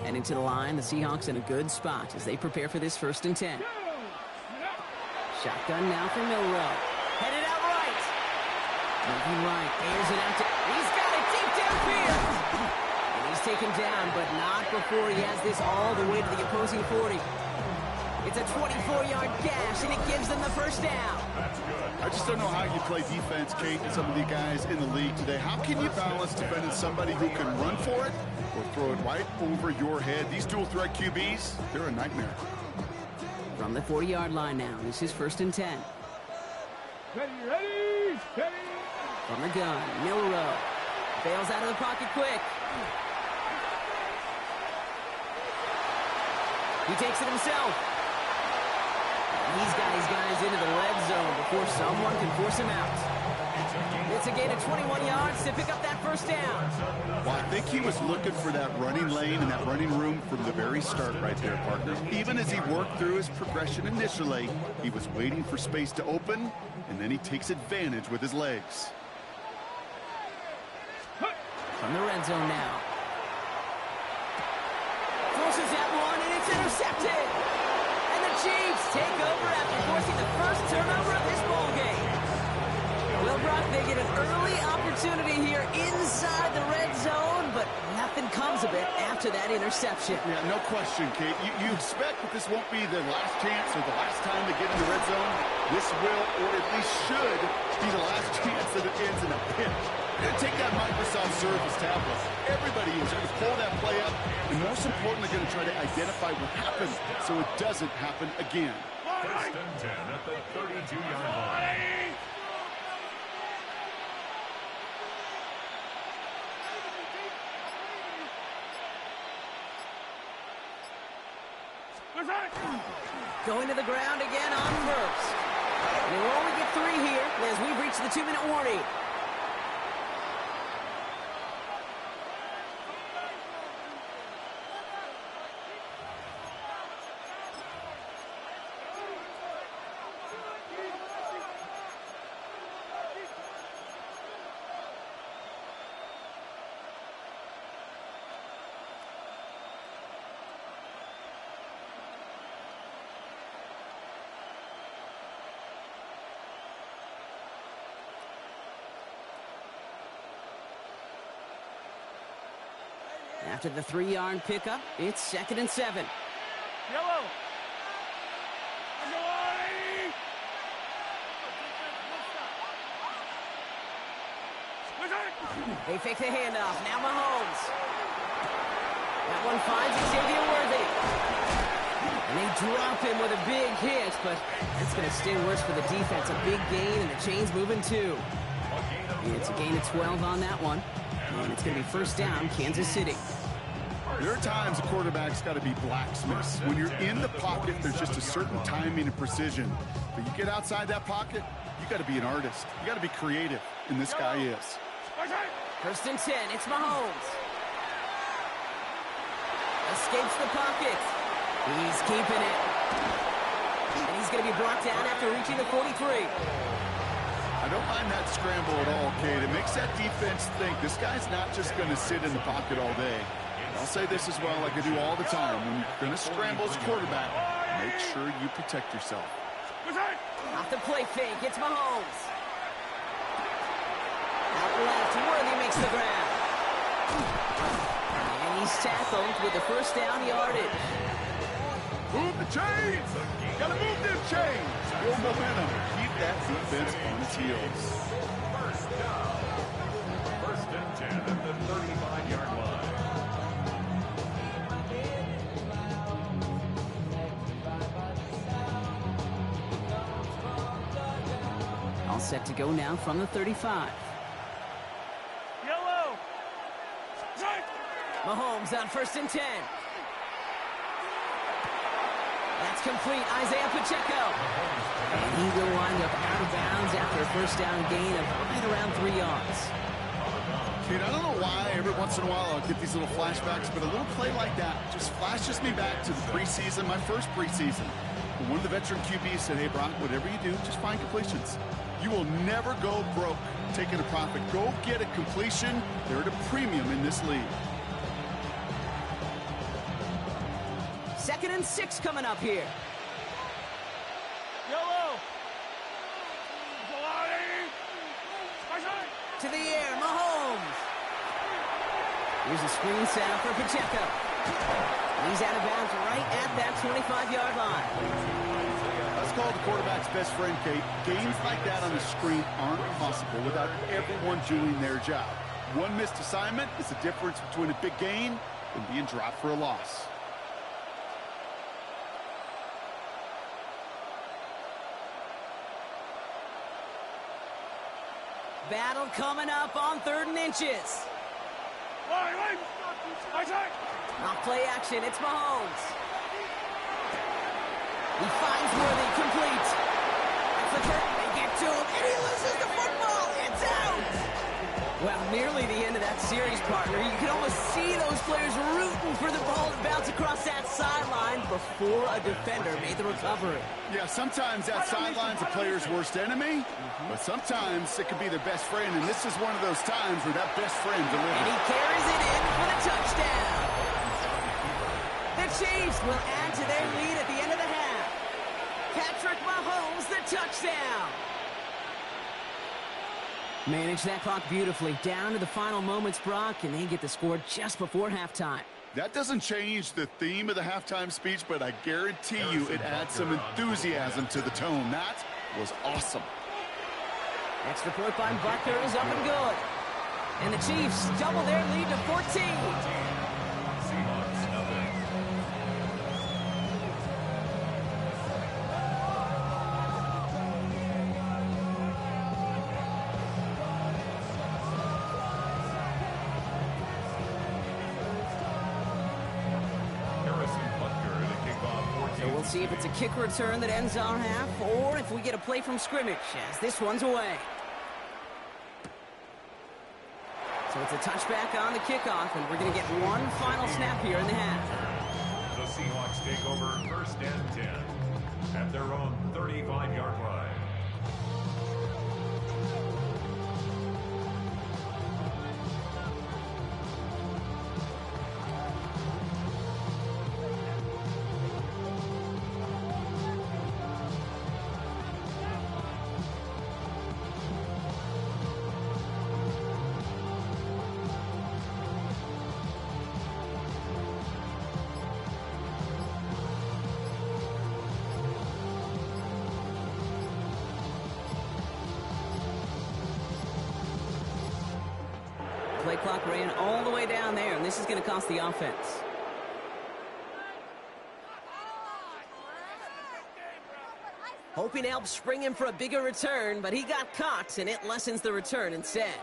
And into the line, the Seahawks in a good spot as they prepare for this first and 10. Shotgun now for Milrow. Headed out right. Moving right. Airs it out to... He's got it deep downfield. And he's taken down, but not before he has this all the way to the opposing 40. It's a 24-yard gash, and it gives them the first down. I just don't know how you play defense, Kate, and some of the guys in the league today. How can you balance defending somebody who can run for it or throw it right over your head? These dual-threat QBs, they're a nightmare. From the 40-yard line now, this is first and 10. Ready, steady. From the gun, Milrow. Bails out of the pocket quick. He takes it himself. And he's got his guys into the red zone before someone can force him out. It's a gain of 21 yards to pick up that first down. Well, I think he was looking for that running lane and that running room from the very start right there, partner. Even as he worked through his progression initially, he was waiting for space to open, and then he takes advantage with his legs. From the red zone now. Forces that one, and it's intercepted. And the Chiefs take over after forcing the first turnover of this ball game. Well, Brock, they get an early opportunity here inside the red zone, but nothing comes of it after that interception. Yeah, no question, Kate. You expect that this won't be the last chance or the last time to get in the red zone. This will, or at least should, be the last chance that it ends in a pinch. Take that Microsoft Surface tablet. Everybody is going to pull that play up, and most importantly, going to try to identify what happened so it doesn't happen again. First and 10 at the 32-yard line. Going to the ground again on first. And we'll only get 3 here as we've reached the 2-minute warning. After the 3-yard pickup, it's 2nd and 7. Yellow. They fake the handoff. Now Mahomes. That one finds Xavier Worthy. And they drop him with a big hit, but that's going to stay worse for the defense. A big gain, and the chain's moving too. It's a gain of 12 on that one. And it's going to be first down, Kansas City. There are times a quarterback's got to be blacksmiths. When you're in the pocket, there's just a certain timing and precision. But you get outside that pocket, you got to be an artist. You got to be creative, and this guy is. First and 10, it's Mahomes. Escapes the pocket. He's keeping it. And he's going to be brought down after reaching the 43. I don't mind that scramble at all, Kate. It makes that defense think this guy's not just going to sit in the pocket all day. I'll say this as well, like I do all the time. When you're going to scramble as quarterback, make sure you protect yourself. Off the play fake, it's Mahomes. Out left, Worthy makes the grab. And he's tackled with the first down yardage. Move the chains! Gotta move them chains! Build momentum. Keep that defense on its heels. First down. First and 10 at the 35-yard line. All set to go now from the 35. Yellow. Mahomes on first and 10. That's complete. Isaiah Pacheco. And he will wind up out of bounds after a first down gain of right around 3 yards. Kate, I don't know why every once in a while I'll get these little flashbacks, but a little play like that just flashes me back to the preseason, my first preseason. When one of the veteran QBs said, hey, Brock, whatever you do, just find completions. You will never go broke taking a profit. Go get a completion. They're at a premium in this league. 2nd and 6 coming up here. Yellow. To the air, Mahomes. Here's a screen set up for Pacheco. He's out of bounds right at that 25-yard line. That's called the quarterback's best friend, Kate. Games like that on the screen aren't possible without everyone doing their job. One missed assignment is the difference between a big gain and being dropped for a loss. Battle coming up on 3rd and inches. Off play action, it's Mahomes. He finds Worthy, complete. That's the turn, they get to him, and he loses the football. It's out. Well, nearly the end of that series, partner. You can almost see those players rooting for the ball to bounce across that sideline before a defender made the recovery. Yeah, sometimes that sideline's a player's worst enemy, but sometimes it could be their best friend, and this is one of those times where that best friend delivers. And he carries it in for the touchdown. The Chiefs will add to their lead at the end of the half. Patrick Mahomes, the touchdown. Manage that clock beautifully. Down to the final moments, Brock, and they get the score just before halftime. That doesn't change the theme of the halftime speech, but I guarantee you it adds some enthusiasm to the tone. That was awesome. Extra point by Butker is up and good. And the Chiefs double their lead to 14. Seahawks nothing. So we'll see if it's a kick return that ends our half, or if we get a play from scrimmage, as this one's away. So it's a touchback on the kickoff, and we're going to get one final snap here in the half. The Seahawks take over first and 10 at their own 35-yard line. spraying all the way down there, and this is going to cost the offense. Hoping to help spring him for a bigger return, but he got caught, and it lessens the return instead.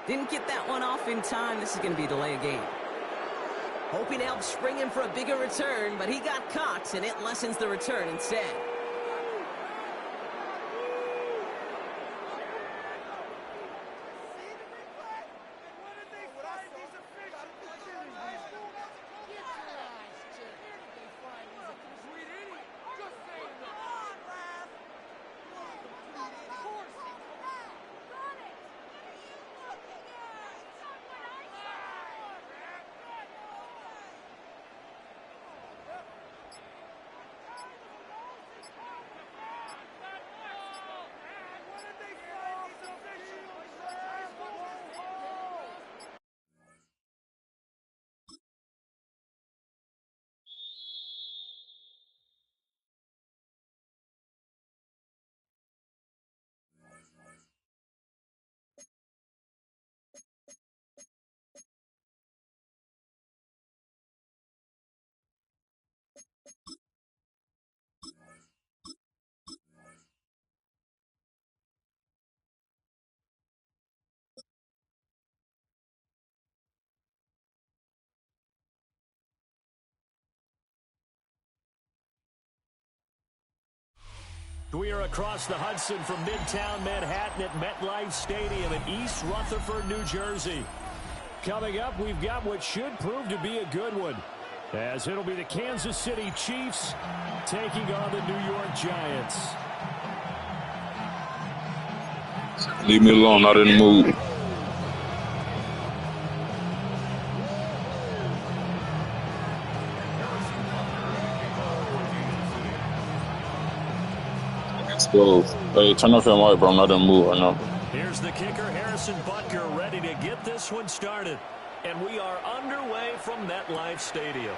Didn't get that one off in time. This is going to be a delay of game. Hoping to help spring him for a bigger return, but he got caught, and it lessens the return instead. We are across the Hudson from Midtown Manhattan at MetLife Stadium in East Rutherford, New Jersey. Coming up, we've got what should prove to be a good one, as it'll be the Kansas City Chiefs taking on the New York Giants. Leave me alone, not in the mood. Exposed. Hey, turn off your mic, bro. I'm not in the mood right now. Here's the kicker, Harrison Butker, ready to get this one started. And we are underway from MetLife Stadium.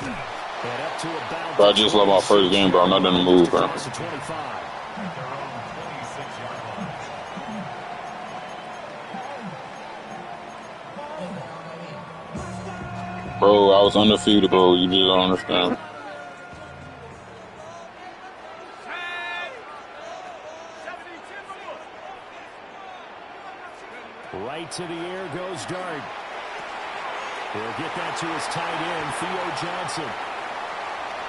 And up to about Bro, I just love my first game, bro. I'm not in the mood, bro. Bro, I was undefeated, bro. You just don't understand. Right to the air goes Dart. He'll get that to his tight end, Theo Johnson.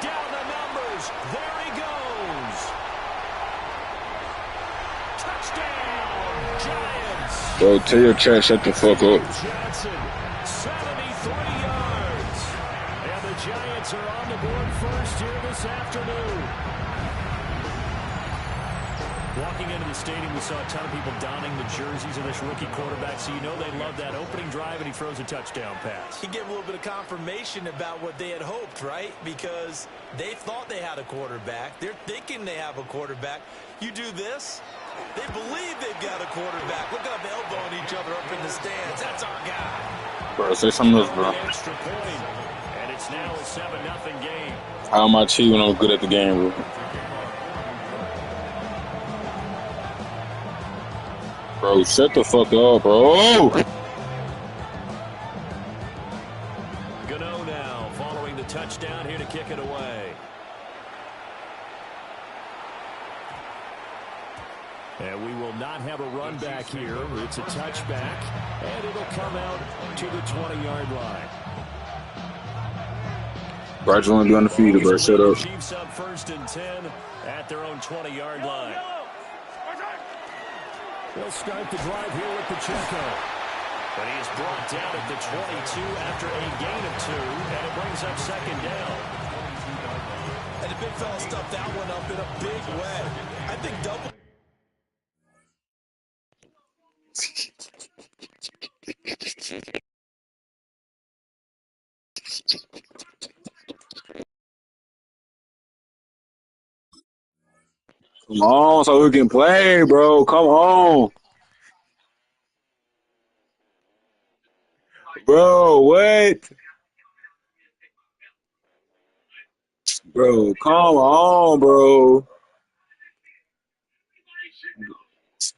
Down the numbers. There he goes. Touchdown, Giants. Bro, tell your chat, shut the fuck up. Johnson, 73 yards. And the Giants are on the board first here this afternoon. Walking into the stadium, we saw a ton of people donning the jerseys of this rookie quarterback, so you know they love that opening drive, and he throws a touchdown pass. He gave a little bit of confirmation about what they had hoped, right? Because they thought they had a quarterback. They're thinking they have a quarterback. You do this, they believe they've got a quarterback. Look up, elbowing each other up in the stands. That's our guy. Bro, say something else, bro. Extra point, and it's now a 7-0 game. How am I cheating when I'm good at the game, bro? Bro, shut the fuck up, bro. Gano now, following the touchdown, here to kick it away. And we will not have a run back here. It's a touchback, and it'll come out to the 20-yard line. Bro, I just want to be undefeated, bro. Shut up. Chiefs up 1st and 10 at their own 20-yard line. They'll start the drive here with Pacheco. But he is brought down at the 22 after a gain of 2, and it brings up second down. And the big fella stuffed that one up in a big way. I think double. Come on, so we can play, bro. Come on. Bro, what? Bro, come on, bro.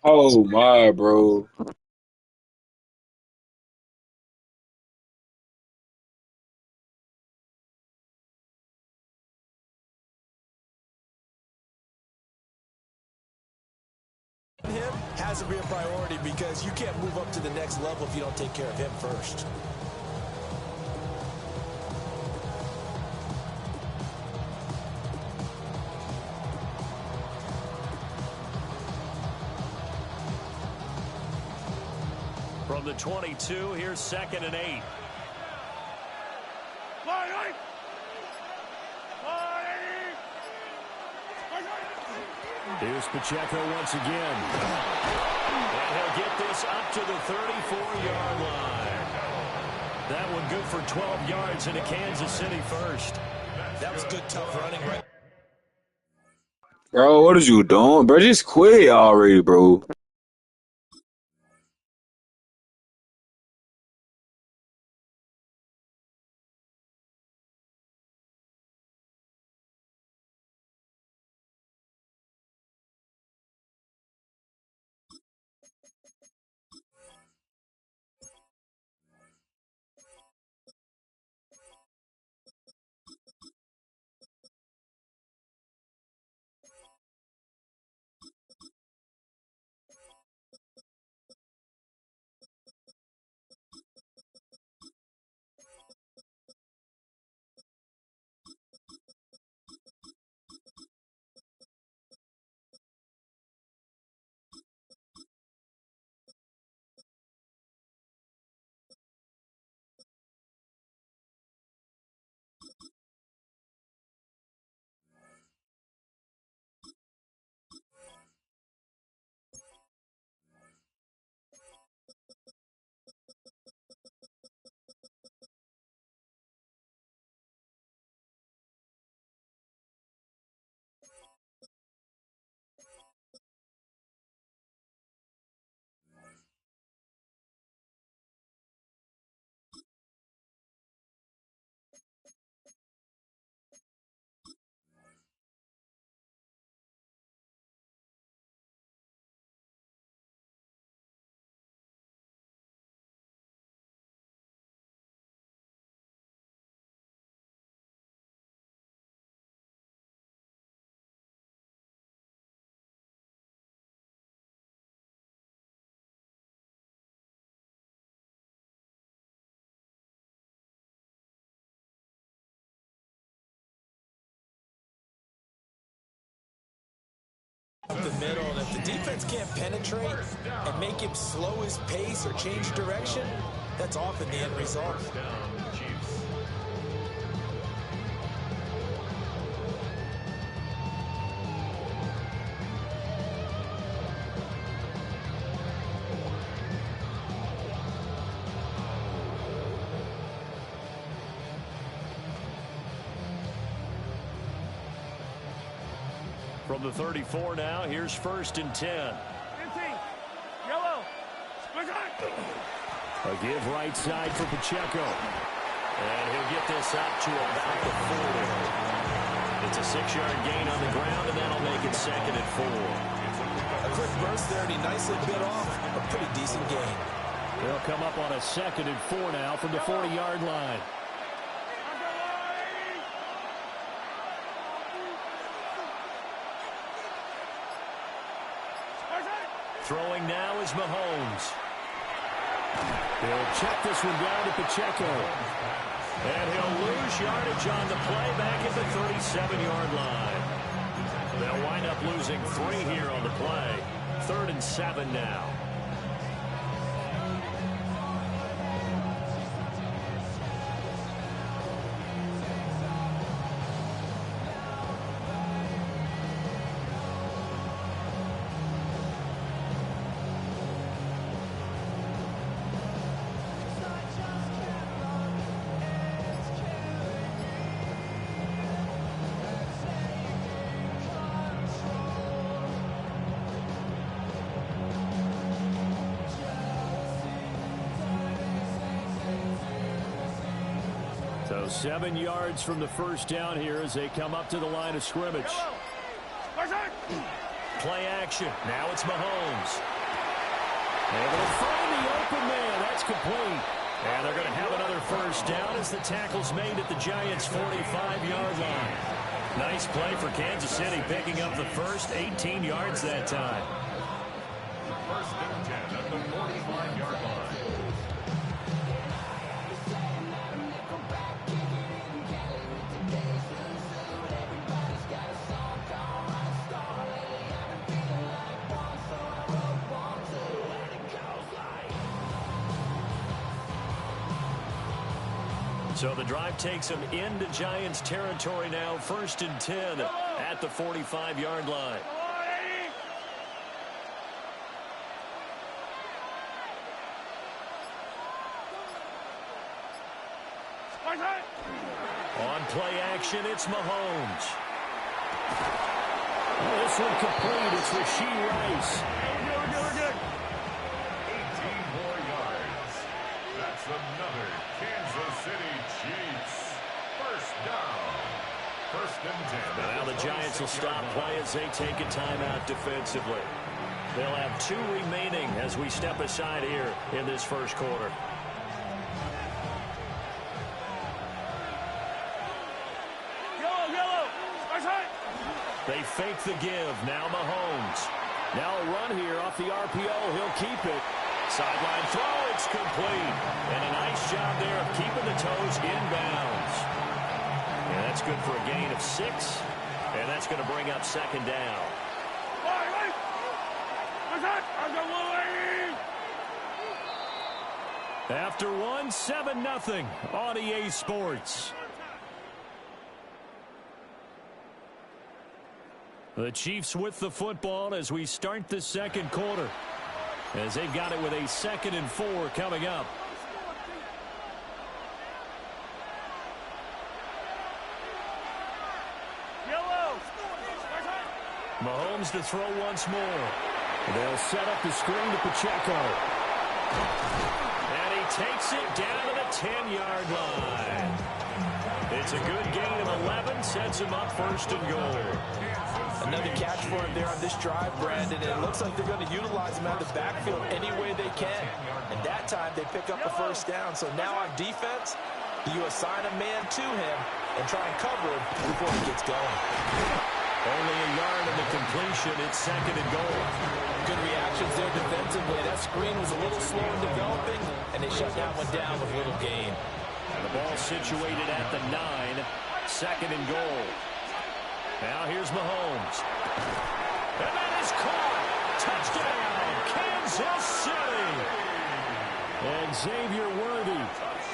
Oh, my, bro. Him has to be a priority because you can't move up to the next level if you don't take care of him first. From the 22, here's 2nd and 8. Here's Pacheco once again. And he'll get this up to the 34-yard line. That one good for 12 yards into Kansas City first. That was good, tough running right. Bro, what are you doing? Bro, just quit already, bro. Up the middle, and if the defense can't penetrate and make him slow his pace or change direction, that's often the end result. From the 34 now, here's 1st and 10. Yellow. A give right side for Pacheco. And he'll get this up to about the 4. It's a 6-yard gain on the ground, and that'll make it 2nd and 4. A quick burst there, and he nicely bit off a pretty decent gain. They'll come up on a 2nd and 4 now from the 40-yard line. Throwing now is Mahomes. He'll check this one down to Pacheco. And he'll lose yardage on the play back at the 37-yard line. They'll wind up losing 3 here on the play. 3rd and 7 now. So 7 yards from the first down here as they come up to the line of scrimmage. Play action. Now it's Mahomes. Able to find the open man. That's complete. And they're going to have another first down as the tackle's made at the Giants' 45-yard line. Nice play for Kansas City, picking up the first 18 yards that time. First and 10 at the 45-yard line. So the drive takes them into Giants territory now. First and 10 at the 45-yard line. On play action, it's Mahomes. This one complete. It's Rashee Rice. 18 more yards. That's another Kansas City Chiefs. First down. First and 10. Now the Giants will stop play as they take a timeout defensively. They'll have 2 remaining as we step aside here in this first quarter. They fake the give. Now Mahomes. Now a run here off the RPO. He'll keep it. Sideline throw. It's complete. And a nice job there of keeping the toes inbounds. And that's good for a gain of 6. And that's going to bring up second down. After one, 7-0 on EA Sports. The Chiefs with the football as we start the second quarter, as they've got it with a 2nd and 4 coming up. Mahomes to throw once more. They'll set up the screen to Pacheco. And he takes it down to the 10-yard line. It's a good gain of 11, sets him up first and goal. Another catch for him there on this drive, Brandon. And it looks like they're going to utilize him out of the backfield any way they can. And that time they pick up the first down. So now on defense, you assign a man to him and try and cover him before he gets going. Only a yard in the completion. It's 2nd and goal. Good reactions there defensively. That screen was a little slow in developing, and they shut that one down with little gain. And the ball situated at the 9. 2nd and goal. Now here's Mahomes. And that is caught. Touchdown, Kansas City. And Xavier Worthy,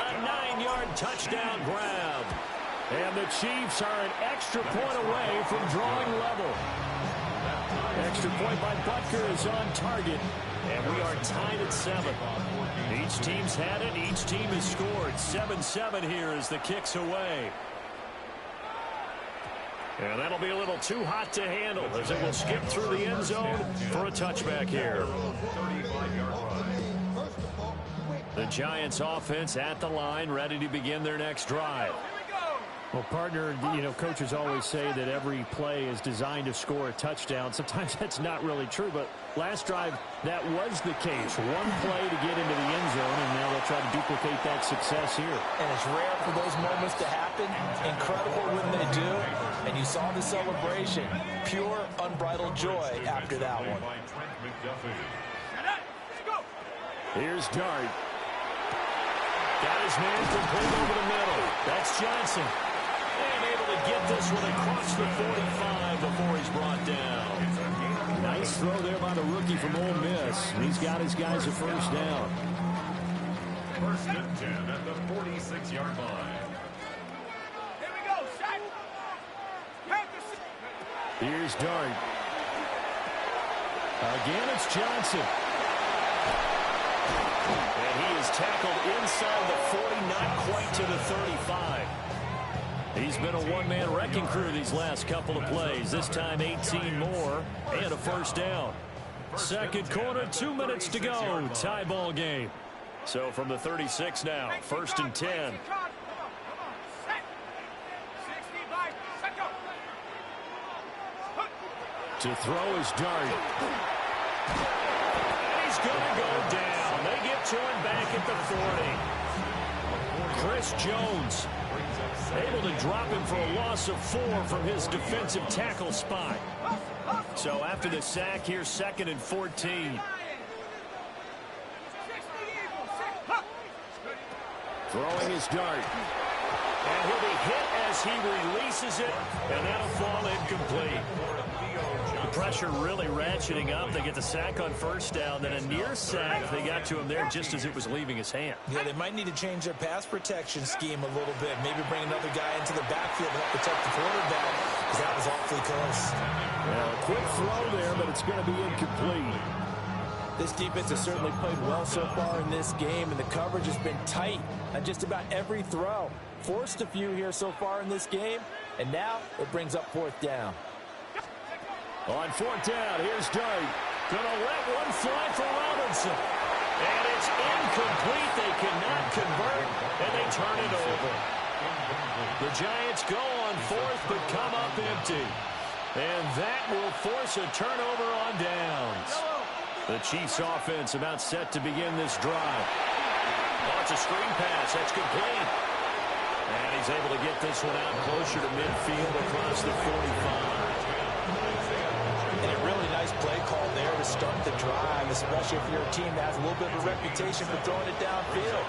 a 9-yard touchdown grab. And the Chiefs are an extra point away from drawing level. Extra point by Butker is on target. And we are tied at 7. Each team's had it. Each team has scored. 7-7 here as the kick's away. And that'll be a little too hot to handle as it will skip through the end zone for a touchback here. The Giants offense at the line, ready to begin their next drive. Well, partner, you know, coaches always say that every play is designed to score a touchdown. Sometimes that's not really true, but last drive, that was the case. One play to get into the end zone, and now they'll try to duplicate that success here. And it's rare for those moments to happen. Incredible when they do. And you saw the celebration. Pure, unbridled joy after that one. Here's Dart. Got his man complete over the middle. That's Johnson. And able to get this one across the 45 before he's brought down. Nice throw there by the rookie from Ole Miss. And he's got his guys a first down. First and 10 at the 46-yard line. Here's Dart. Again, it's Johnson. And he is tackled inside the 40, not quite to the 35. He's been a one-man wrecking crew these last couple of plays. This time 18 more and a first down. Second quarter, 2 minutes to go. Tie ball game. So from the 36 now, first and 10. To throw his dart. And he's going to go down. They get to him back at the 40. Chris Jones able to drop him for a loss of 4 from his defensive tackle spot. So after the sack, here's 2nd and 14. Throwing his dart. And he'll be hit as he releases it, and that'll fall incomplete. The pressure really ratcheting up. They get the sack on first down, then a near sack. They got to him there just as it was leaving his hand. Yeah, they might need to change their pass protection scheme a little bit. Maybe bring another guy into the backfield to help protect the quarterback, because that was awfully close. Well, a quick throw there, but it's going to be incomplete. This defense has certainly played well so far in this game, and the coverage has been tight on just about every throw. Forced a few here so far in this game, and now it brings up 4th down. On 4th down, here's Dart. Gonna let one fly for Robinson. And it's incomplete. They cannot convert, and they turn it over. The Giants go on 4th, but come up empty. And that will force a turnover on downs. The Chiefs offense about set to begin this drive. Oh, it's a screen pass. That's complete. And he's able to get this one out closer to midfield across the 45. And a really nice play call there to start the drive, especially if you're a team that has a little bit of a reputation for throwing it downfield.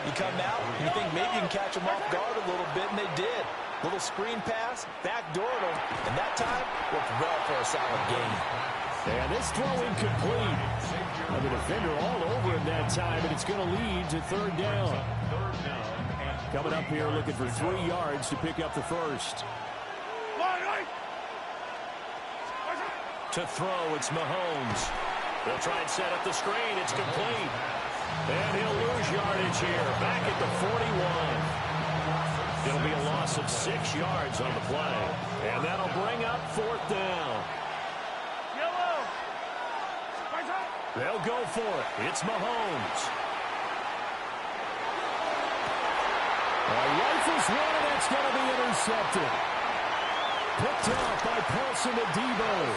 You come out, and you think maybe you can catch them off guard a little bit, and they did. Little screen pass, backdoored them, and that time worked well for a solid gain. And this throw incomplete. And the defender all over him that time, and it's going to lead to 3rd down. Coming up here looking for 3 yards to pick up the first. To throw, it's Mahomes. They'll try and set up the screen. It's complete. And he'll lose yardage here. Back at the 41. It'll be a loss of 6 yards on the play. And that'll bring up 4th down. They'll go for it. It's Mahomes. Rifles one, and that's going to be intercepted. Picked up by Paulson to Debo.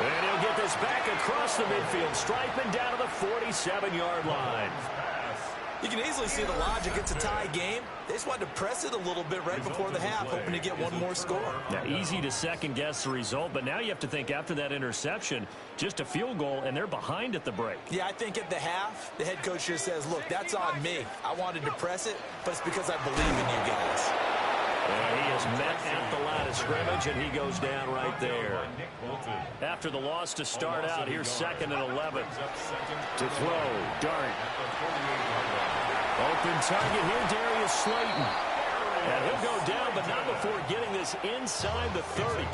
And he'll get this back across the midfield stripe and down to the 47-yard line. You can easily see the logic. It's a tie game. They just wanted to press it a little bit right before the half, hoping to get one more score. Now, easy to second-guess the result, but now you have to think after that interception, just a field goal, and they're behind at the break. Yeah, I think at the half, the head coach just says, look, that's on me. I wanted to press it, but it's because I believe in you guys. And he is met at the line of scrimmage, and he goes down right there. After the loss to start out, here's 2nd and 11. To throw, Dart. Open target here, Darius Slayton. And he'll go down, but not before getting this inside the 30.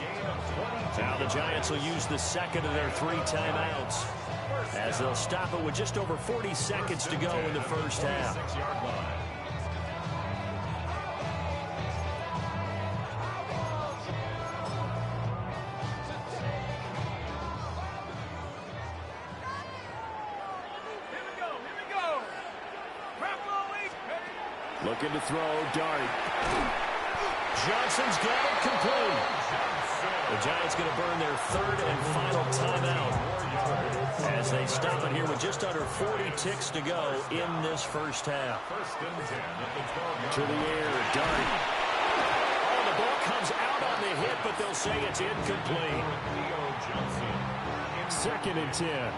Now the Giants will use the 2nd of their 3 timeouts, as they'll stop it with just over 40 seconds to go in the first half. Looking to throw, Dart. Johnson's got it complete. The Giants going to burn their 3rd and final timeout as they stop it here with just under 40 ticks to go in this first half. To the air, Dart. Oh, the ball comes out on the hit, but they'll say it's incomplete. 2nd and 10.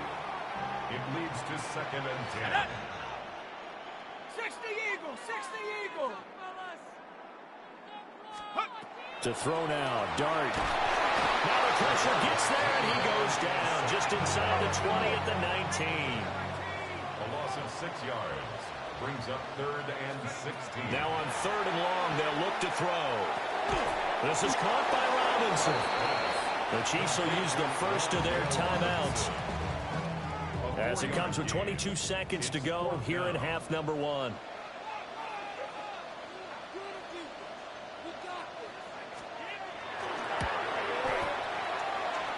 It leads to 2nd and 10. 60 Eagle! To throw now, Dart. Now the pressure gets there, and he goes down just inside the 20 at the 19. A loss of 6 yards brings up 3rd and 16. Now on 3rd and long, they'll look to throw. This is caught by Robinson. The Chiefs will use the first of their timeouts, as it comes with 22 seconds to go here in half number 1.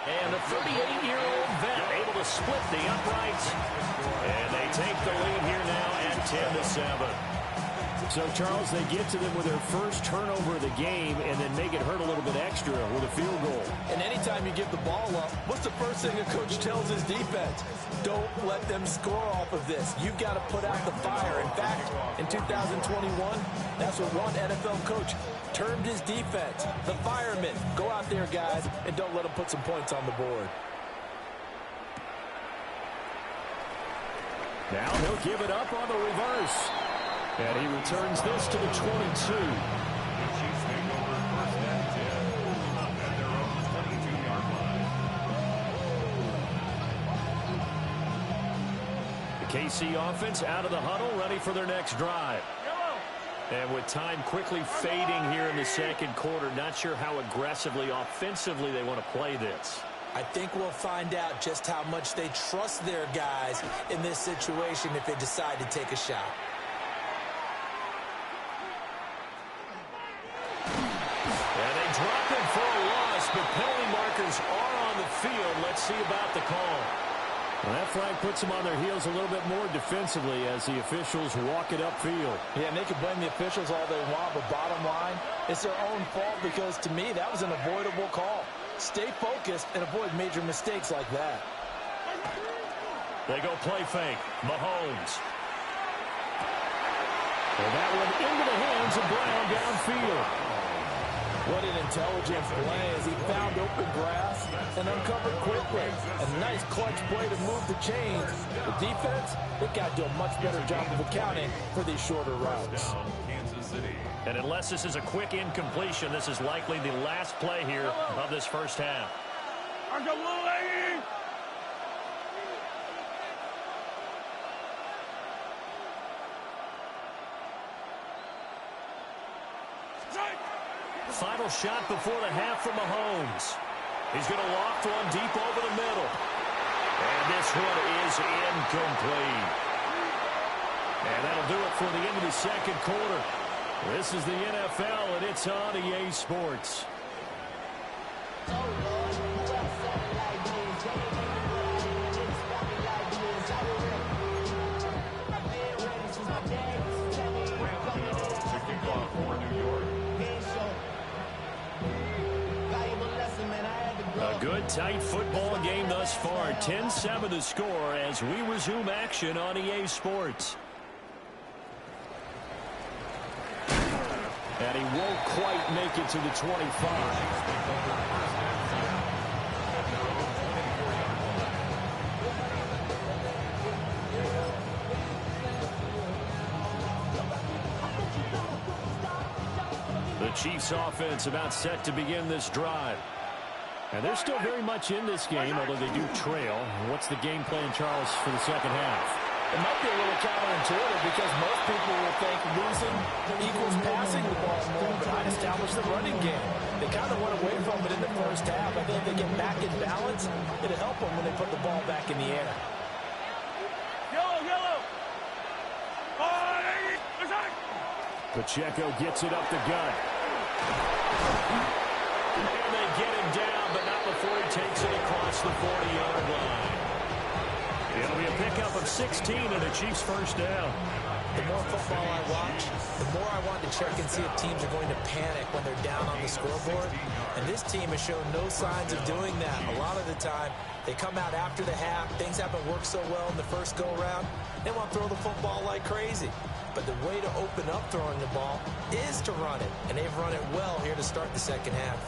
And the 38-year-old vet able to split the uprights. And they take the lead here now at 10-7. So, Charles, they get to them with their first turnover of the game and then make it hurt a little bit extra with a field goal. And anytime you give the ball up, what's the first thing a coach tells his defense? Don't let them score off of this. You've got to put out the fire. In fact, in 2021, that's what one NFL coach termed his defense, the firemen. Go out there, guys, and don't let them put some points on the board. Now he'll give it up on the reverse. And he returns this to the 22. The Chiefs take over first and 10 at their own 22-yard line. The KC offense out of the huddle, ready for their next drive. And with time quickly fading here in the second quarter, not sure how aggressively, offensively they want to play this. I think we'll find out just how much they trust their guys in this situation if they decide to take a shot. And they drop him for a loss, but penalty markers are on the field. Let's see about the call. Well, that flag puts them on their heels a little bit more defensively as the officials walk it upfield. Yeah, and they can blame the officials all they want, but bottom line, it's their own fault because, to me, that was an avoidable call. Stay focused and avoid major mistakes like that. They go play fake. Mahomes. And that one into the hands of Brown downfield. What an intelligent play as he found open grass and uncovered quickly. A nice clutch play to move the chains. The defense, they got to do a much better job of accounting for these shorter routes. And unless this is a quick incompletion, this is likely the last play here of this first half. Final shot before the half from Mahomes. He's going to loft one deep over the middle. And this one is incomplete. And that'll do it for the end of the second quarter. This is the NFL, and it's on EA Sports. A good, tight football game thus far. 10-7 the score as we resume action on EA Sports. And he won't quite make it to the 25. The Chiefs offense about set to begin this drive. And they're still very much in this game, although they do trail. What's the game plan, Charles, for the second half? It might be a little counterintuitive because most people will think losing equals passing the ball more, but I'd establish the running game. They kind of went away from it in the first half. I think if they get back in balance, it'll help them when they put the ball back in the air. Pacheco gets it up the gut. And they get him down, but not before he takes it across the 40-yard line. It'll be a pickup of 16 and a Chiefs first down. The more football I watch, the more I want to check and see if teams are going to panic when they're down on the scoreboard. And this team has shown no signs of doing that. A lot of the time, they come out after the half. Things haven't worked so well in the first go-around. They want to throw the football like crazy. But the way to open up throwing the ball is to run it. And they've run it well here to start the second half.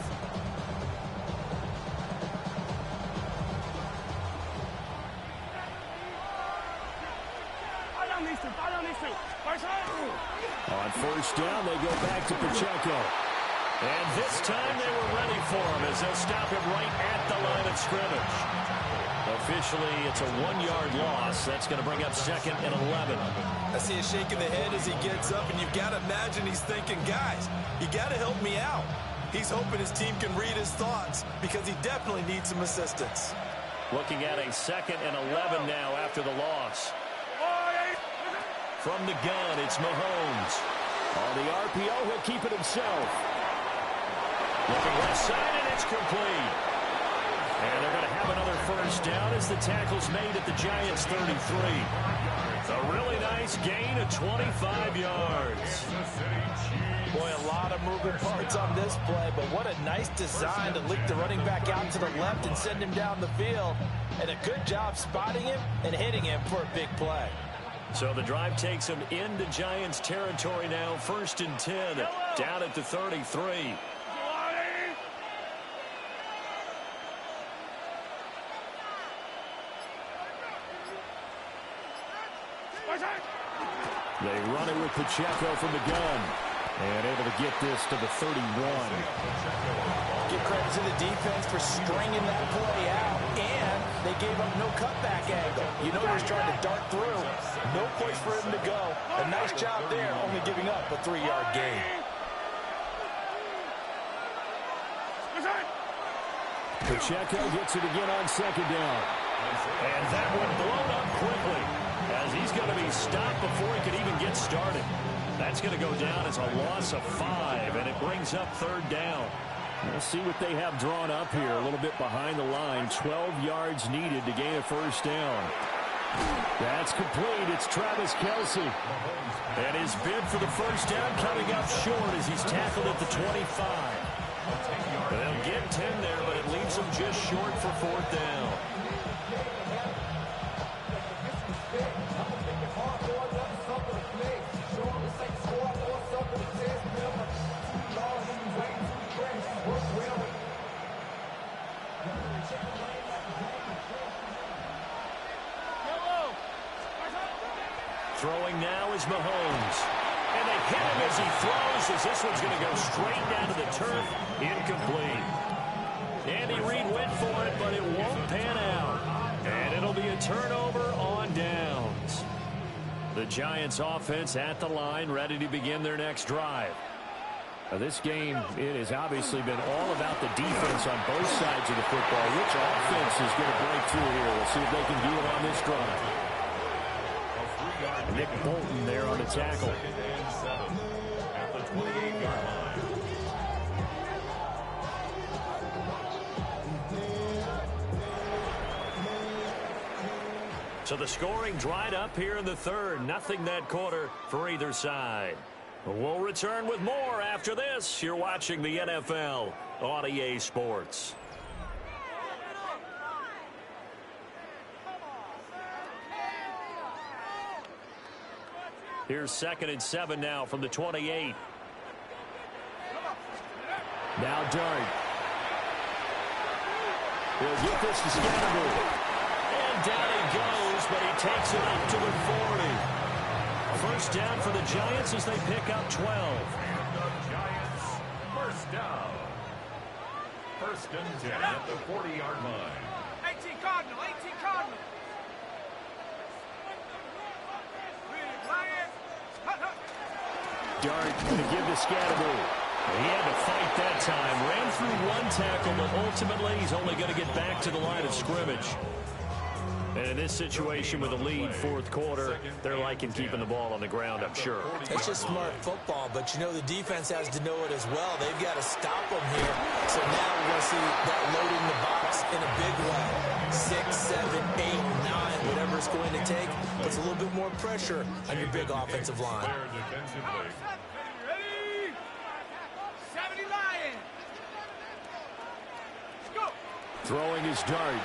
On first down, they go back to Pacheco. And this time they were ready for him as they'll stop him right at the line of scrimmage. Officially, it's a 1-yard loss. That's going to bring up 2nd and 11. I see a shake in the head as he gets up, and you've got to imagine he's thinking, guys, you got to help me out. He's hoping his team can read his thoughts because he definitely needs some assistance. Looking at a 2nd and 11 now after the loss. From the gun, it's Mahomes. On the RPO, he'll keep it himself. Looking left side, and it's complete. And they're going to have another first down as the tackle's made at the Giants' 33. A really nice gain of 25 yards. Boy, a lot of moving parts on this play, but what a nice design to leak the running back out to the left and send him down the field. And a good job spotting him and hitting him for a big play. So the drive takes him into Giants territory now. 1st and 10, down at the 33. They run it with Pacheco from the gun. And able to get this to the 31. Give credit to the defense for stringing that play out, and they gave up no cutback angle. You know he's trying to dart through. No place for him to go. A nice job there, only giving up a 3-yard gain. Pacheco gets it again on 2nd down. And that one blown up quickly, as he's going to be stopped before he could even get started. That's going to go down as a loss of 5, and it brings up 3rd down. We'll see what they have drawn up here. A little bit behind the line. 12 yards needed to gain a 1st down. That's complete. It's Travis Kelce. And his bid for the 1st down coming up short as he's tackled at the 25. They'll get 10 there, but it leaves them just short for 4th down. Throwing now is Mahomes. And they hit him as he throws, as this one's going to go straight down to the turf. Incomplete. Andy Reid went for it, but it won't pan out. And it'll be a turnover on downs. The Giants offense at the line, ready to begin their next drive. Now this game, it has obviously been all about the defense on both sides of the football. Which offense is going to break through here? We'll see if they can do it on this drive. Nick Bolton there on the tackle. At the 28-yard line. So the scoring dried up here in the 3rd. Nothing that quarter for either side. We'll return with more after this. You're watching the NFL on EA Sports. Here's 2nd and 7 now from the 28. Now Dart. He'll get this to Scattergood. And down he goes, but he takes it up to the 40. 1st down for the Giants as they pick up 12. And the Giants, 1st down. 1st and 10 at the 40-yard line. 18 Cardinal, 18 Cardinal. Dart going to give to Scattergood. He had to fight that time. Ran through one tackle, but ultimately he's only going to get back to the line of scrimmage. And in this situation with a lead, 4th quarter, they're liking keeping the ball on the ground, I'm sure. It's just smart football, but you know the defense has to know it as well. They've got to stop them here. So now we're going to see that loading the box in a big way. 6, 7, 8, 9, whatever it's going to take, puts a little bit more pressure on your big offensive line. Ready? 70 Lions. Let's go. Throwing his Dart.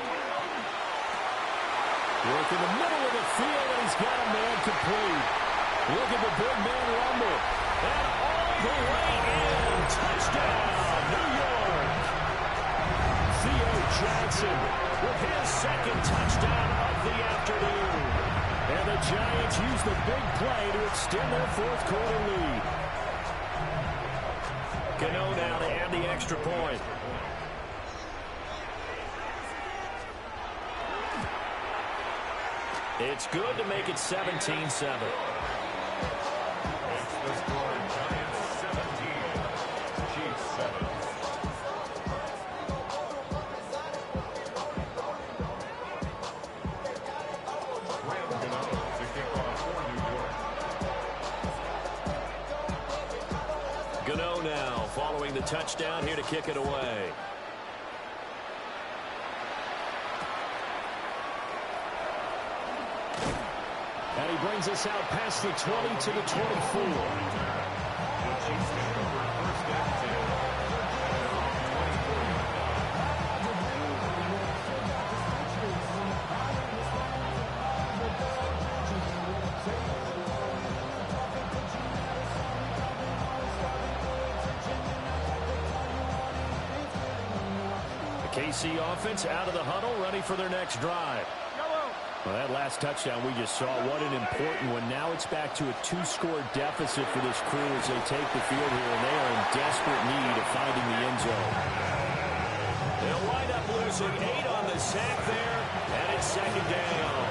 Work in the middle of the field, and he's got a man complete. Look at the big man rumble. And all the way in. Touchdown, New York. Theo Johnson with his 2nd touchdown of the afternoon. And the Giants use the big play to extend their 4th quarter lead. Gano now to add the extra point. It's good to make it 17-7. It's the score, Giants 17, Chiefs 7. Graham Gano to kick off for New York. Gano now following the touchdown here to kick it away. And he brings us out past the 20 to the 24. KC offense out of the huddle, ready for their next drive. Well, that last touchdown we just saw, what an important one. Now it's back to a 2-score deficit for this crew as they take the field here, and they are in desperate need of finding the end zone. They'll wind up losing 8 on the sack there, and it's second down.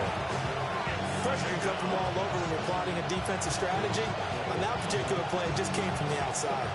Pressure can come from all over when you're plotting a defensive strategy. On that particular play, it just came from the outside.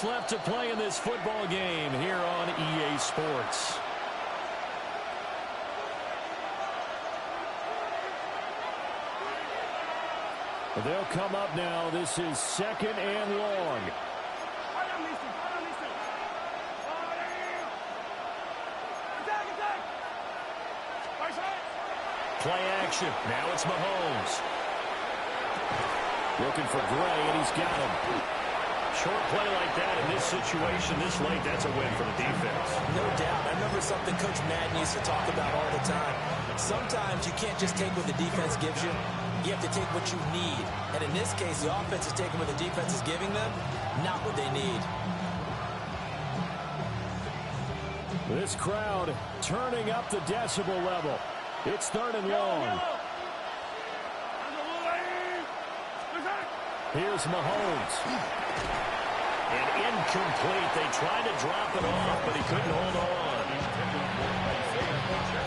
Left to play in this football game here on EA Sports. They'll come up now. This is second and long. Play action. Now it's Mahomes. Looking for Gray, and he's got him. Short play like that in this situation, this late, that's a win for the defense. No doubt. I remember something Coach Madden used to talk about all the time. Sometimes you can't just take what the defense gives you. You have to take what you need. And in this case, the offense is taking what the defense is giving them, not what they need. This crowd turning up the decibel level. It's third and long. Here's Mahomes. And incomplete. They tried to drop it off, but he couldn't hold on.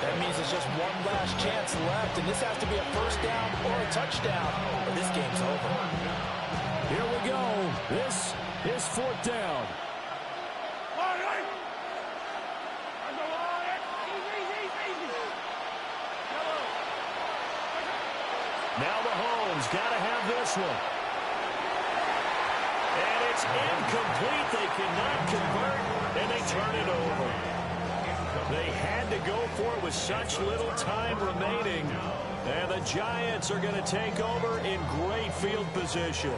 That means it's just one last chance left, and this has to be a first down or a touchdown, or this game's over. Here we go. This is fourth down. Now Mahomes got to have this one. And it's incomplete. They cannot convert, and they turn it over. They had to go for it with such little time remaining. And the Giants are going to take over in great field position.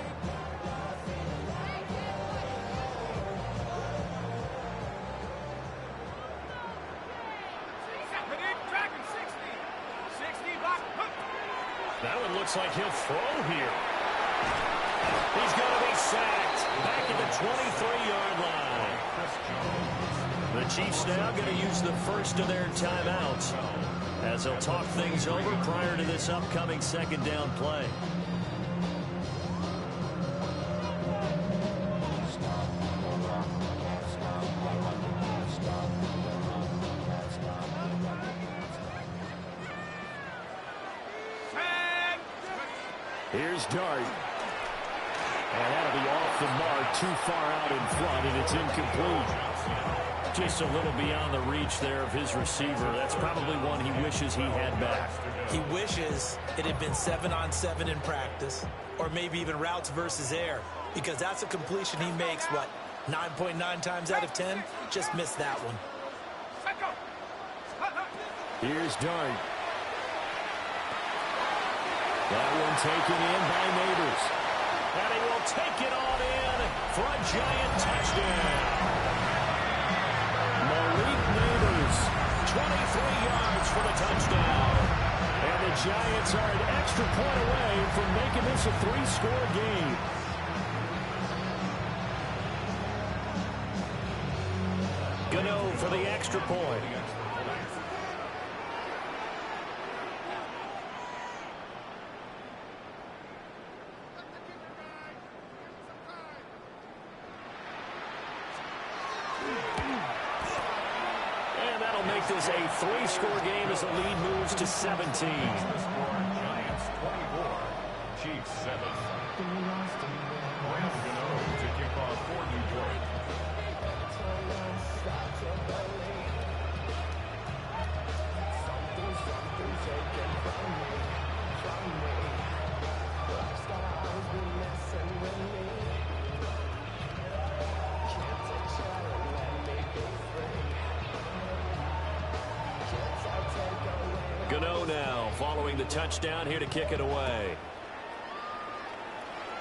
That one looks like he'll throw here. He's going to be sacked back at the 23-yard line. The Chiefs now going to use the first of their timeouts as they'll talk things over prior to this upcoming second down play. Here's Dart. And that'll be off the mark, too far out in front, and it's incomplete. Just a little beyond the reach there of his receiver. That's probably one he wishes he had back. He wishes it had been 7-on-7 in practice, or maybe even routes versus air, because that's a completion he makes, what, 9.9 times out of 10? Just missed that one. Here's Dart. That one taken in by Neighbors. And he will take it on in for a Giant touchdown. Malik Neighbors, 23 yards for the touchdown. And the Giants are an extra point away from making this a 3-score game. Gano for the extra point. they'll make this a 3-score game as the lead moves to 17. The score, Giants 24, Chiefs 7. Graham Gano to kick off for New York. Gano now following the touchdown here to kick it away.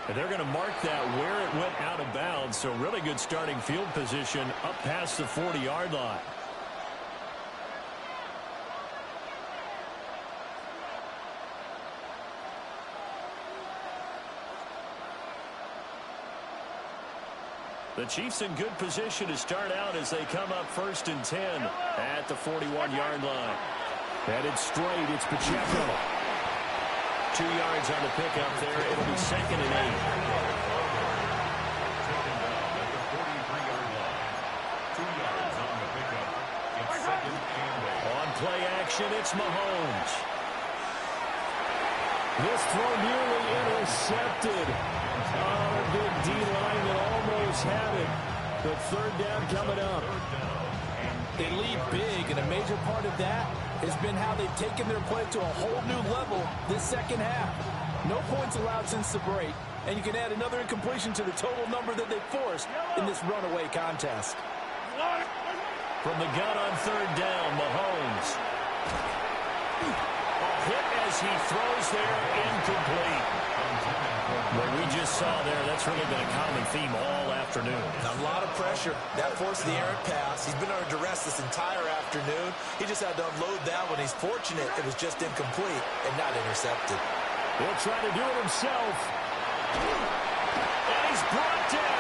And they're going to mark that where it went out of bounds, so really good starting field position up past the 40-yard line. The Chiefs in good position to start out as they come up 1st and 10 at the 41-yard line. Headed straight, it's Pacheco. 2 yards on the pickup there. It'll be 2nd and 8. Taken down at the 43-yard line. 2 yards on the pickup. It's 2nd and 8. On play action, it's Mahomes. This throw nearly intercepted. Oh, a good D-line that almost had it. But 3rd down coming up. They lead big, and a major part of that has been how they've taken their play to a whole new level this second half. No points allowed since the break, and you can add another incompletion to the total number that they forced in this runaway contest. From the gun on 3rd down, Mahomes. A hit as he throws there, incomplete. What we just saw there, that's really been a common theme all afternoon. A lot of pressure. That forced the errant pass. He's been under duress this entire afternoon. He just had to unload that one. He's fortunate it was just incomplete and not intercepted. He'll try to do it himself. And he's brought down.